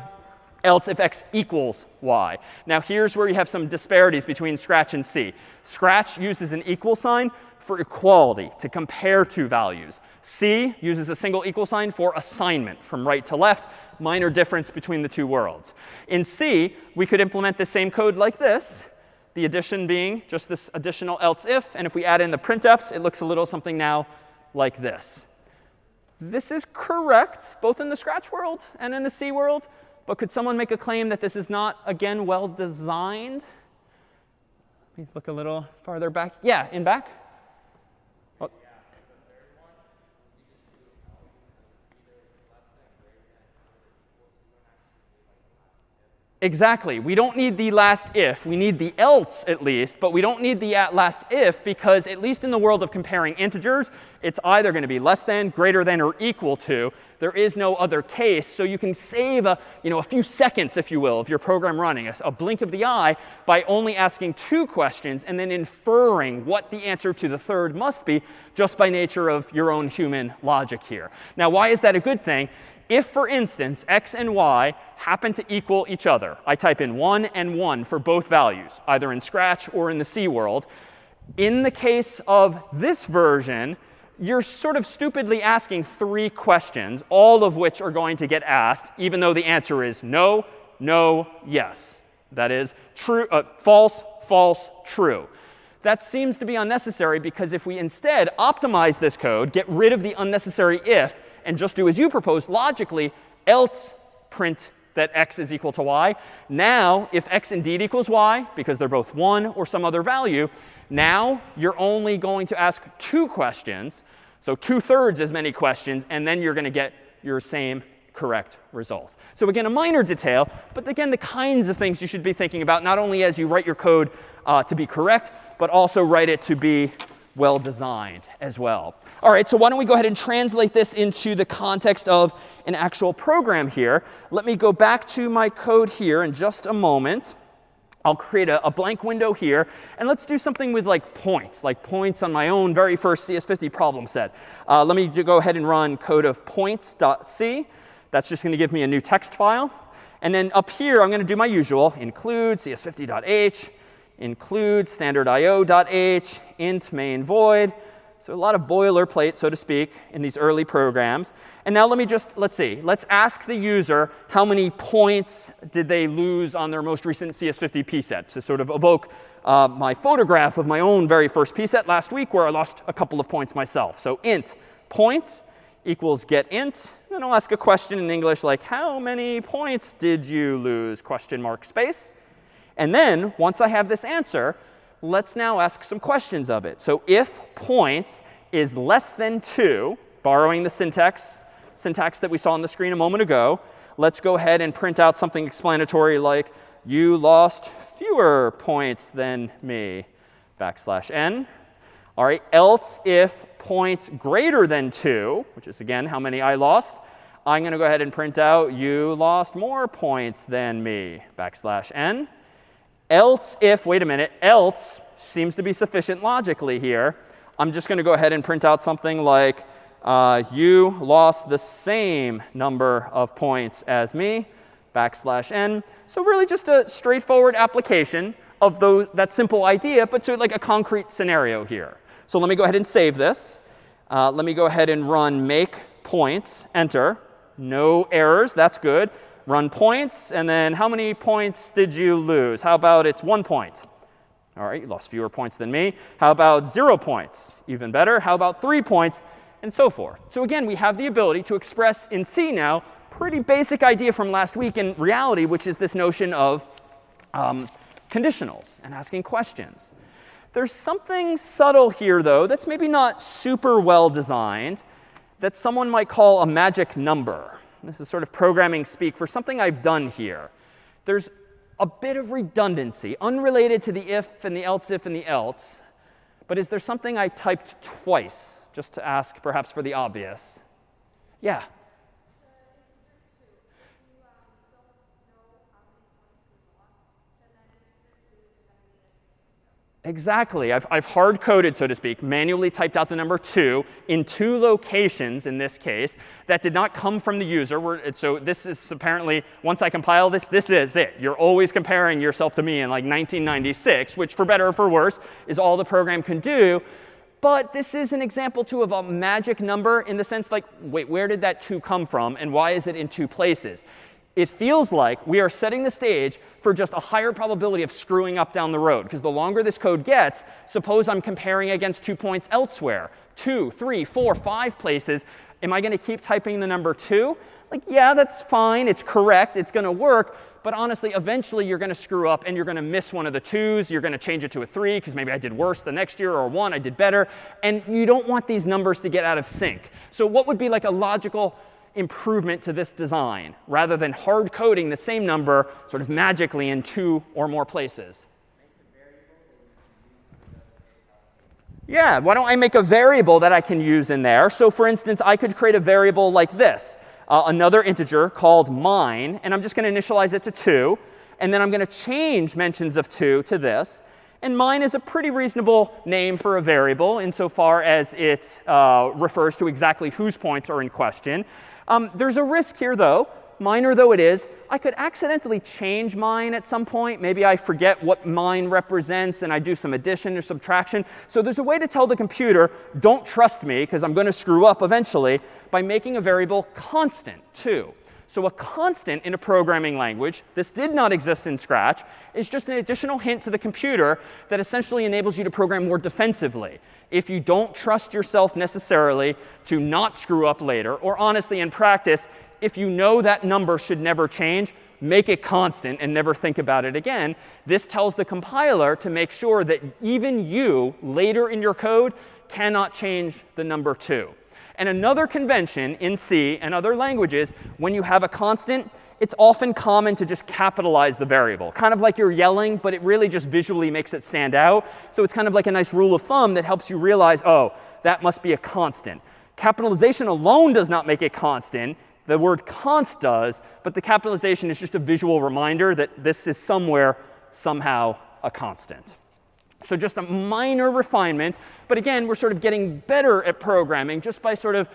else if x equals y. Now here's where you have some disparities between Scratch and C. Scratch uses an equal sign for equality, to compare two values. C uses a single equal sign for assignment, from right to left, minor difference between the two worlds. In C, we could implement the same code like this, the addition being just this additional else if. And if we add in the printfs, it looks a little something now like this. This is correct, both in the Scratch world and in the C world. But could someone make a claim that this is not, again, well designed? Let me look a little farther back. Yeah, in back. Oh. Exactly. We don't need the last if. We need the else, at least. But we don't need the last if because, at least in the world of comparing integers, it's either going to be less than, greater than, or equal to. There is no other case. So you can save a few seconds, if you will, of your program running, a blink of the eye, by only asking two questions and then inferring what the answer to the third must be just by nature of your own human logic here. Now, why is that a good thing? If, for instance, x and y happen to equal each other, I type in 1 and 1 for both values, either in Scratch or in the C world. In the case of this version, you're sort of stupidly asking three questions, all of which are going to get asked, even though the answer is no, no, yes. That is true, false, false, true. That seems to be unnecessary because if we instead optimize this code, get rid of the unnecessary if, and just do as you propose logically, else print that x is equal to y. Now, if x indeed equals y, because they're both 1 or some other value, now you're only going to ask two questions, so 2/3 as many questions, and then you're going to get your same correct result. So again, a minor detail, but again, the kinds of things you should be thinking about, not only as you write your code to be correct, but also write it to be well designed as well. All right, so why don't we go ahead and translate this into the context of an actual program here. Let me go back to my code here in just a moment. I'll create a blank window here. And let's do something with like points on my own very first CS50 problem set. Let me go ahead and run code of points.c. That's just going to give me a new text file. And then up here, I'm going to do my usual, include cs50.h, include standardio.h, int main void. So a lot of boilerplate, so to speak, in these early programs. And now let's see. Let's ask the user how many points did they lose on their most recent CS50 p set, to sort of evoke my photograph of my own very first p set last week where I lost a couple of points myself. So int points equals getInt. Then I'll ask a question in English like, how many points did you lose? Question mark space. And then once I have this answer, let's now ask some questions of it. So if points is less than 2, borrowing the syntax that we saw on the screen a moment ago, let's go ahead and print out something explanatory like, you lost fewer points than me, \n. All right, else if points greater than 2, which is, again, how many I lost, I'm going to go ahead and print out, you lost more points than me, \n. Else if, wait a minute, else seems to be sufficient logically here. I'm just going to go ahead and print out something like, you lost the same number of points as me, \n. So really just a straightforward application of that simple idea, but to like a concrete scenario here. So let me go ahead and save this. Let me go ahead and run make points, enter. No errors, that's good. Run points, and then how many points did you lose? How about it's 1 point? All right, you lost fewer points than me. How about 0 points? Even better. How about 3 points? And so forth. So again, we have the ability to express in C now, pretty basic idea from last week in reality, which is this notion of conditionals and asking questions. There's something subtle here, though, that's maybe not super well designed that someone might call a magic number. This is sort of programming speak for something I've done here. There's a bit of redundancy, unrelated to the if and the else if and the else. But is there something I typed twice, just to ask perhaps for the obvious? Yeah? Exactly. I've hard-coded, so to speak, manually typed out the number 2 in 2 locations in this case that did not come from the user. So this is apparently, once I compile this, this is it. You're always comparing yourself to me in like 1996, which for better or for worse is all the program can do. But this is an example, too, of a magic number in the sense like, wait, where did that 2 come from? And why is it in 2 places? It feels like we are setting the stage for just a higher probability of screwing up down the road. Because the longer this code gets, suppose I'm comparing against 2 points elsewhere, 2, 3, 4, 5 places. Am I going to keep typing the number 2? Like, yeah, that's fine. It's correct. It's going to work. But honestly, eventually, you're going to screw up, and you're going to miss one of the 2s. You're going to change it to a 3, because maybe I did worse the next year, or 1, I did better. And you don't want these numbers to get out of sync. So what would be like a logical improvement to this design, rather than hard coding the same number sort of magically in 2 or more places? Yeah, why don't I make a variable that I can use in there? So for instance, I could create a variable like this, another integer called mine. And I'm just going to initialize it to 2. And then I'm going to change mentions of 2 to this. And mine is a pretty reasonable name for a variable insofar as it refers to exactly whose points are in question. There's a risk here, though. Minor though it is, I could accidentally change mine at some point. Maybe I forget what mine represents, and I do some addition or subtraction. So there's a way to tell the computer, don't trust me, because I'm going to screw up eventually, by making a variable constant, too. So a constant in a programming language, this did not exist in Scratch, is just an additional hint to the computer that essentially enables you to program more defensively. If you don't trust yourself necessarily to not screw up later, or honestly in practice, if you know that number should never change, make it constant and never think about it again. This tells the compiler to make sure that even you, later in your code, cannot change the number 2. And another convention in C and other languages, when you have a constant, it's often common to just capitalize the variable. Kind of like you're yelling, but it really just visually makes it stand out. So it's kind of like a nice rule of thumb that helps you realize, oh, that must be a constant. Capitalization alone does not make it constant. The word const does, but the capitalization is just a visual reminder that this is somewhere, somehow, a constant. So just a minor refinement. But again, we're sort of getting better at programming just by sort of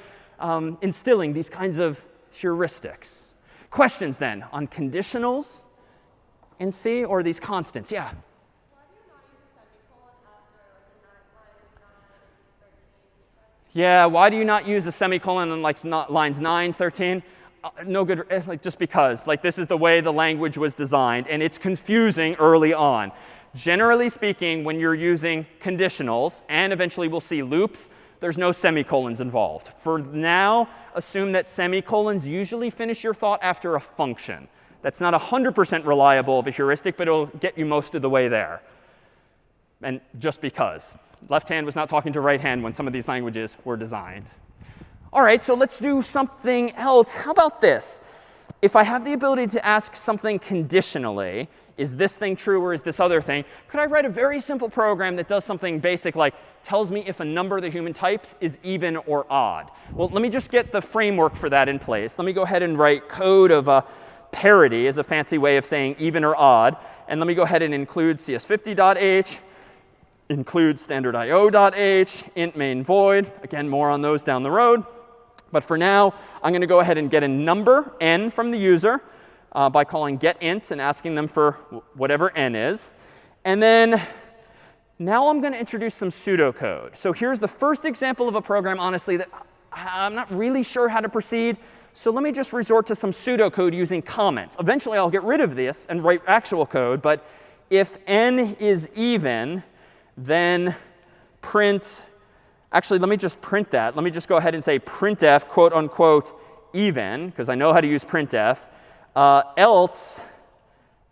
instilling these kinds of heuristics. Questions then on conditionals in C or these constants? Yeah? Yeah, why do you not use a semicolon on like lines 9, 13? No good, like just because. Like this is the way the language was designed, and it's confusing early on. Generally speaking, when you're using conditionals, and eventually we'll see loops, there's no semicolons involved. For now, assume that semicolons usually finish your thought after a function. That's not 100% reliable of a heuristic, but it'll get you most of the way there. And just because. Left hand was not talking to right hand when some of these languages were designed. All right, so let's do something else. How about this? If I have the ability to ask something conditionally, is this thing true or is this other thing? Could I write a very simple program that does something basic like tells me if a number the human types is even or odd? Well, let me just get the framework for that in place. Let me go ahead and write code of parity as a fancy way of saying even or odd. And let me go ahead and include CS50.h, include standard.io.h, int main void. Again, more on those down the road. But for now, I'm going to go ahead and get a number, n, from the user. By calling getInt and asking them for whatever n is. And then now I'm going to introduce some pseudocode. So here's the first example of a program, honestly, that I'm not really sure how to proceed. So let me just resort to some pseudocode using comments. Eventually, I'll get rid of this and write actual code. But if n is even, then print. Actually, let me just print that. Let me just go ahead and say printf, quote unquote, even, because I know how to use printf. Else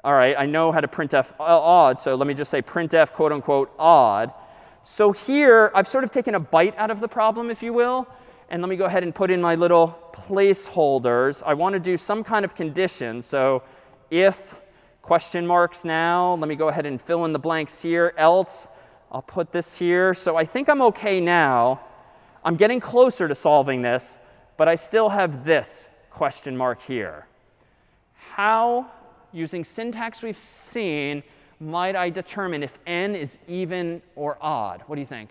All right, I know how to printf odd, so let me just say printf quote unquote odd. So here, I've sort of taken a bite out of the problem, if you will. And let me go ahead and put in my little placeholders. I want to do some kind of condition. So if question marks now, let me go ahead and fill in the blanks here. Else, I'll put this here. So I think I'm OK now. I'm getting closer to solving this, but I still have this question mark here. How, using syntax we've seen, might I determine if n is even or odd? What do you think?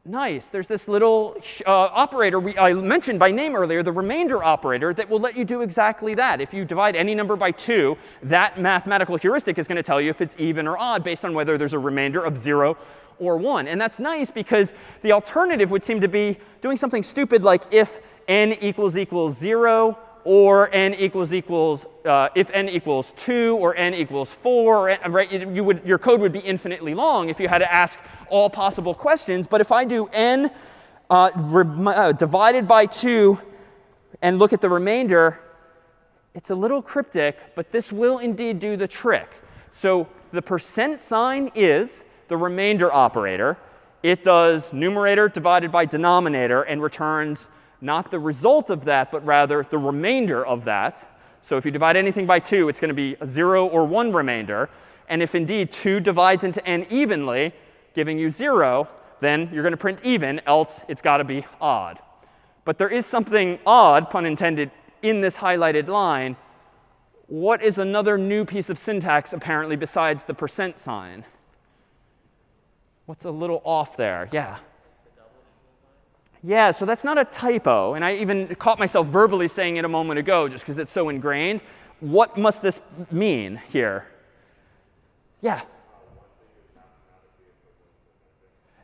Nice. There's this little operator I mentioned by name earlier, the remainder operator, that will let you do exactly that. If you divide any number by 2, that mathematical heuristic is going to tell you if it's even or odd based on whether there's a remainder of 0 or 1. And that's nice because the alternative would seem to be doing something stupid like if n equals 0 or n equals if n equals 2 or n equals 4, right? Your code would be infinitely long if you had to ask all possible questions. But if I do n divided by 2 and look at the remainder, it's a little cryptic, but this will indeed do the trick. So the percent sign is the remainder operator. It does numerator divided by denominator and returns not the result of that, but rather the remainder of that. So if you divide anything by 2, it's going to be a 0 or 1 remainder. And if indeed 2 divides into n evenly, giving you 0, then you're going to print even, else it's got to be odd. But there is something odd, pun intended, in this highlighted line. What is another new piece of syntax, apparently, besides the percent sign? What's a little off there? Yeah. Yeah, so that's not a typo. And I even caught myself verbally saying it a moment ago just because it's so ingrained. What must this mean here? Yeah.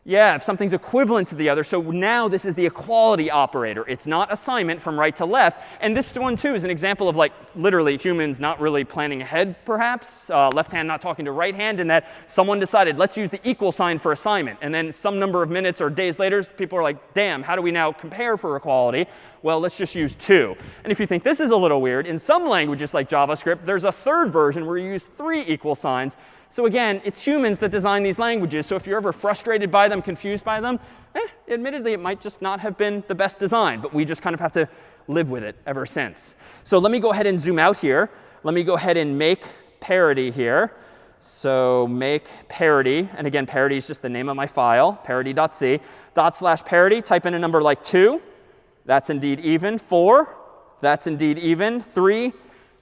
Yeah, if something's equivalent to the other. So now this is the equality operator. It's not assignment from right to left. And this one, too, is an example of like literally humans not really planning ahead, perhaps. Left hand not talking to right hand. And that someone decided, let's use the equal sign for assignment. And then some number of minutes or days later, people are like, damn, how do we now compare for equality? Well, let's just use 2. And if you think this is a little weird, in some languages like JavaScript, there's a third version where you use 3 equal signs. So again, it's humans that design these languages. So if you're ever frustrated by them, confused by them, admittedly, it might just not have been the best design. But we just kind of have to live with it ever since. So let me go ahead and zoom out here. Let me go ahead and make parity here. So make parity. And again, parity is just the name of my file, parity.c. /parity, type in a number like 2. That's indeed even. 4, that's indeed even. 3,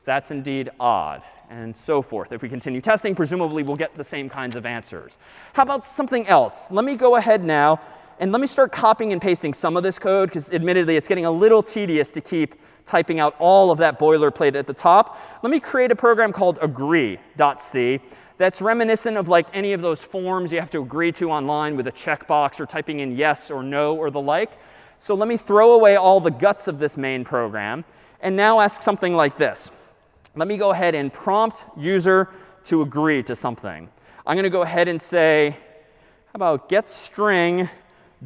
that's indeed odd. And so forth. If we continue testing, presumably we'll get the same kinds of answers. How about something else? Let me go ahead now and let me start copying and pasting some of this code, because admittedly it's getting a little tedious to keep typing out all of that boilerplate at the top. Let me create a program called agree.c that's reminiscent of like any of those forms you have to agree to online with a checkbox or typing in yes or no or the like. So let me throw away all the guts of this main program and now ask something like this. Let me go ahead and prompt user to agree to something. I'm going to go ahead and say, how about Getstring,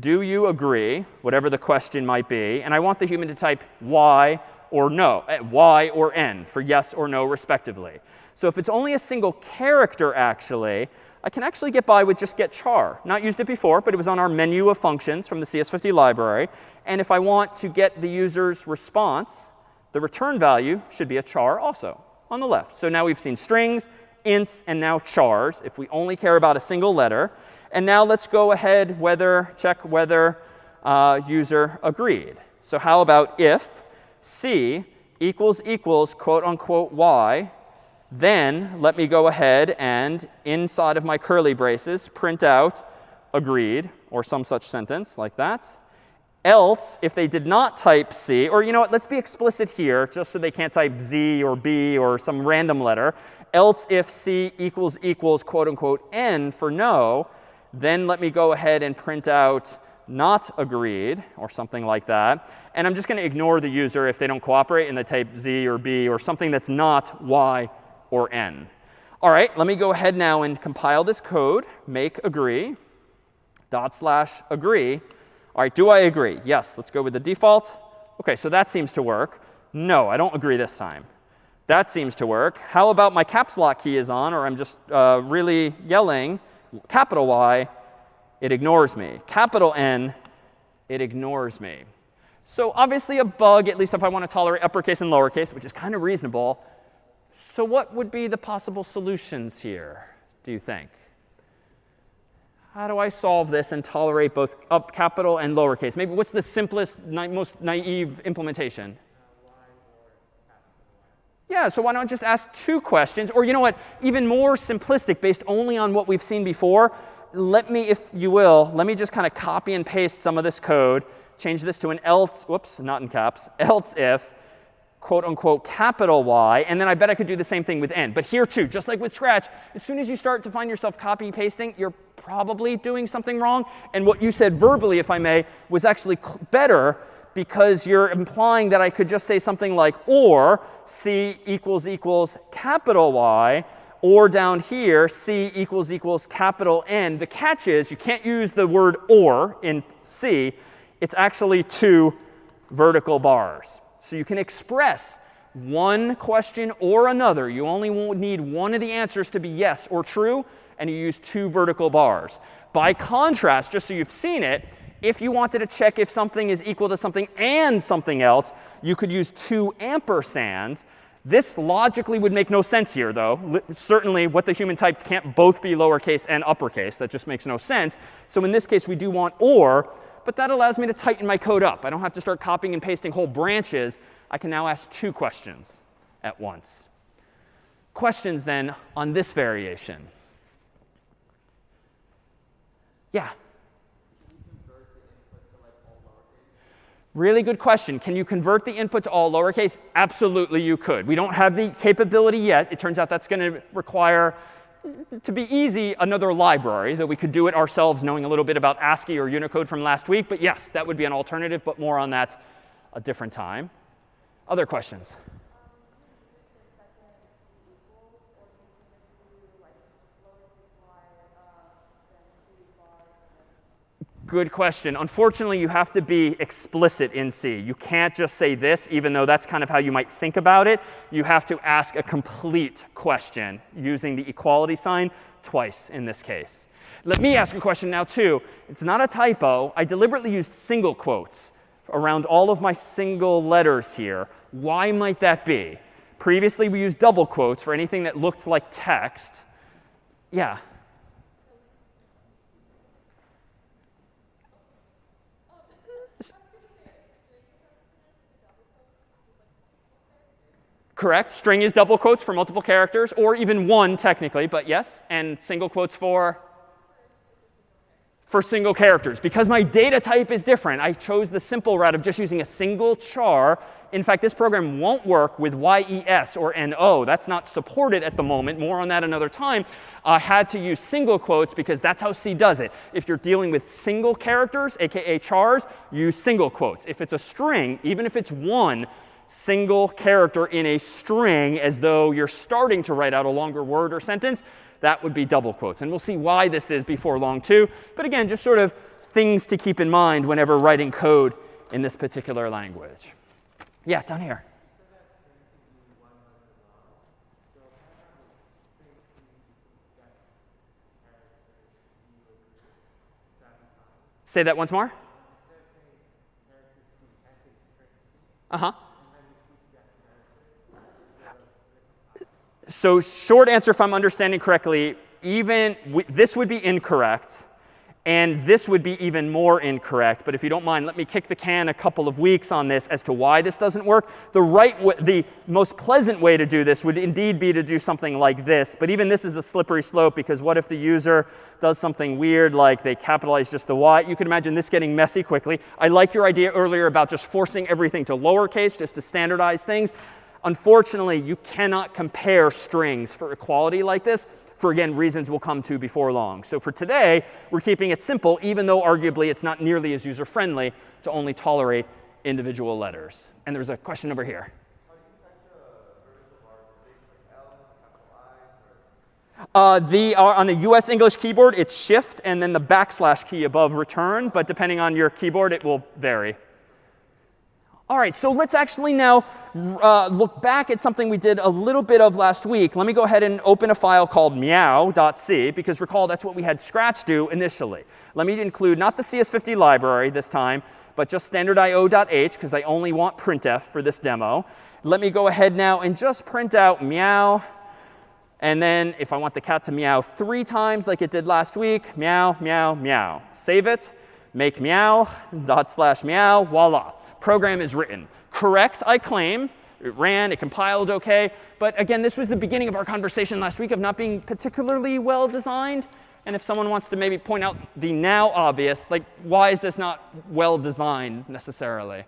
do you agree, whatever the question might be. And I want the human to type y or no, y or n for yes or no, respectively. So if it's only a single character, actually, I can actually get by with just get char. Not used it before, but it was on our menu of functions from the CS50 library. And if I want to get the user's response, the return value should be a char also on the left. So now we've seen strings, ints, and now chars if we only care about a single letter. And now let's go ahead, check whether user agreed. So how about if c equals quote unquote y, then let me go ahead and inside of my curly braces print out agreed or some such sentence like that. Else, if they did not type C, or you know what, let's be explicit here, just so they can't type Z or B or some random letter. Else, if C equals quote unquote n for no, then let me go ahead and print out not agreed or something like that. And I'm just going to ignore the user if they don't cooperate and they type Z or B or something that's not Y or N. All right, let me go ahead now and compile this code, make agree, /agree. All right, do I agree? Yes, let's go with the default. OK, so that seems to work. No, I don't agree this time. That seems to work. How about my caps lock key is on, or I'm just really yelling, capital Y, it ignores me. Capital N, it ignores me. So obviously a bug, at least if I want to tolerate uppercase and lowercase, which is kind of reasonable. So what would be the possible solutions here, do you think? How do I solve this and tolerate both up capital and lowercase? Maybe what's the simplest, most naive implementation? Yeah, so why not just ask 2 questions? Or you know what, even more simplistic, based only on what we've seen before. Let me, if you will, let me just kind of copy and paste some of this code, change this to an else, whoops, not in caps, else if, quote unquote, capital Y, and then I bet I could do the same thing with N. But here too, just like with Scratch, as soon as you start to find yourself copy pasting, you're probably doing something wrong. And what you said verbally, if I may, was actually better, because you're implying that I could just say something like or C equals capital Y, or down here, C equals capital N. The catch is you can't use the word or in C. It's actually 2 vertical bars. So you can express one question or another. You only need one of the answers to be yes or true, and you use 2 vertical bars. By contrast, just so you've seen it, if you wanted to check if something is equal to something and something else, you could use 2 ampersands. This logically would make no sense here, though. Certainly, what the human typed can't both be lowercase and uppercase. That just makes no sense. So in this case, we do want or. But that allows me to tighten my code up. I don't have to start copying and pasting whole branches. I can now ask 2 questions at once. Questions, then, on this variation. Yeah? Really good question. Can you convert the input to all lowercase? Absolutely, you could. We don't have the capability yet. It turns out that's going to require, to be easy, another library, though we could do it ourselves knowing a little bit about ASCII or Unicode from last week. But yes, that would be an alternative, but more on that a different time. Other questions? Good question. Unfortunately, you have to be explicit in C. You can't just say this, even though that's kind of how you might think about it. You have to ask a complete question using the equality sign twice in this case. Let me ask a question now, too. It's not a typo. I deliberately used single quotes around all of my single letters here. Why might that be? Previously, we used double quotes for anything that looked like text. Yeah? Correct. String is double quotes for multiple characters, or even one technically, but yes. And single quotes for single characters. Because my data type is different, I chose the simple route of just using a single char. In fact, this program won't work with YES or NO. That's not supported at the moment. More on that another time. I had to use single quotes because that's how C does it. If you're dealing with single characters, aka chars, use single quotes. If it's a string, even if it's one single character in a string, as though you're starting to write out a longer word or sentence, that would be double quotes. And we'll see why this is before long, too. But again, just sort of things to keep in mind whenever writing code in this particular language. Yeah, down here. Say that once more. Uh-huh. So short answer, if I'm understanding correctly, this would be incorrect. And this would be even more incorrect. But if you don't mind, let me kick the can a couple of weeks on this as to why this doesn't work. The most pleasant way to do this would indeed be to do something like this. But even this is a slippery slope, because what if the user does something weird, like they capitalize just the Y? You can imagine this getting messy quickly. I like your idea earlier about just forcing everything to lowercase, just to standardize things. Unfortunately, you cannot compare strings for equality like this, for, again, reasons we'll come to before long. So for today, we're keeping it simple, even though arguably it's not nearly as user-friendly to only tolerate individual letters. And there's a question over here. On a US English keyboard, it's Shift and then the backslash key above return. But depending on your keyboard, it will vary. All right, so let's actually now look back at something we did a little bit of last week. Let me go ahead and open a file called meow.c, because recall that's what we had Scratch do initially. Let me include not the CS50 library this time, but just standard io.h, because I only want printf for this demo. Let me go ahead now and just print out meow. And then if I want the cat to meow 3 times like it did last week, meow, meow, meow. Save it, make meow, /meow, voila. Program is written. Correct, I claim. It ran, it compiled OK. But again, this was the beginning of our conversation last week of not being particularly well designed. And if someone wants to maybe point out the now obvious, like why is this not well designed necessarily?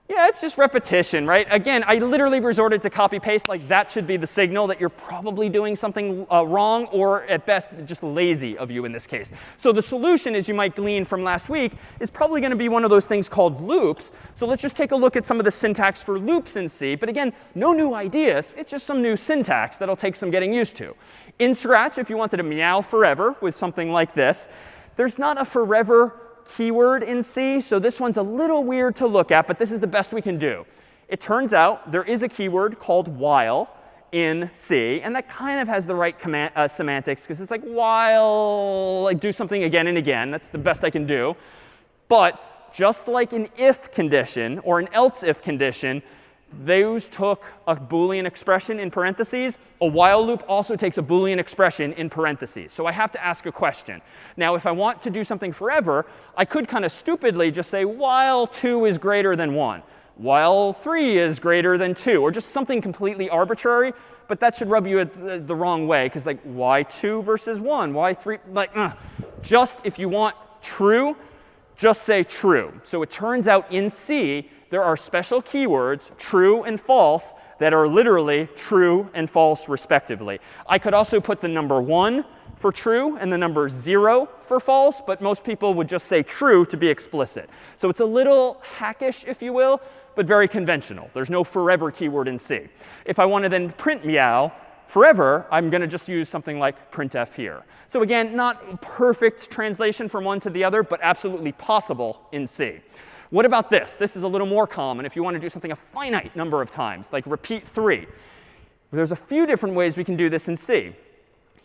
Yeah, it's just repetition, right? Again, I literally resorted to copy paste. Like that should be the signal that you're probably doing something wrong, or at best just lazy of you in this case. So the solution, as you might glean from last week, is probably going to be one of those things called loops. So let's just take a look at some of the syntax for loops in C. But again, no new ideas. It's just some new syntax that'll take some getting used to. In Scratch, if you wanted to meow forever with something like this, there's not a forever keyword in C, so this one's a little weird to look at, but this is the best we can do. It turns out there is a keyword called while in C, and that kind of has the right semantics, because it's like while, like do something again and again. That's the best I can do. But just like an if condition or an else if condition, those took a Boolean expression in parentheses. A while loop also takes a Boolean expression in parentheses. So I have to ask a question. Now, if I want to do something forever, I could kind of stupidly just say while 2 is greater than 1, while 3 is greater than 2, or just something completely arbitrary. But that should rub you the wrong way, because like why 2 versus 1, why 3, like just if you want true, just say true. So it turns out in C, there are special keywords, true and false, that are literally true and false respectively. I could also put the number 1 for true and the number 0 for false, but most people would just say true to be explicit. So it's a little hackish, if you will, but very conventional. There's no forever keyword in C. If I want to then print meow forever, I'm going to just use something like printf here. So again, not perfect translation from one to the other, but absolutely possible in C. What about this? This is a little more common if you want to do something a finite number of times, like repeat 3. There's a few different ways we can do this in C.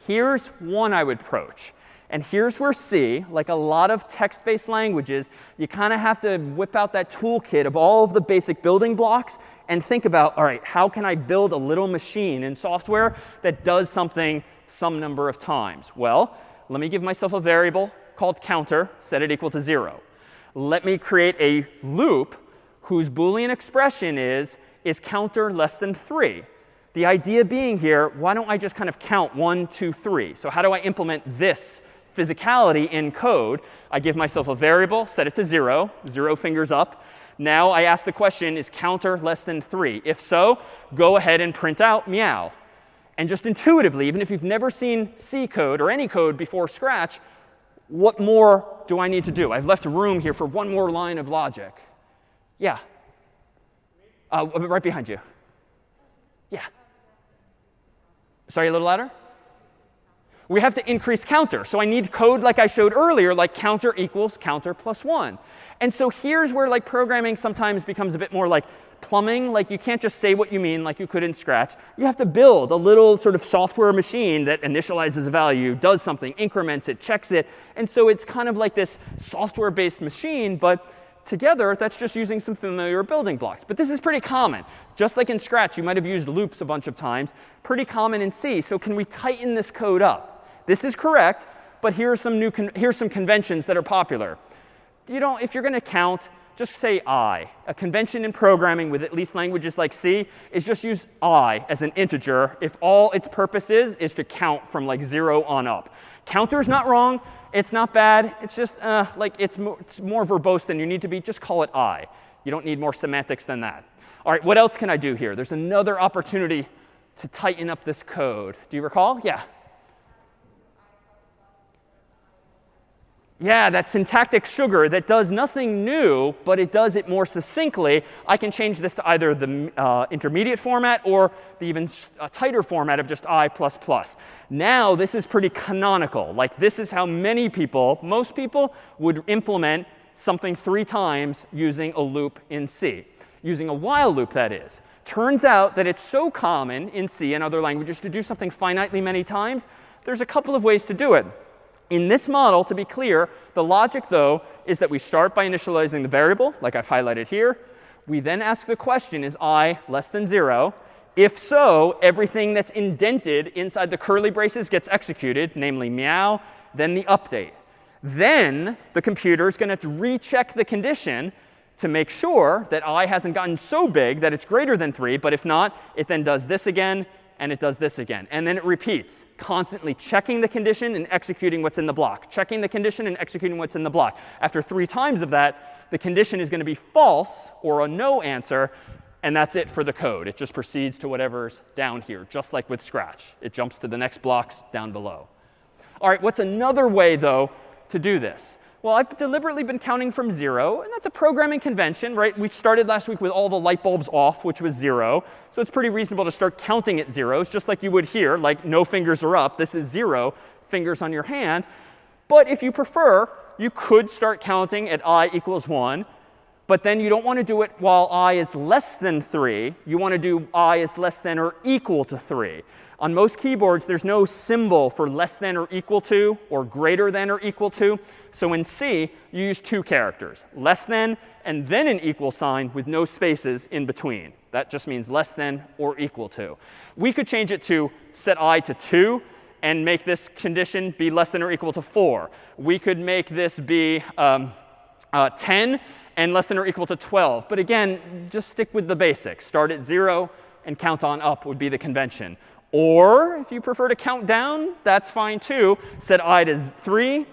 Here's one I would approach. And here's where C, like a lot of text-based languages, you kind of have to whip out that toolkit of all of the basic building blocks and think about, all right, how can I build a little machine in software that does something some number of times? Well, let me give myself a variable called counter, set it equal to 0. Let me create a loop whose Boolean expression is counter less than 3. The idea being here, why don't I just kind of count 1, 2, 3? So how do I implement this physicality in code? I give myself a variable, set it to 0, 0 fingers up. Now I ask the question, is counter less than 3? If so, go ahead and print out meow. And just intuitively, even if you've never seen C code or any code before Scratch, what more do I need to do? I've left room here for one more line of logic. Yeah. Right behind you. Yeah. Sorry, a little louder? We have to increase counter. So I need code like I showed earlier, like counter equals counter plus 1. And so here's where like programming sometimes becomes a bit more like plumbing. Like you can't just say what you mean like you could in Scratch. You have to build a little sort of software machine that initializes a value, does something, increments it, checks it. And so it's kind of like this software-based machine, but together that's just using some familiar building blocks. But this is pretty common. Just like in Scratch, you might have used loops a bunch of times. Pretty common in C. So can we tighten this code up? This is correct, but here's some conventions that are popular. If you're going to count, just say I. A convention in programming with at least languages like C is just use I as an integer if all its purpose is to count from like 0 on up. Counter's not wrong. It's not bad. It's just it's more verbose than you need to be. Just call it I. You don't need more semantics than that. All right, what else can I do here? There's another opportunity to tighten up this code. Do you recall? Yeah. Yeah, that syntactic sugar that does nothing new, but it does it more succinctly. I can change this to either the intermediate format or the even tighter format of just I++. Now this is pretty canonical. Like this is how many people, most people, would implement something 3 times using a loop in C. Using a while loop, that is. Turns out that it's so common in C and other languages to do something finitely many times. There's a couple of ways to do it. In this model, to be clear, the logic, though, is that we start by initializing the variable, like I've highlighted here. We then ask the question, is I less than 0? If so, everything that's indented inside the curly braces gets executed, namely meow, then the update. Then the computer is going to have to recheck the condition to make sure that I hasn't gotten so big that it's greater than 3. But if not, it then does this again, and it does this again. And then it repeats, constantly checking the condition and executing what's in the block. Checking the condition and executing what's in the block. After 3 times of that, the condition is going to be false or a no answer. And that's it for the code. It just proceeds to whatever's down here, just like with Scratch. It jumps to the next blocks down below. All right, what's another way, though, to do this? Well, I've deliberately been counting from 0. And that's a programming convention, right? We started last week with all the light bulbs off, which was 0. So it's pretty reasonable to start counting at zeros, just like you would here, like no fingers are up. This is 0 fingers on your hand. But if you prefer, you could start counting at I equals 1. But then you don't want to do it while I is less than 3. You want to do I is less than or equal to 3. On most keyboards, there's no symbol for less than or equal to or greater than or equal to. So in C, you use 2 characters, less than and then an equal sign with no spaces in between. That just means less than or equal to. We could change it to set I to 2 and make this condition be less than or equal to 4. We could make this be 10 and less than or equal to 12. But again, just stick with the basics. Start at 0 and count on up would be the convention. Or if you prefer to count down, that's fine too. Set I to 3,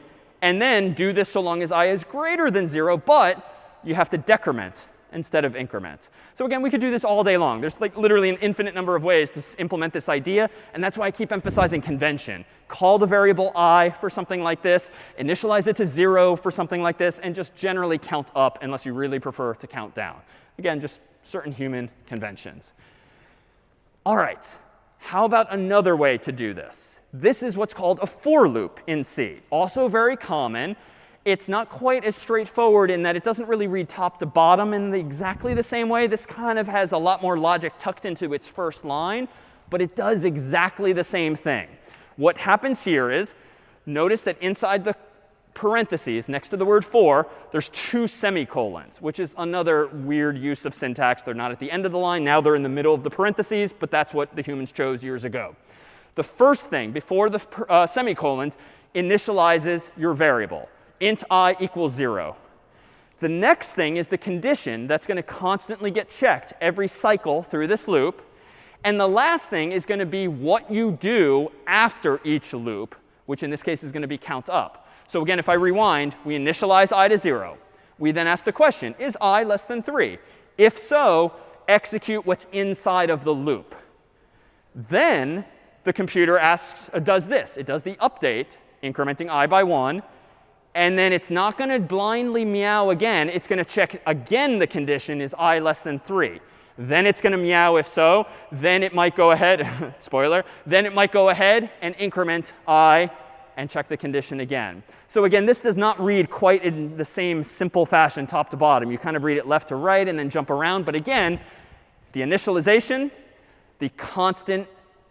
and then do this so long as I is greater than 0, but you have to decrement instead of increment. So again, we could do this all day long. There's like literally an infinite number of ways to implement this idea, and that's why I keep emphasizing convention. Call the variable I for something like this, initialize it to 0 for something like this, and just generally count up unless you really prefer to count down. Again, just certain human conventions. All right. How about another way to do this? This is what's called a for loop in C. Also very common. It's not quite as straightforward in that it doesn't really read top to bottom in exactly the same way. This kind of has a lot more logic tucked into its first line, but it does exactly the same thing. What happens here is, notice that inside the parentheses next to the word for, there's 2 semicolons, which is another weird use of syntax. They're not at the end of the line. Now they're in the middle of the parentheses, but that's what the humans chose years ago. The first thing before the semicolons initializes your variable. Int I equals 0. The next thing is the condition that's going to constantly get checked every cycle through this loop. And the last thing is going to be what you do after each loop, which in this case is going to be count up. So again, if I rewind, we initialize I to 0. We then ask the question, is I less than 3? If so, execute what's inside of the loop. Then the computer does this. It does the update, incrementing I by 1. And then it's not going to blindly meow again. It's going to check again the condition, is I less than 3? Then it's going to meow if so. Then it might go ahead, spoiler, then it might go ahead and increment I and check the condition again. So again, this does not read quite in the same simple fashion top to bottom. You kind of read it left to right and then jump around. But again, the initialization, the constant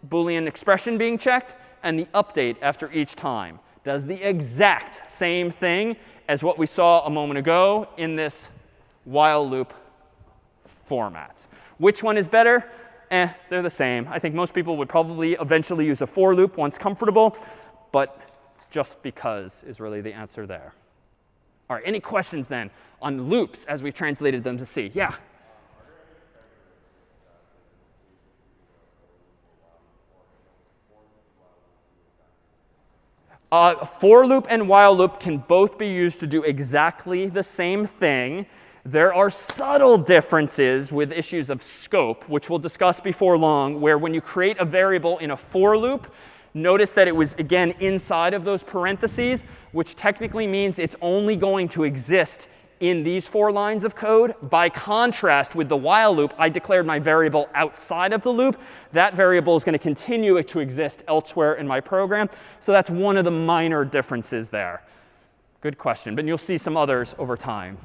Boolean expression being checked, and the update after each time does the exact same thing as what we saw a moment ago in this while loop format. Which one is better? They're the same. I think most people would probably eventually use a for loop once comfortable, but just because is really the answer there. All right, any questions then on loops as we've translated them to C? Yeah? For loop and while loop can both be used to do exactly the same thing. There are subtle differences with issues of scope, which we'll discuss before long, where when you create a variable in a for loop, Notice that it was, again, inside of those parentheses, which technically means it's only going to exist in these 4 lines of code. By contrast, with the while loop, I declared my variable outside of the loop. That variable is going to continue to exist elsewhere in my program. So that's one of the minor differences there. Good question. But you'll see some others over time.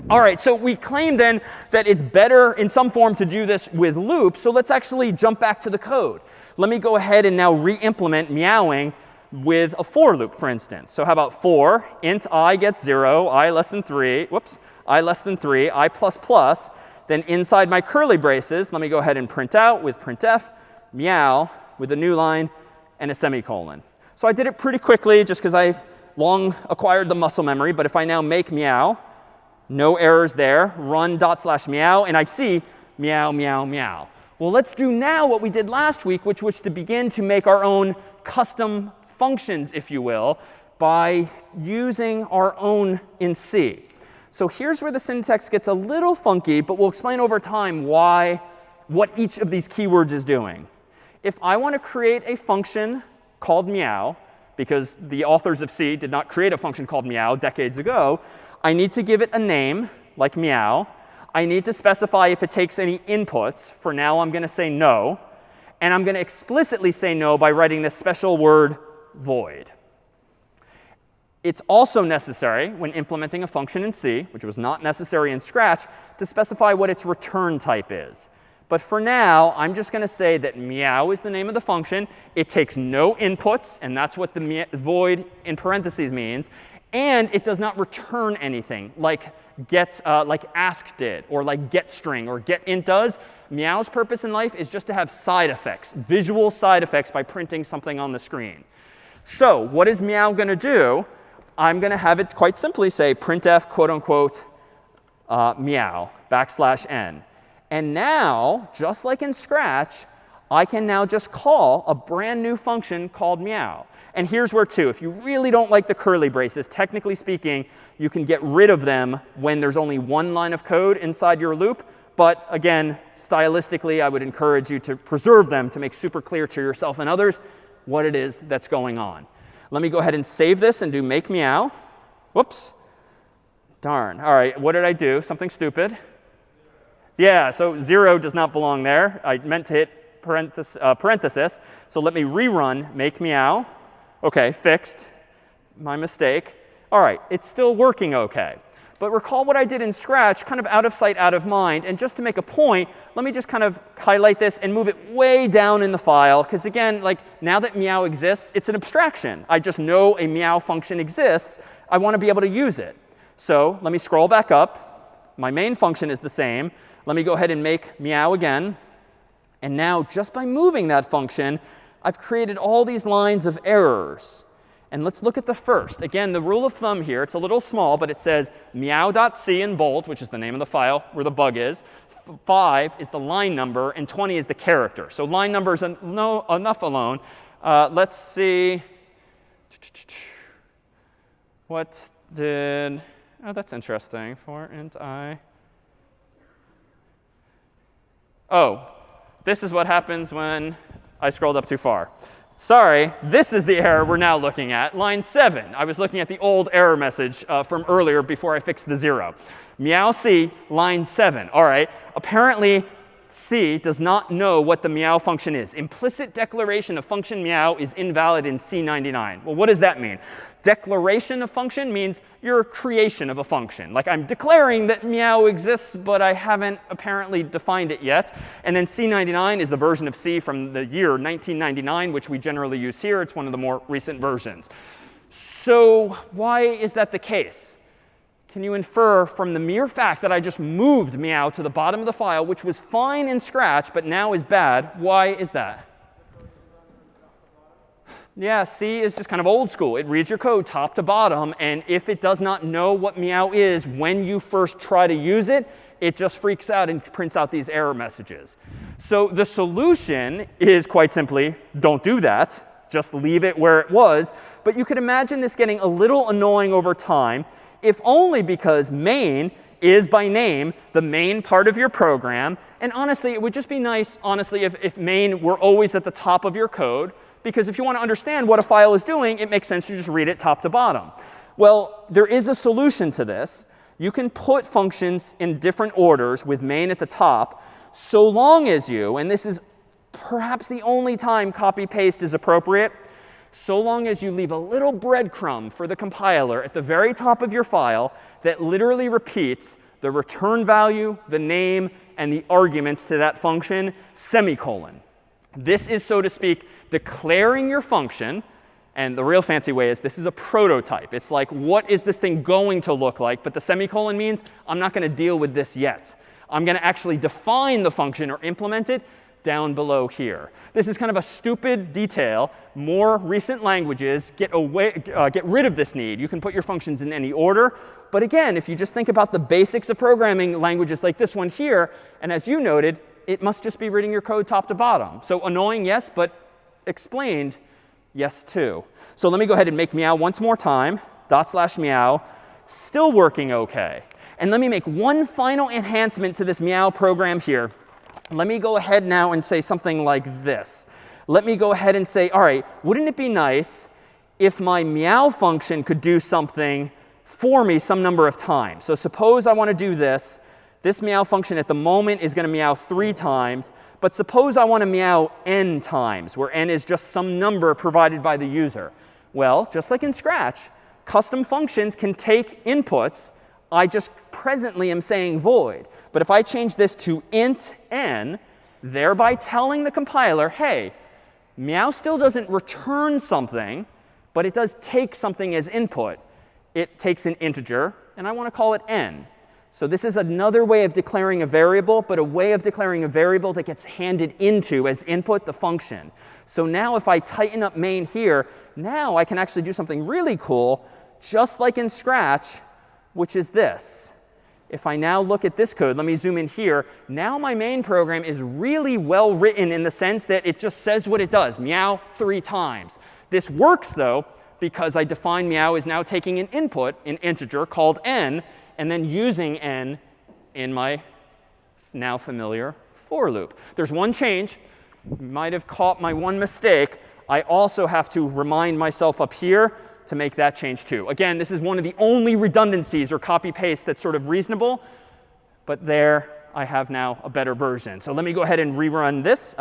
All right, so we claim then that it's better in some form to do this with loops. So let's actually jump back to the code. Let me go ahead and now re-implement meowing with a for loop, for instance. So how about for int I gets 0, I less than 3, whoops, I less than 3, I plus plus. Then inside my curly braces, let me go ahead and print out with printf, meow with a new line and a semicolon. So I did it pretty quickly just because I've long acquired the muscle memory. But if I now make meow, no errors there, run /meow, and I see meow, meow, meow. Well, let's do now what we did last week, which was to begin to make our own custom functions, if you will, by using our own in C. So here's where the syntax gets a little funky, but we'll explain over time what each of these keywords is doing. If I want to create a function called meow, because the authors of C did not create a function called meow decades ago, I need to give it a name, like meow. I need to specify if it takes any inputs. For now, I'm going to say no. And I'm going to explicitly say no by writing this special word void. It's also necessary when implementing a function in C, which was not necessary in Scratch, to specify what its return type is. But for now, I'm just going to say that meow is the name of the function. It takes no inputs, and that's what the void in parentheses means. And it does not return anything like ask did, or like Getstring, or getInt does. Meow's purpose in life is just to have side effects, visual side effects by printing something on the screen. So what is meow going to do? I'm going to have it quite simply say printf quote unquote meow \n. And now, just like in Scratch, I can now just call a brand new function called meow. And here's where, too, if you really don't like the curly braces, technically speaking, you can get rid of them when there's only 1 line of code inside your loop. But again, stylistically, I would encourage you to preserve them to make super clear to yourself and others what it is that's going on. Let me go ahead and save this and do make meow. Whoops. Darn. All right, what did I do? Something stupid. Yeah, so 0 does not belong there. I meant to hit parenthesis. So let me rerun make meow. OK, fixed. My mistake. All right, it's still working OK. But recall what I did in Scratch, kind of out of sight, out of mind. And just to make a point, let me just kind of highlight this and move it way down in the file. Because again, like now that meow exists, it's an abstraction. I just know a meow function exists. I want to be able to use it. So let me scroll back up. My main function is the same. Let me go ahead and make meow again. And now, just by moving that function, I've created all these lines of errors. And let's look at the first. Again, the rule of thumb here, it's a little small, but it says meow.c in bold, which is the name of the file where the bug is. 5 is the line number, and 20 is the character. So line number is enough alone. Let's see. What did... Oh, that's interesting. For int I. Oh, this is what happens when I scrolled up too far. Sorry, this is the error we're now looking at. Line 7. I was looking at the old error message from earlier before I fixed the 0. Meow C, line 7. All right. Apparently, C does not know what the meow function is. Implicit declaration of function meow is invalid in C99. Well, what does that mean? Declaration of function means your creation of a function. Like I'm declaring that meow exists, but I haven't apparently defined it yet. And then C99 is the version of C from the year 1999, which we generally use here. It's one of the more recent versions. So why is that the case? Can you infer from the mere fact that I just moved meow to the bottom of the file, which was fine in Scratch, but now is bad? Why is that? Yeah, C is just kind of old school. It reads your code top to bottom. And if it does not know what meow is when you first try to use it, it just freaks out and prints out these error messages. So the solution is quite simply, don't do that. Just leave it where it was. But you could imagine this getting a little annoying over time, if only because main is by name the main part of your program. And honestly, it would just be nice, honestly, if main were always at the top of your code. because if you want to understand what a file is doing, it makes sense to just read it top to bottom. Well, there is a solution to this. You can put functions in different orders with main at the top, so long as you, and this is perhaps the only time copy-paste is appropriate, so long as you leave a little breadcrumb for the compiler at the very top of your file that literally repeats the return value, the name, and the arguments to that function, semicolon. This is, so to speak, declaring your function. And the real fancy way is this is a prototype. It's like, what is this thing going to look like? But the semicolon means I'm not going to deal with this yet. I'm going to actually define the function or implement it down below here. This is kind of a stupid detail. More recent languages get rid of this need. You can put your functions in any order. But again, if you just think about the basics of programming languages like this one here, and as you noted, it must just be reading your code top to bottom. So annoying, yes, but explained, yes, too. So let me go ahead and make meow once more time. /meow, still working OK. And let me make one final enhancement to this meow program here. Let me go ahead now and say something like this. Let me go ahead and say, all right, wouldn't it be nice if my meow function could do something for me some number of times? So suppose I want to do this. This meow function at the moment is going to meow 3 times. But suppose I want to meow n times, where n is just some number provided by the user. Well, just like in Scratch, custom functions can take inputs. I just presently am saying void. But if I change this to int n, thereby telling the compiler, hey, meow still doesn't return something, but it does take something as input. It takes an integer, and I want to call it n. So this is another way of declaring a variable, but a way of declaring a variable that gets handed into as input the function. So now if I tighten up main here, now I can actually do something really cool, just like in Scratch, which is this. If I now look at this code, let me zoom in here. Now my main program is really well written in the sense that it just says what it does, meow 3 times. This works, though, because I define meow is now taking an input, an integer called n, and then using n in my now familiar for loop. There's one change. You might have caught my one mistake. I also have to remind myself up here to make that change too. Again, this is one of the only redundancies or copy paste that's sort of reasonable. But there I have now a better version. So let me go ahead and rerun this.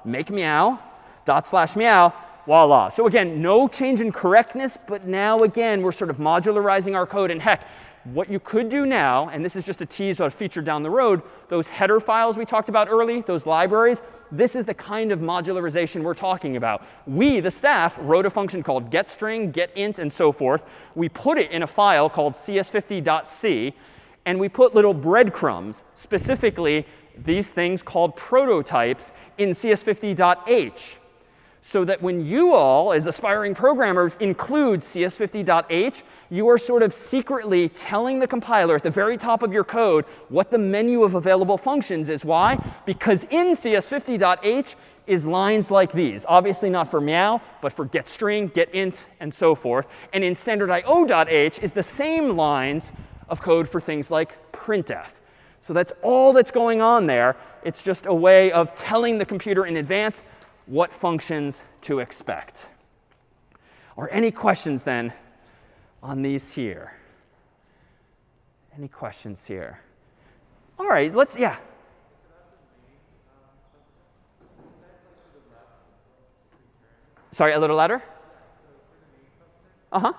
Make meow, /meow, voila. So again, no change in correctness. But now, again, we're sort of modularizing our code. And heck, what you could do now, and this is just a tease of a feature down the road, those header files we talked about early, those libraries, this is the kind of modularization we're talking about. We, the staff, wrote a function called getString, getInt, and so forth. We put it in a file called CS50.c, and we put little breadcrumbs, specifically these things called prototypes, in CS50.h. So that when you all, as aspiring programmers, include CS50.h, you are sort of secretly telling the compiler at the very top of your code what the menu of available functions is. Why? Because in CS50.h is lines like these. Obviously not for meow, but for getString, getInt, and so forth. And in standardIO.h is the same lines of code for things like printf. So that's all that's going on there. It's just a way of telling the computer in advance what functions to expect. Or any questions then on these here? Any questions here? All right, let's, yeah. Sorry, a little louder? Uh-huh.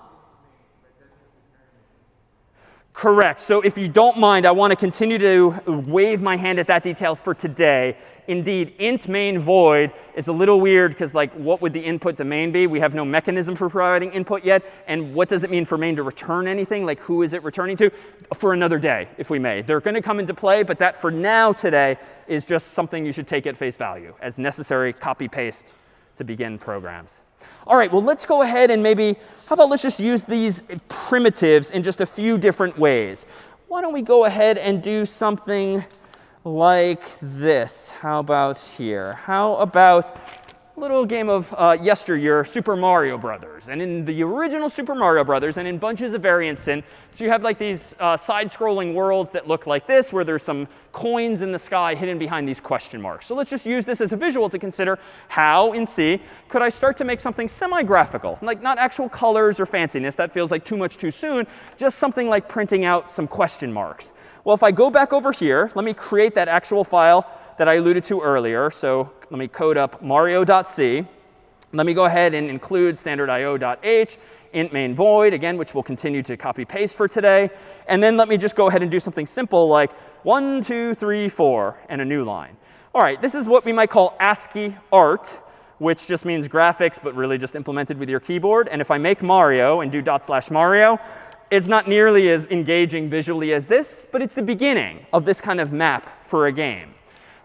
Correct. So if you don't mind, I want to continue to wave my hand at that detail for today. Indeed, int main void is a little weird because, like, what would the input to main be? We have no mechanism for providing input yet. And what does it mean for main to return anything? Like, who is it returning to? For another day, if we may. They're going to come into play, but that for now today is just something you should take at face value as necessary copy-paste to begin programs. All right, well, let's go ahead and maybe, how about let's just use these primitives in just a few different ways. Why don't we go ahead and do something like this? How about here? How about little game of yesteryear, Super Mario Brothers. And in the original Super Mario Brothers, and in bunches of variants in, so you have like these side-scrolling worlds that look like this, where there's some coins in the sky hidden behind these question marks. So let's just use this as a visual to consider how, in C, could I start to make something semi-graphical? Like not actual colors or fanciness. That feels like too much too soon. Just something like printing out some question marks. Well, if I go back over here, let me create that actual file that I alluded to earlier. So let me code up mario.c. Let me go ahead and include standard.io.h, int main void, again, which we'll continue to copy paste for today. And then let me just go ahead and do something simple like 1, 2, 3, 4, and a new line. All right, this is what we might call ASCII art, which just means graphics, but really just implemented with your keyboard. And if I make Mario and do /Mario, it's not nearly as engaging visually as this, but it's the beginning of this kind of map for a game.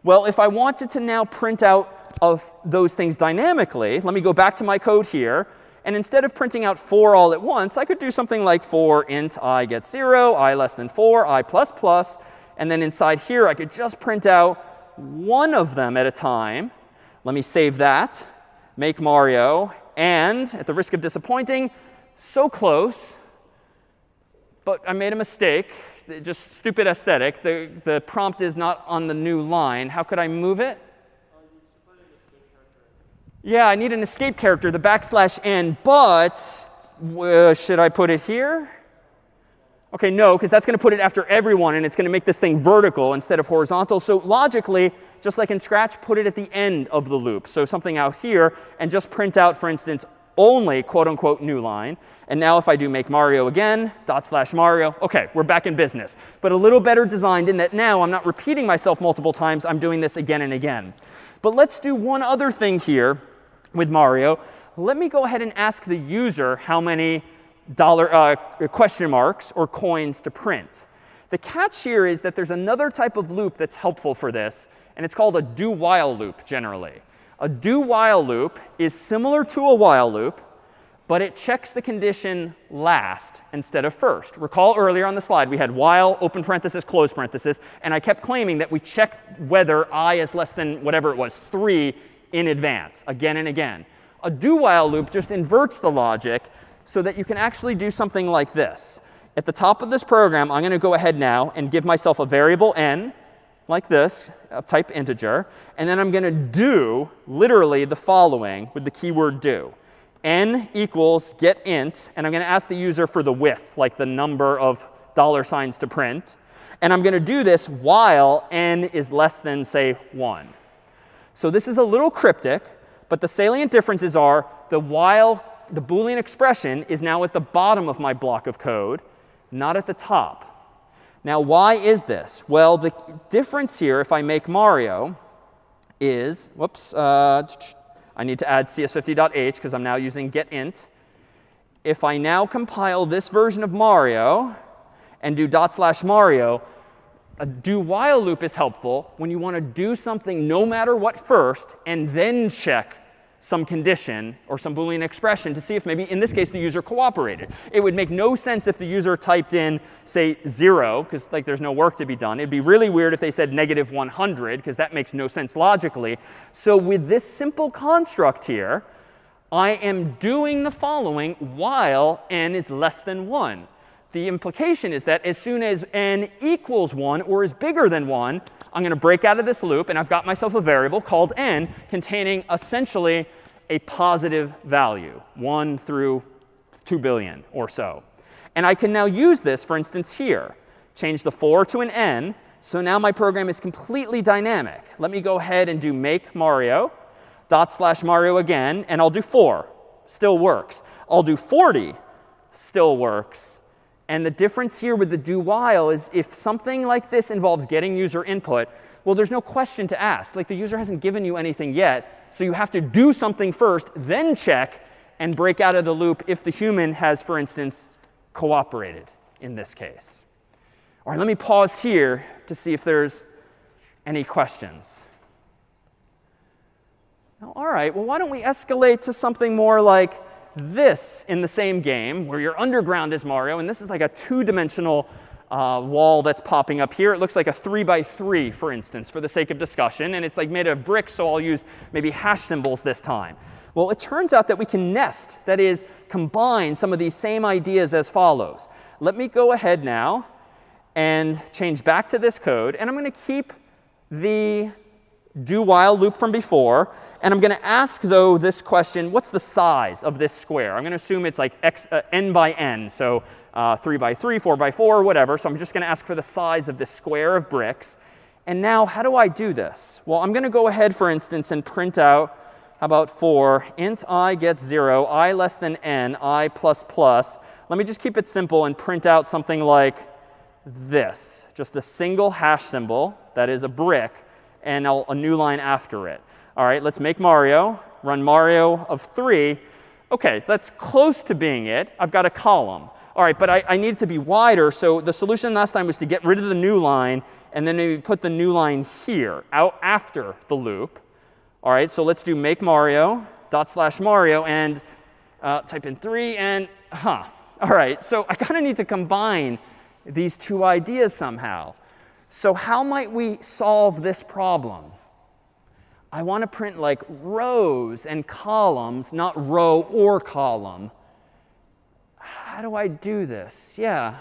Well, if I wanted to now print out of those things dynamically, let me go back to my code here. And instead of printing out 4 all at once, I could do something like for int I get 0, I less than 4, I plus plus. And then inside here, I could just print out one of them at a time. Let me save that, make Mario. And at the risk of disappointing, so close, but I made a mistake. Just stupid aesthetic. The prompt is not on the new line. How could I move it? Yeah, I need an escape character, the \n, but should I put it here? OK, no, because that's going to put it after everyone, and it's going to make this thing vertical instead of horizontal. So logically, just like in Scratch, put it at the end of the loop. So something out here, and just print out, for instance, only quote unquote new line. And now if I do make Mario again, /Mario, OK, we're back in business. But a little better designed in that now I'm not repeating myself multiple times. I'm doing this again and again. But let's do one other thing here with Mario. Let me go ahead and ask the user how many question marks or coins to print. The catch here is that there's another type of loop that's helpful for this, and it's called a do-while loop generally. A do-while loop is similar to a while loop, but it checks the condition last instead of first. Recall earlier on the slide, we had while, open parenthesis, close parenthesis, and I kept claiming that we checked whether I is less than whatever it was, 3 in advance, again and again. A do-while loop just inverts the logic so that you can actually do something like this. At the top of this program, I'm going to go ahead now and give myself a variable n, like this, of type integer. And then I'm going to do literally the following with the keyword do. N equals get int. And I'm going to ask the user for the width, like the number of $signs to print. And I'm going to do this while n is less than, say, 1. So this is a little cryptic. But the salient differences are the while, the Boolean expression, is now at the bottom of my block of code, not at the top. Now, why is this? Well, the difference here, if I make Mario, is, whoops, I need to add CS50.h because I'm now using getInt. If I now compile this version of Mario and do /Mario, a do-while loop is helpful when you want to do something no matter what first and then check some condition or some Boolean expression to see if maybe, in this case, the user cooperated. It would make no sense if the user typed in, say, 0, because like there's no work to be done. It'd be really weird if they said -100, because that makes no sense logically. So with this simple construct here, I am doing the following while n is less than 1. The implication is that as soon as n equals 1 or is bigger than 1, I'm going to break out of this loop, and I've got myself a variable called n containing essentially a positive value, 1 through 2 billion or so. And I can now use this, for instance, here. Change the 4 to an n. So now my program is completely dynamic. Let me go ahead and do make Mario, /Mario again, and I'll do 4. Still works. I'll do 40. Still works. And the difference here with the do while is if something like this involves getting user input, well, there's no question to ask. Like the user hasn't given you anything yet. So you have to do something first, then check, and break out of the loop if the human has, for instance, cooperated in this case. All right, let me pause here to see if there's any questions. Now, all right, well, why don't we escalate to something more like this in the same game, where your underground is Mario, and this is like a 2-dimensional wall that's popping up here. It looks like a 3 by 3, for instance, for the sake of discussion. And it's like made of bricks, so I'll use maybe hash symbols this time. Well, it turns out that we can nest, that is, combine some of these same ideas as follows. Let me go ahead now and change back to this code. And I'm going to keep the do while loop from before. And I'm going to ask, though, this question, what's the size of this square? I'm going to assume it's like n by n, so 3 by 3, 4 by 4, whatever. So I'm just going to ask for the size of this square of bricks. And now, how do I do this? Well, I'm going to go ahead, for instance, and print out, how about for int I gets 0, I less than n, I plus plus. Let me just keep it simple and print out something like this. Just a single hash symbol, that is a brick, and a new line after it. All right, let's make Mario, run Mario of 3. OK, that's close to being it. I've got a column. All right, but I need it to be wider. So the solution last time was to get rid of the new line and then maybe put the new line here, out after the loop. All right, so let's do make Mario, /Mario, and type in 3, and All right, so I kind of need to combine these two ideas somehow. So how might we solve this problem? I want to print like rows and columns, not row or column. How do I do this? Yeah.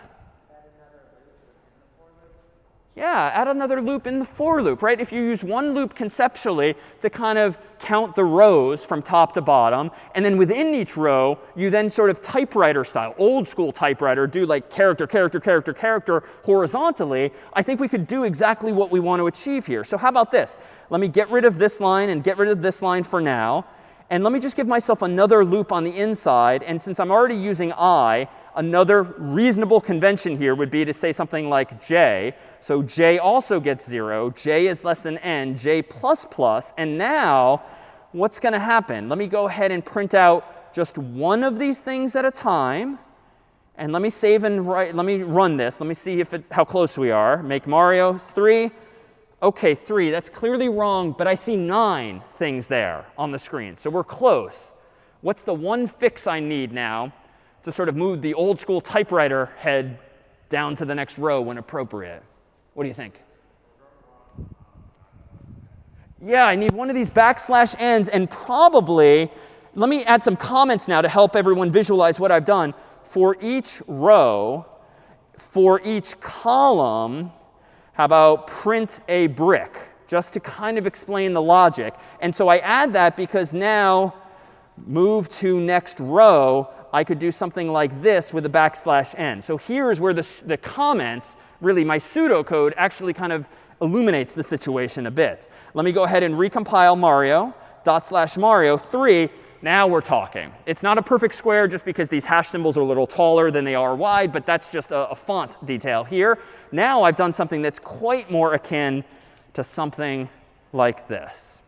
Yeah, add another loop in the for loop, right? If you use one loop conceptually to kind of count the rows from top to bottom, and then within each row, you then sort of typewriter style, old school typewriter, do like character, character, character, character horizontally, I think we could do exactly what we want to achieve here. So how about this? Let me get rid of this line and get rid of this line for now. And let me just give myself another loop on the inside. And since I'm already using I, another reasonable convention here would be to say something like j. So j also gets 0. J is less than n. J plus plus. And now, what's going to happen? Let me go ahead and print out just one of these things at a time. And let me save and write. Let me run this. Let me see how close we are. Make Mario 3. OK, 3. That's clearly wrong, but I see 9 things there on the screen. So we're close. What's the one fix I need now to sort of move the old school typewriter head down to the next row when appropriate? What do you think? Yeah, I need one of these \n's, and probably, let me add some comments now to help everyone visualize what I've done. For each row, for each column, how about print a brick, just to kind of explain the logic. And so I add that because now, move to next row, I could do something like this with a \n. So here's where the comments, really my pseudocode, actually kind of illuminates the situation a bit. Let me go ahead and recompile Mario, /Mario 3. Now we're talking. It's not a perfect square just because these hash symbols are a little taller than they are wide, but that's just a font detail here. Now I've done something that's quite more akin to something like this.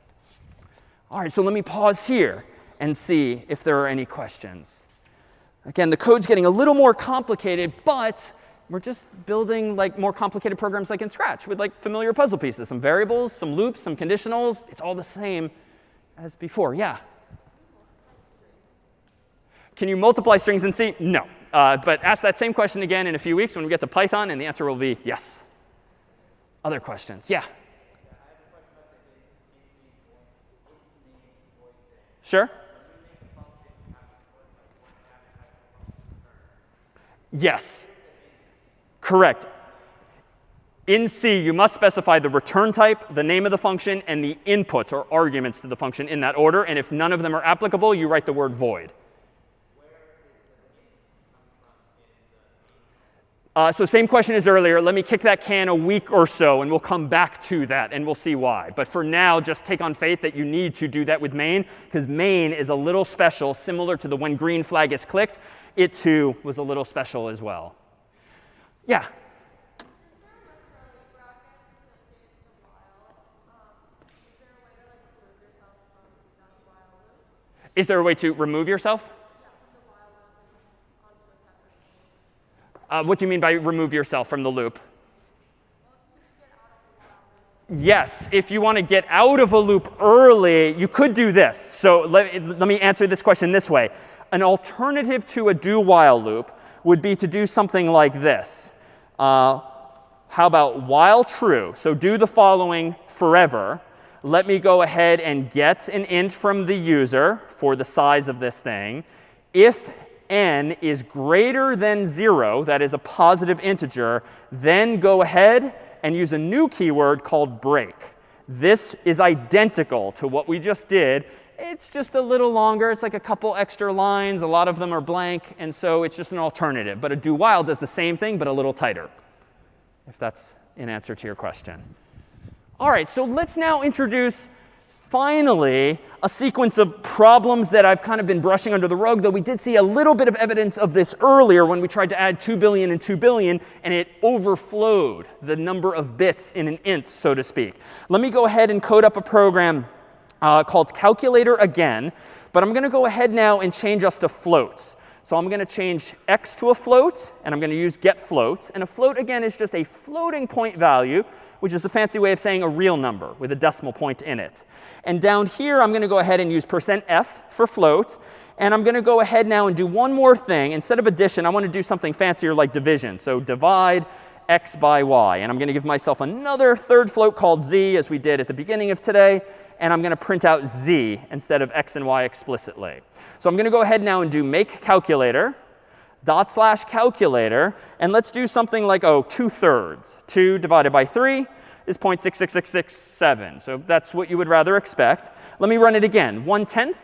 All right, so let me pause here and see if there are any questions. Again, the code's getting a little more complicated, but we're just building like more complicated programs like in Scratch with like familiar puzzle pieces, some variables, some loops, some conditionals. It's all the same as before. Yeah? Can you multiply strings in C? No. But ask that same question again in a few weeks when we get to Python, and the answer will be yes. Other questions? Yeah? Sure? Yes. Correct. In C, you must specify the return type, the name of the function, and the inputs or arguments to the function in that order. And if none of them are applicable, you write the word void. So same question as earlier. Let me kick that can a week or so, and we'll come back to that, and we'll see why. But for now, just take on faith that you need to do that with main, because main is a little special, similar to the when green flag is clicked. It, too, was a little special as well. Yeah? Is there a way to remove yourself? What do you mean by remove yourself from the loop? Yes, if you want to get out of a loop early, you could do this. So let me answer this question this way. An alternative to a do while loop would be to do something like this. How about while true? So do the following forever. Let me go ahead and get an int from the user for the size of this thing. If n is greater than 0, that is a positive integer, then go ahead and use a new keyword called break. This is identical to what we just did. It's just a little longer. It's like a couple extra lines. A lot of them are blank. And so it's just an alternative. But a do while does the same thing, but a little tighter, if that's an answer to your question. All right, so let's now introduce, finally, a sequence of problems that I've kind of been brushing under the rug, though we did see a little bit of evidence of this earlier when we tried to add 2 billion and 2 billion, and it overflowed the number of bits in an int, so to speak. Let me go ahead and code up a program called calculator again. But I'm going to go ahead now and change us to floats. So I'm going to change x to a float, and I'm going to use getFloat. And a float, again, is just a floating point value, which is a fancy way of saying a real number with a decimal point in it. And down here, I'm going to go ahead and use %f for float. And I'm going to go ahead now and do one more thing. Instead of addition, I want to do something fancier like division. So divide x by y. And I'm going to give myself another third float called z, as we did at the beginning of today. And I'm going to print out z instead of x and y explicitly. So I'm going to go ahead now and do make calculator, /calculator. And let's do something like, 2/3. 2 divided by 3 is 0.66667. So that's what you would rather expect. Let me run it again. 1/10.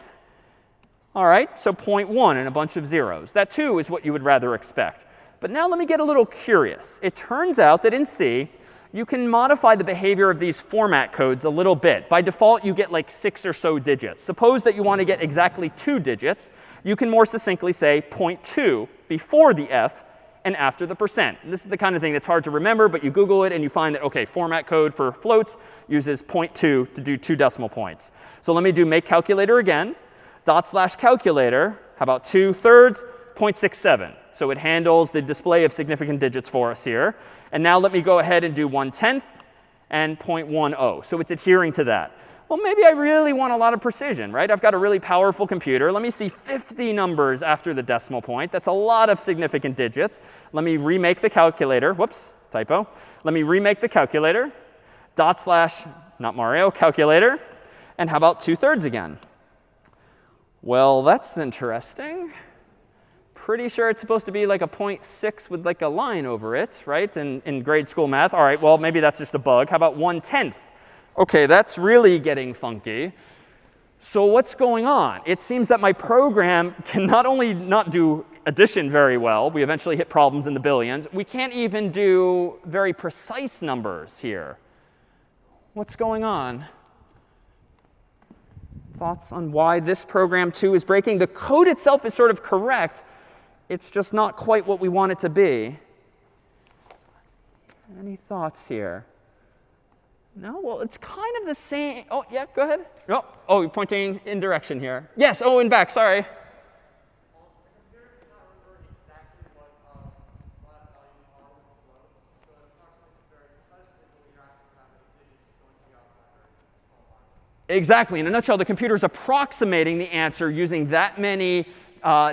All right, so 0.1 and a bunch of zeros. That, too, is what you would rather expect. But now let me get a little curious. It turns out that in C, you can modify the behavior of these format codes a little bit. By default, you get like 6 or so digits. Suppose that you want to get exactly 2 digits. You can more succinctly say 0.2 before the f and after the %. And this is the kind of thing that's hard to remember, but you Google it and you find that, OK, format code for floats uses 0.2 to do 2 decimal points. So let me do make calculator again. /calculator. How about 2/3? 0.67. So it handles the display of significant digits for us here. And now let me go ahead and do 1/10 and 0.10. So it's adhering to that. Well, maybe I really want a lot of precision, right? I've got a really powerful computer. Let me see 50 numbers after the decimal point. That's a lot of significant digits. Let me remake the calculator. Whoops, typo. Let me remake the calculator. Not Mario, calculator. And how about 2/3 again? Well, that's interesting. Pretty sure it's supposed to be like a 0.6 with like a line over it, right, in grade school math. All right, well, maybe that's just a bug. How about 1/10? OK, that's really getting funky. So what's going on? It seems that my program can not only not do addition very well. We eventually hit problems in the billions. We can't even do very precise numbers here. What's going on? Thoughts on why this program, too, is breaking? The code itself is sort of correct. It's just not quite what we want it to be. Any thoughts here? No? Well, it's kind of the same. Oh, yeah, go ahead. Oh, you're pointing in direction here. Yes, in back, sorry. Exactly. In a nutshell, the computer is approximating the answer using that many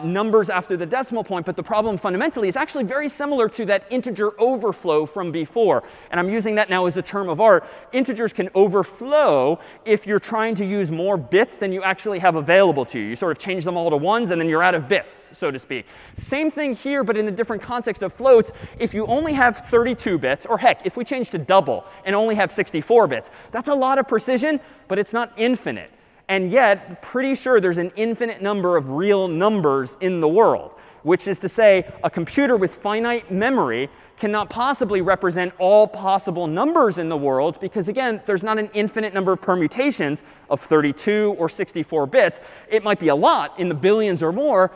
numbers after the decimal point. But the problem fundamentally is actually very similar to that integer overflow from before. And I'm using that now as a term of art. Integers can overflow if you're trying to use more bits than you actually have available to you. You sort of change them all to ones, and then you're out of bits, so to speak. Same thing here, but in a different context of floats. If you only have 32 bits, or heck, if we change to double and only have 64 bits, that's a lot of precision, but it's not infinite. And yet, pretty sure there's an infinite number of real numbers in the world, which is to say a computer with finite memory cannot possibly represent all possible numbers in the world because, again, there's not an infinite number of permutations of 32 or 64 bits. It might be a lot in the billions or more,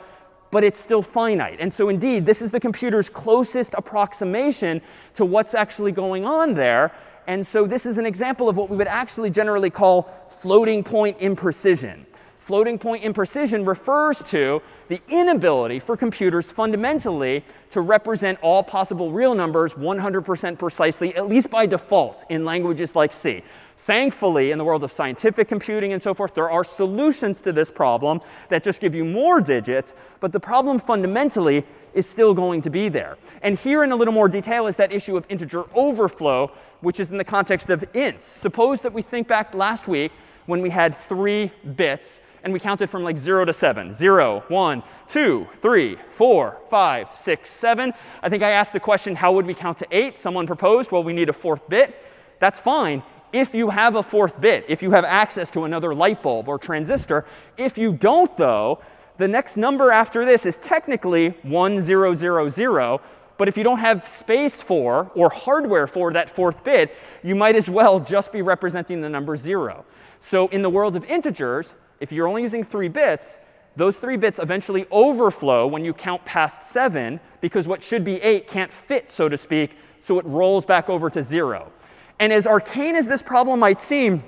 but it's still finite. And so, indeed, this is the computer's closest approximation to what's actually going on there. And so this is an example of what we would actually generally call floating point imprecision. Floating point imprecision refers to the inability for computers fundamentally to represent all possible real numbers 100% precisely, at least by default in languages like C. Thankfully, in the world of scientific computing and so forth, there are solutions to this problem that just give you more digits. But the problem fundamentally is still going to be there. And here in a little more detail is that issue of integer overflow, which is in the context of ints. Suppose that we think back last week when we had 3 bits and we counted from like 0 to 7. 0, 1, 2, 3, 4, 5, 6, 7. I think I asked the question, how would we count to 8? Someone proposed, well, we need a 4th bit. That's fine if you have a 4th bit, if you have access to another light bulb or transistor. If you don't, though, the next number after this is technically 1, 0, 0, 0. But if you don't have space for or hardware for that 4th bit, you might as well just be representing the number 0. So in the world of integers, if you're only using 3 bits, those 3 bits eventually overflow when you count past 7, because what should be 8 can't fit, so to speak, so it rolls back over to 0. And as arcane as this problem might seem,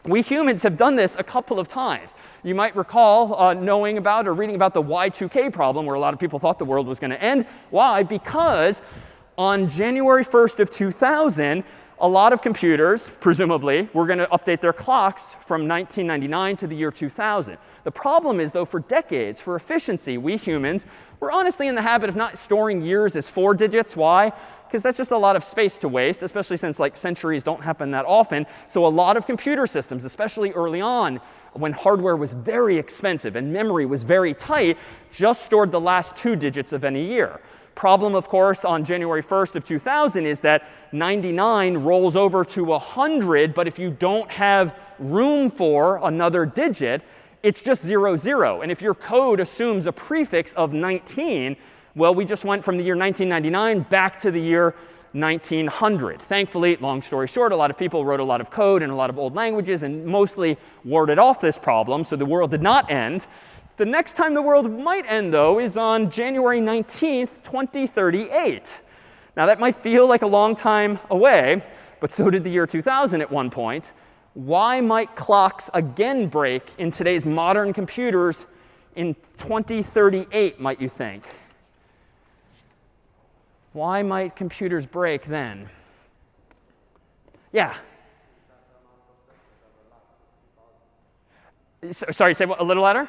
we humans have done this a couple of times. You might recall knowing about or reading about the Y2K problem, where a lot of people thought the world was going to end. Why? Because on January 1st of 2000, a lot of computers, presumably, were going to update their clocks from 1999 to the year 2000. The problem is, though, for decades, for efficiency, we humans were honestly in the habit of not storing years as 4 digits. Why? Because that's just a lot of space to waste, especially since like centuries don't happen that often. So a lot of computer systems, especially early on, when hardware was very expensive and memory was very tight, just stored the last 2 digits of any year. Problem, of course, on January 1st of 2000 is that 99 rolls over to 100. But if you don't have room for another digit, it's just 0, 0. And if your code assumes a prefix of 19, well, we just went from the year 1999 back to the year 1900. Thankfully, long story short, a lot of people wrote a lot of code in a lot of old languages and mostly warded off this problem, so the world did not end. The next time the world might end, though, is on January 19th, 2038. Now, that might feel like a long time away, but so did the year 2000 at one point. Why might clocks again break in today's modern computers in 2038, might you think? Why might computers break then? Yeah? Sorry, say what, a little louder?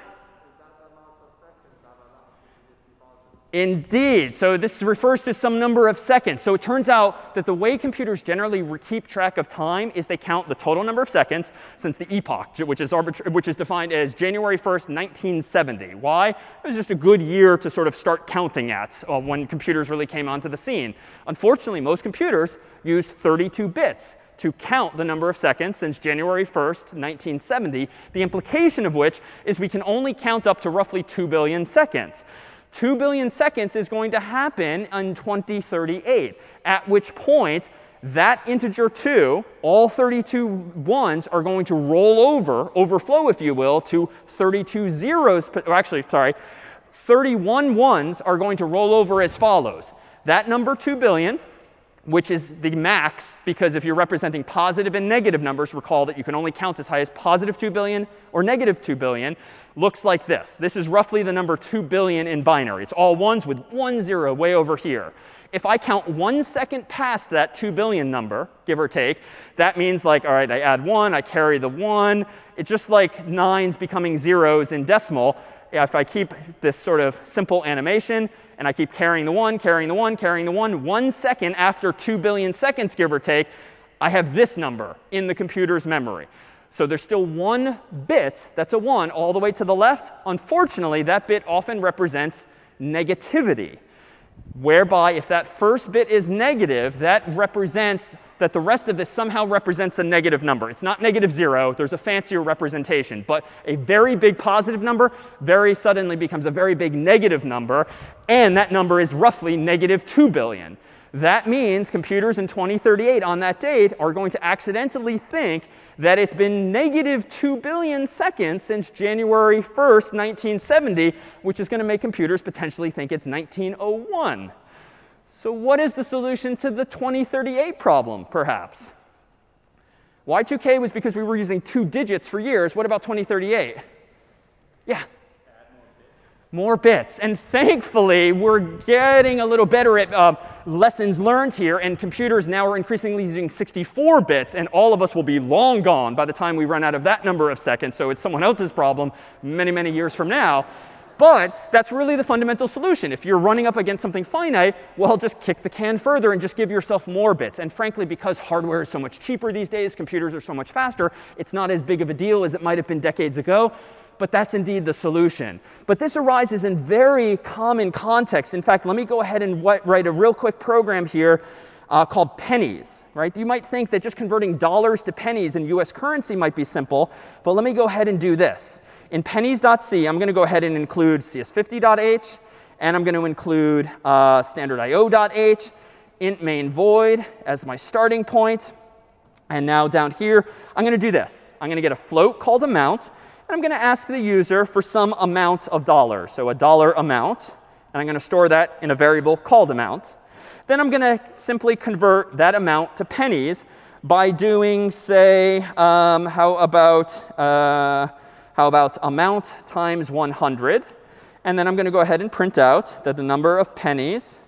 Indeed. So this refers to some number of seconds. So it turns out that the way computers generally keep track of time is they count the total number of seconds since the epoch, which is defined as January 1st, 1970. Why? It was just a good year to sort of start counting at when computers really came onto the scene. Unfortunately, most computers used 32 bits to count the number of seconds since January 1st, 1970, the implication of which is we can only count up to roughly 2 billion seconds. 2 billion seconds is going to happen in 2038, at which point that integer 2, all 32 ones are going to roll over, overflow, if you will, to 32 zeros, or actually, sorry, 31 ones are going to roll over as follows. That number 2 billion, which is the max, because if you're representing positive and negative numbers, recall that you can only count as high as positive 2 billion or negative 2 billion, looks like this. This is roughly the number 2 billion in binary. It's all ones with 1 0 way over here. If I count 1 second past that 2 billion number, give or take, that means like, all right, I add 1, I carry the 1. It's just like 9s becoming zeros in decimal. If I keep this sort of simple animation, and I keep carrying the 1, carrying the 1, carrying the 1, 1 second after 2 billion seconds, give or take, I have this number in the computer's memory. So there's still 1 bit, that's a 1, all the way to the left. Unfortunately, that bit often represents negativity, whereby if that first bit is negative, that represents that the rest of this somehow represents a negative number. It's not negative 0. There's a fancier representation. But a very big positive number very suddenly becomes a very big negative number. And that number is roughly negative 2 billion. That means computers in 2038 on that date are going to accidentally think that it's been negative 2 billion seconds since January 1st, 1970, which is going to make computers potentially think it's 1901. So what is the solution to the 2038 problem, perhaps? Y2K was because we were using 2 digits for years. What about 2038? Yeah? More bits. And thankfully, we're getting a little better at lessons learned here. And computers now are increasingly using 64 bits. And all of us will be long gone by the time we run out of that number of seconds. So it's someone else's problem many, many years from now. But that's really the fundamental solution. If you're running up against something finite, well, just kick the can further and just give yourself more bits. And frankly, because hardware is so much cheaper these days, computers are so much faster, it's not as big of a deal as it might have been decades ago. But that's indeed the solution. But this arises in very common contexts. In fact, let me go ahead and write a real quick program here called pennies. Right? You might think that just converting dollars to pennies in US currency might be simple. But let me go ahead and do this. In pennies.c, I'm going to go ahead and include CS50.h. And I'm going to include standard.io.h, int main void as my starting point. And now down here, I'm going to do this. I'm going to get a float called amount. And I'm going to ask the user for some amount of dollars, so a dollar amount. And I'm going to store that in a variable called amount. Then I'm going to simply convert that amount to pennies by doing, say, how about amount times 100. And then I'm going to go ahead and print out that the number of pennies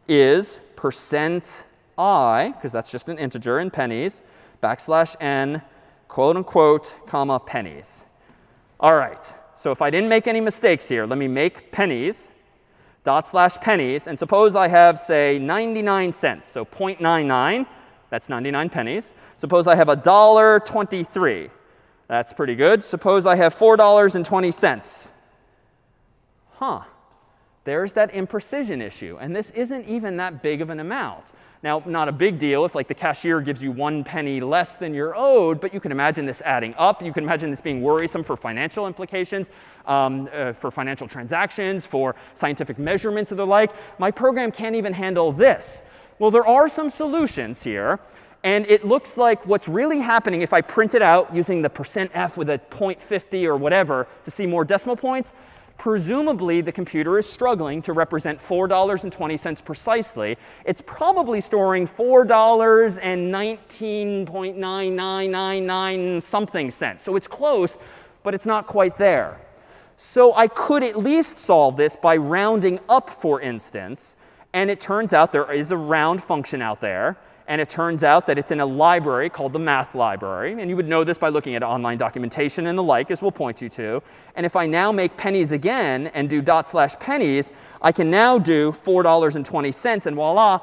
is %i, because that's just an integer in pennies, \n, quote unquote, comma, pennies. All right, so if I didn't make any mistakes here, let me make pennies, /pennies. And suppose I have, say, 99 cents, so 0.99. That's 99 pennies. Suppose I have $1.23. That's pretty good. Suppose I have $4.20. There's that imprecision issue. And this isn't even that big of an amount. Now, not a big deal if like the cashier gives you 1 penny less than you're owed, but you can imagine this adding up. You can imagine this being worrisome for financial implications, for financial transactions, for scientific measurements and the like. My program can't even handle this. Well, there are some solutions here. And it looks like what's really happening if I print it out using the %f with a 0.50 or whatever to see more decimal points, presumably the computer is struggling to represent $4.20 precisely. It's probably storing $4.19.9999 something cents. So it's close, but it's not quite there. So I could at least solve this by rounding up, for instance. And it turns out there is a round function out there. And it turns out that it's in a library called the math library. And you would know this by looking at online documentation and the like, as we'll point you to. And if I now make pennies again and do /pennies, I can now do $4.20. And voila,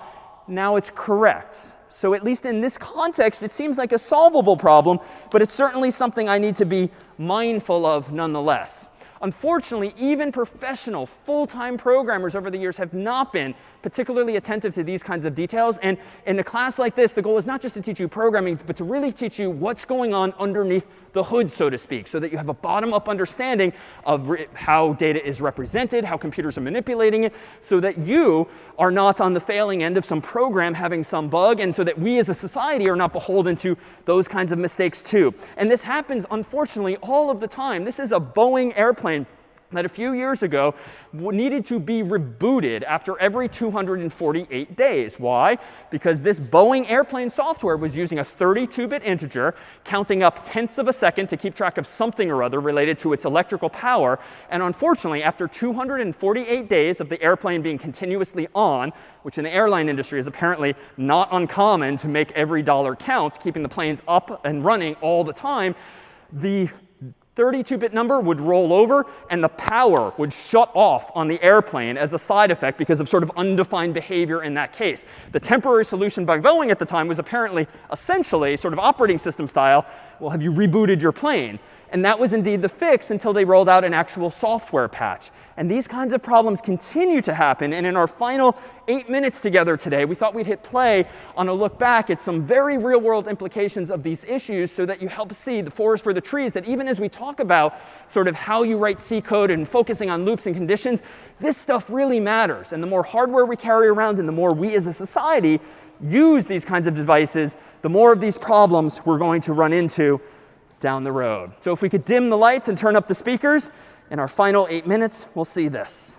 now it's correct. So at least in this context, it seems like a solvable problem. But it's certainly something I need to be mindful of nonetheless. Unfortunately, even professional, full-time programmers over the years have not been particularly attentive to these kinds of details. And in a class like this, the goal is not just to teach you programming, but to really teach you what's going on underneath the hood, so to speak, so that you have a bottom-up understanding of how data is represented, how computers are manipulating it, so that you are not on the failing end of some program having some bug, and so that we as a society are not beholden to those kinds of mistakes too. And this happens, unfortunately, all of the time. This is a Boeing airplane that a few years ago needed to be rebooted after every 248 days. Why? Because this Boeing airplane software was using a 32-bit integer, counting up tenths of a second to keep track of something or other related to its electrical power. And unfortunately, after 248 days of the airplane being continuously on, which in the airline industry is apparently not uncommon to make every dollar count, keeping the planes up and running all the time, the 32-bit number would roll over, and the power would shut off on the airplane as a side effect because of sort of undefined behavior in that case. The temporary solution by Boeing at the time was apparently essentially sort of operating system style, well, have you rebooted your plane? And that was indeed the fix until they rolled out an actual software patch. And these kinds of problems continue to happen. And in our final 8 minutes together today, we thought we'd hit play on a look back at some very real-world implications of these issues so that you help see the forest for the trees, that even as we talk about sort of how you write C code and focusing on loops and conditions, this stuff really matters. And the more hardware we carry around and the more we as a society use these kinds of devices, the more of these problems we're going to run into down the road. So if we could dim the lights and turn up the speakers, in our final 8 minutes, we'll see this.